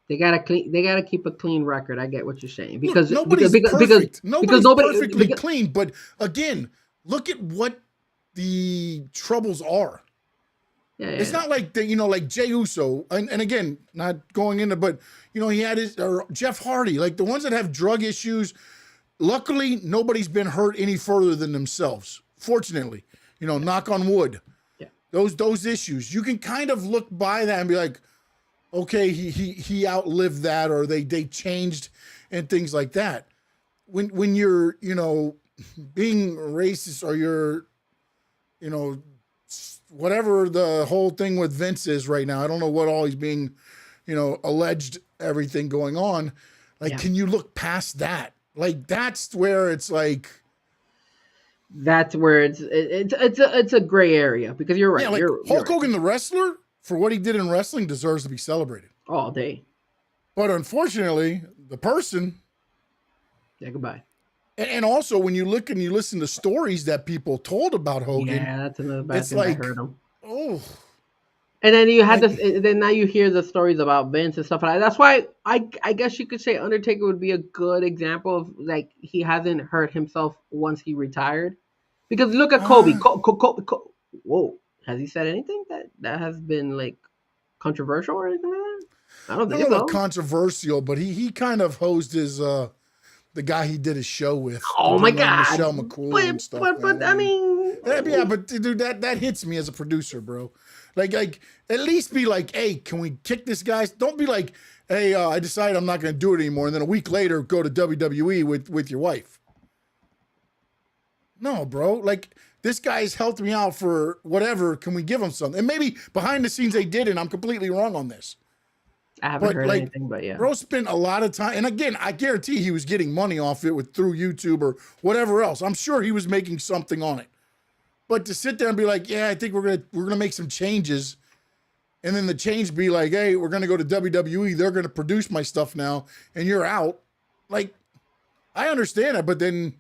They gotta keep a clean record. I get what you're saying because look, nobody's perfect. Nobody's perfectly clean. But again, look at what the troubles are. Yeah, it's not like that, you know, like Jey Uso, and again, not going into, but you know, he had or Jeff Hardy, like the ones that have drug issues. Luckily, nobody's been hurt any further than themselves. Fortunately, you know, knock on wood. Yeah. Those issues, you can kind of look by that and be like, okay, he outlived that, or they changed and things like that. When you're, you know, being racist, or you're, you know, whatever the whole thing with Vince is right now, I don't know what all he's being, you know, alleged, everything going on. Like, Can you look past that? Like, that's where it's like. That's where it's a gray area, because you're right. Yeah, like Hulk Hogan, the wrestler, for what he did in wrestling, deserves to be celebrated all day. But unfortunately, the person. Yeah, goodbye. And also, when you look and you listen to stories that people told about Hogan, that's another bad thing. I heard them. Oh. And then you had this. Then now you hear the stories about Vince and stuff like that. That's why I guess you could say Undertaker would be a good example of, like, he hasn't hurt himself once he retired. Because look at Kobe. Whoa, has he said anything that has been like controversial or anything like that? I don't think so. Controversial, but he kind of hosed his the guy he did his show with, Oh my God. Michelle McCool and stuff. But I mean, yeah, but dude, that hits me as a producer, bro. Like at least be like, hey, can we kick this guy? Don't be like, hey, I decided I'm not going to do it anymore, and then a week later go to WWE with your wife. No, bro. Like, this guy's helped me out for whatever. Can we give him something? And maybe behind the scenes they did, and I'm completely wrong on this. I haven't heard anything, but yeah. Bro spent a lot of time. And again, I guarantee he was getting money off it through YouTube or whatever else. I'm sure he was making something on it. But to sit there and be like, yeah, I think we're gonna make some changes, and then the change be like, hey, we're gonna go to WWE. They're gonna produce my stuff now, and you're out. Like, I understand it, but then,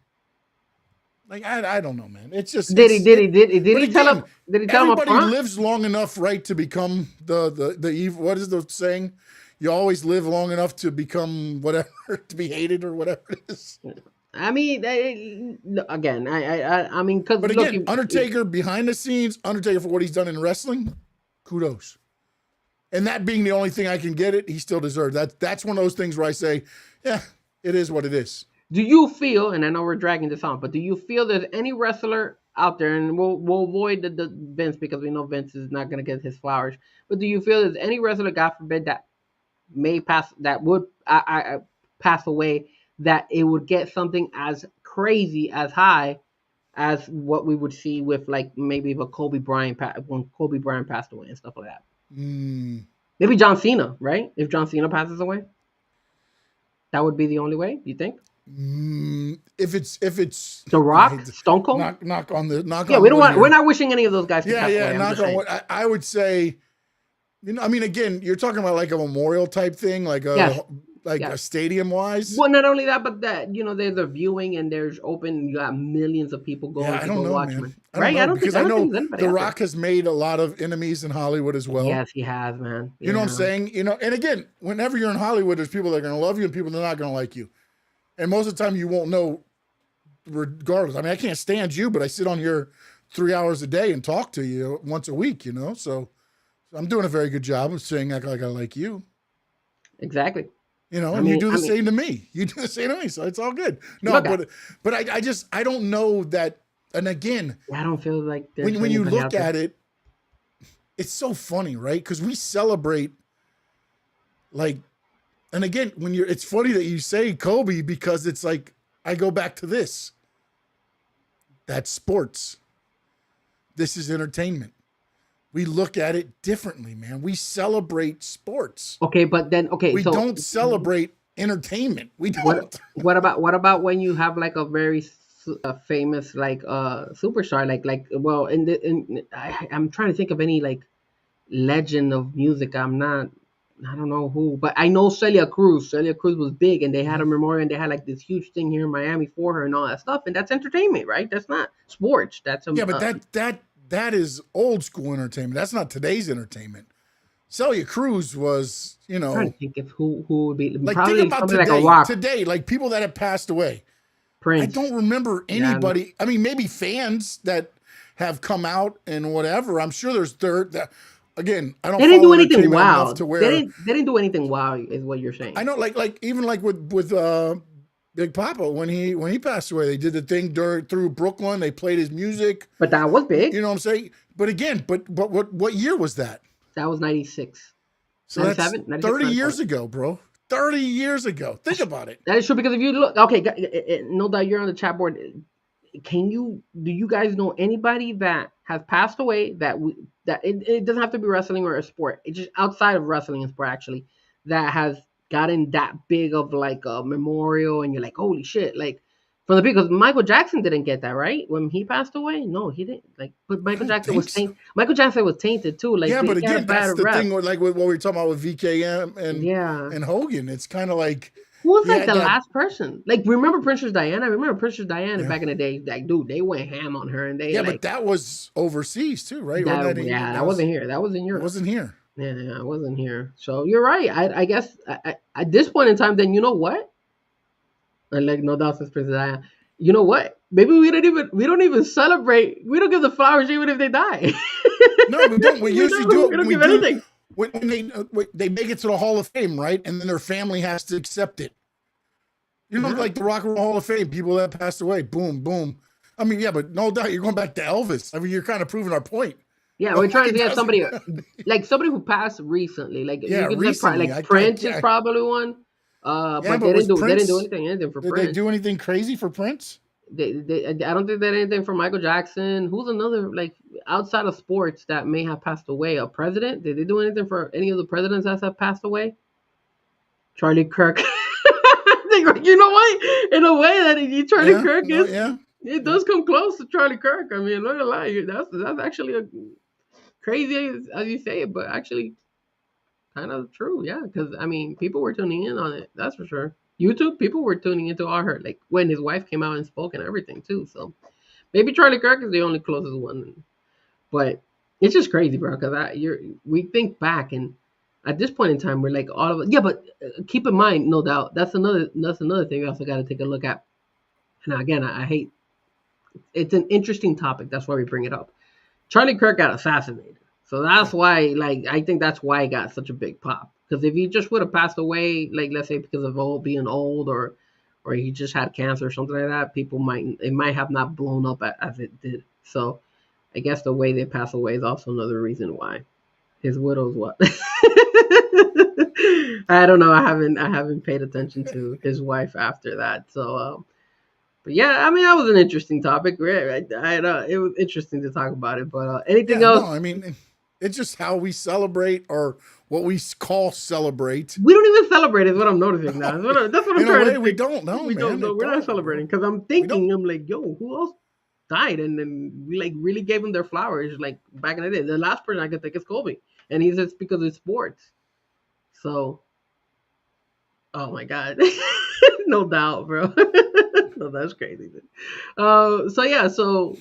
like, I don't know, man. It's just did he tell him? Did he tell him up everybody front? lives long enough, right, to become the evil. What is the saying? You always live long enough to become whatever, to be hated or whatever it is. I mean, again, I mean, because But again, Undertaker behind the scenes, Undertaker for what he's done in wrestling, kudos. And that being the only thing I can get it, he still deserves that. That's one of those things where I say, yeah, it is what it is. Do you feel, and I know we're dragging this on, but do you feel there's any wrestler out there, and we'll avoid the Vince because we know Vince is not going to get his flowers, but do you feel there's any wrestler, God forbid, that may pass, that would pass away, that it would get something as crazy, as high as what we would see with, like, maybe if Kobe Bryant when Kobe Bryant passed away and stuff like that? Maybe John Cena, right? If John Cena passes away, that would be the only way, you think? If it's The Rock, Stone Cold, knock on the knock. Yeah, on we don't wood want. here. We're not wishing any of those guys to pass Yeah, away. knock on wood. I would say, I mean, again, you're talking about like a memorial type thing, like a a stadium wise. Well, not only that, but that there's a viewing and there's open. You got millions of people going to go watch, man. Right? I don't know. The Rock has made a lot of enemies in Hollywood as well. Yes, he has, man. You know what I'm saying? And again, whenever you're in Hollywood, there's people that are going to love you and people that are not going to like you. And most of the time, you won't know, regardless. I mean, I can't stand you, but I sit on here 3 hours a day and talk to you once a week. So I'm doing a very good job of saying act like I like you. Exactly. And you do the same to me. You do the same to me, so it's all good. No, but I don't know that. And again, I don't feel like when you look at it, it's so funny, right? Because we celebrate, like, and again, it's funny that you say Kobe, because it's like, I go back to this. That's sports. This is entertainment. We look at it differently, man. We celebrate sports. Okay, but then we don't celebrate entertainment. We don't. What about when you have like a very famous superstar I'm trying to think of any like legend of music. I don't know who, but I know Celia Cruz. Celia Cruz was big, and they had a memorial, and they had like this huge thing here in Miami for her and all that stuff. And that's entertainment, right? That's not sports. That's but that is old school entertainment. That's not today's entertainment. Celia Cruz was, I'm trying to think of who would be like, probably think about today, like a Rock. Today, like people that have passed away. Prince. I don't remember anybody. I mean, maybe fans that have come out and whatever. I'm sure there's again, I don't. They didn't do anything wild. They didn't do anything wild, is what you're saying. I know, like even like with Big Papa, when he passed away, they did the thing through Brooklyn. They played his music, but that was big. You know what I'm saying? But again, but what year was that? That was 96. So that's 30 years ago, bro. 30 years ago. Think about it. That is true, because if you look, okay, no doubt you're on the chat board. Do you guys know anybody that has passed away that it doesn't have to be wrestling or a sport? It's just outside of wrestling and sport, actually, that has gotten that big of like a memorial, and you're like, holy shit, like from the because Michael Jackson didn't get that, right? When he passed away, no, he didn't. Like, but Michael Jackson was tainted. Michael Jackson was tainted too. Like, yeah, but again, that's the thing. Like with what we were talking about with VKM and Hogan, it's kind of like, who was like the last person? Like, remember Princess Diana? I remember Princess Diana back in the day. Like, dude, they went ham on her, and they but that was overseas too, right? That wasn't here. That was in Europe. It wasn't here. Yeah, I wasn't here. So you're right. I guess at this point in time, then you know what? And like, no doubt, since Princess Diana, you know what? Maybe we don't even celebrate. We don't give the flowers even if they die. No, we don't. We usually do it. We don't give anything. When they make it to the Hall of Fame, right? And then their family has to accept it. You know, like the Rock and Roll Hall of Fame, people that passed away, boom, boom. I mean, yeah, but no doubt you're going back to Elvis. I mean, you're kind of proving our point. Yeah, we're trying to get somebody doesn't- like somebody who passed recently. Like Yeah, you could say recently. like Prince is probably one. Yeah, But but was they didn't do Prince? anything for Did they Prince. do anything crazy for Prince? I don't think they did anything for Michael Jackson. Who's another like outside of sports that may have passed away? A president? Did they do anything for any of the presidents that have passed away? Charlie Kirk. You know what? In a way that Charlie Yeah, Kirk no, is, yeah. it does come close to Charlie Kirk. I mean, I'm not gonna lie, that's actually a crazy as you say it, but actually kind of true. Yeah, because I mean, people were tuning in on it. That's for sure. YouTube people were tuning into all her like when his wife came out and spoke and everything too. So maybe Charlie Kirk is the only closest one, but it's just crazy, bro. Because we think back and at this point in time, we're like all of it. Yeah, but keep in mind, no doubt, that's another thing we also got to take a look at. And again, I hate. It's an interesting topic. That's why we bring it up. Charlie Kirk got assassinated, so that's why. Like, I think that's why it got such a big pop. Because if he just would have passed away, like let's say because of being old, or he just had cancer or something like that, it might have not blown up as it did. So I guess the way they pass away is also another reason why. His widow's what? I don't know. I haven't paid attention to his wife after that. So, but yeah, I mean that was an interesting topic. It was interesting to talk about it. But anything Yeah, else? no, I mean, it's just how we celebrate or what we call celebrate. We don't even celebrate. Is what I'm noticing now. That's what I'm In a trying way, to we think. don't know, We man. don't know. It We're not don't, celebrating bro. because I'm thinking. I'm like, yo, who else died? And then we like really gave them their flowers like back in the day. The last person I could think is Kobe, and he's just because of sports. So, oh my god, no doubt, bro. No, that's crazy. So yeah, so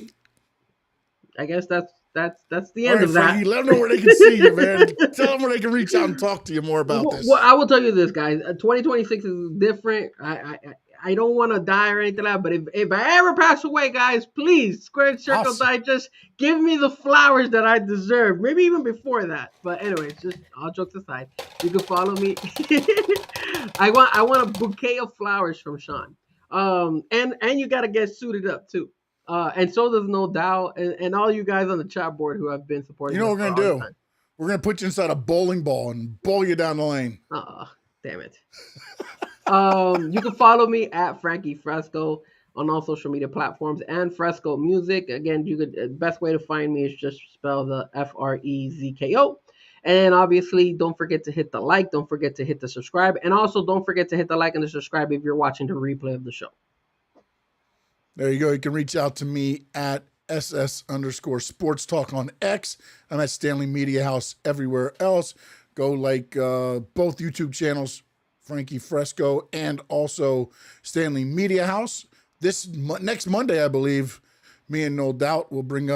I guess that's the All end right, of that. Frankie, let them know where they can see you, man. Tell them where they can reach out and talk to you more about this. Well, I will tell you this, guys. 2026 is different. I don't want to die or anything like that, but if I ever pass away, guys, please, Squared Circle Awesome. Die, just give me the flowers that I deserve. Maybe even before that. But anyways, just all jokes aside, you can follow me. I want a bouquet of flowers from Sean. And you gotta get suited up too. And so does No Doubt, and all you guys on the chat board who have been supporting You know us what we're for going to all the do? time. We're going to put you inside a bowling ball and bowl you down the lane. Oh, damn it. You can follow me at Frankie Fresco on all social media platforms and Fresco Music. Again, you could best way to find me is just spell the Frezko. And obviously, don't forget to hit the like. Don't forget to hit the subscribe. And also, don't forget to hit the like and the subscribe if you're watching the replay of the show. There you go. You can reach out to me at SS_sports talk on X. I'm at Stanley Media House everywhere else. Go like both YouTube channels, Frankie Fresco and also Stanley Media House. This next Monday, I believe, me and No Doubt will bring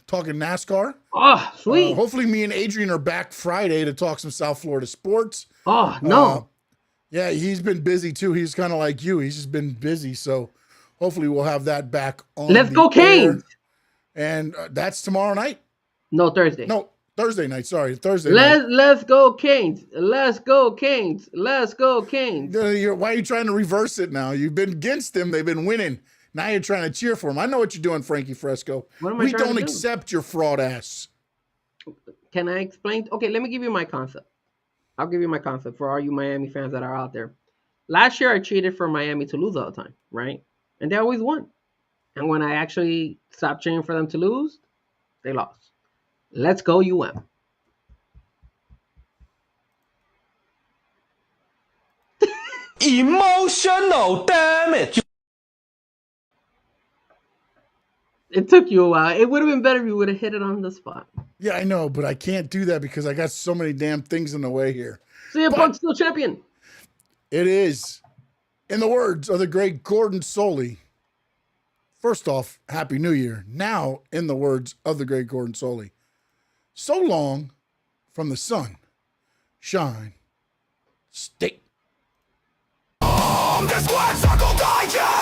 talking NASCAR. Oh, sweet. Hopefully me and Adrian are back Friday to talk some South Florida sports. Oh, no. Yeah, he's been busy too. He's kind of like you. He's just been busy. So hopefully we'll have that back on. Let's go Canes. And that's tomorrow night. No, Thursday. No, Thursday night. Sorry, Thursday night. Let's go Canes. Let's go Canes. Let's go Canes. Why are you trying to reverse it now? You've been against them. They've been winning. Now you're trying to cheer for them. I know what you're doing, Frankie Fresco. What am I We trying don't to do? accept your fraud ass. Can I explain? Okay, let me give you my concept. I'll give you my concept for all you Miami fans that are out there. Last year, I cheated for Miami to lose all the time, right? And they always won. And when I actually stopped cheering for them to lose, they lost. Let's go UM. Emotional damage. It took you a while. It would have been better if you would have hit it on the spot. Yeah, I know, but I can't do that because I got so many damn things in the way here. CM Punk's still champion. It is, in the words of the great Gordon Soley. First off, Happy New Year. Now, in the words of the great Gordon Soley, so long from the sun, shine, state. The Squad Circle Digest!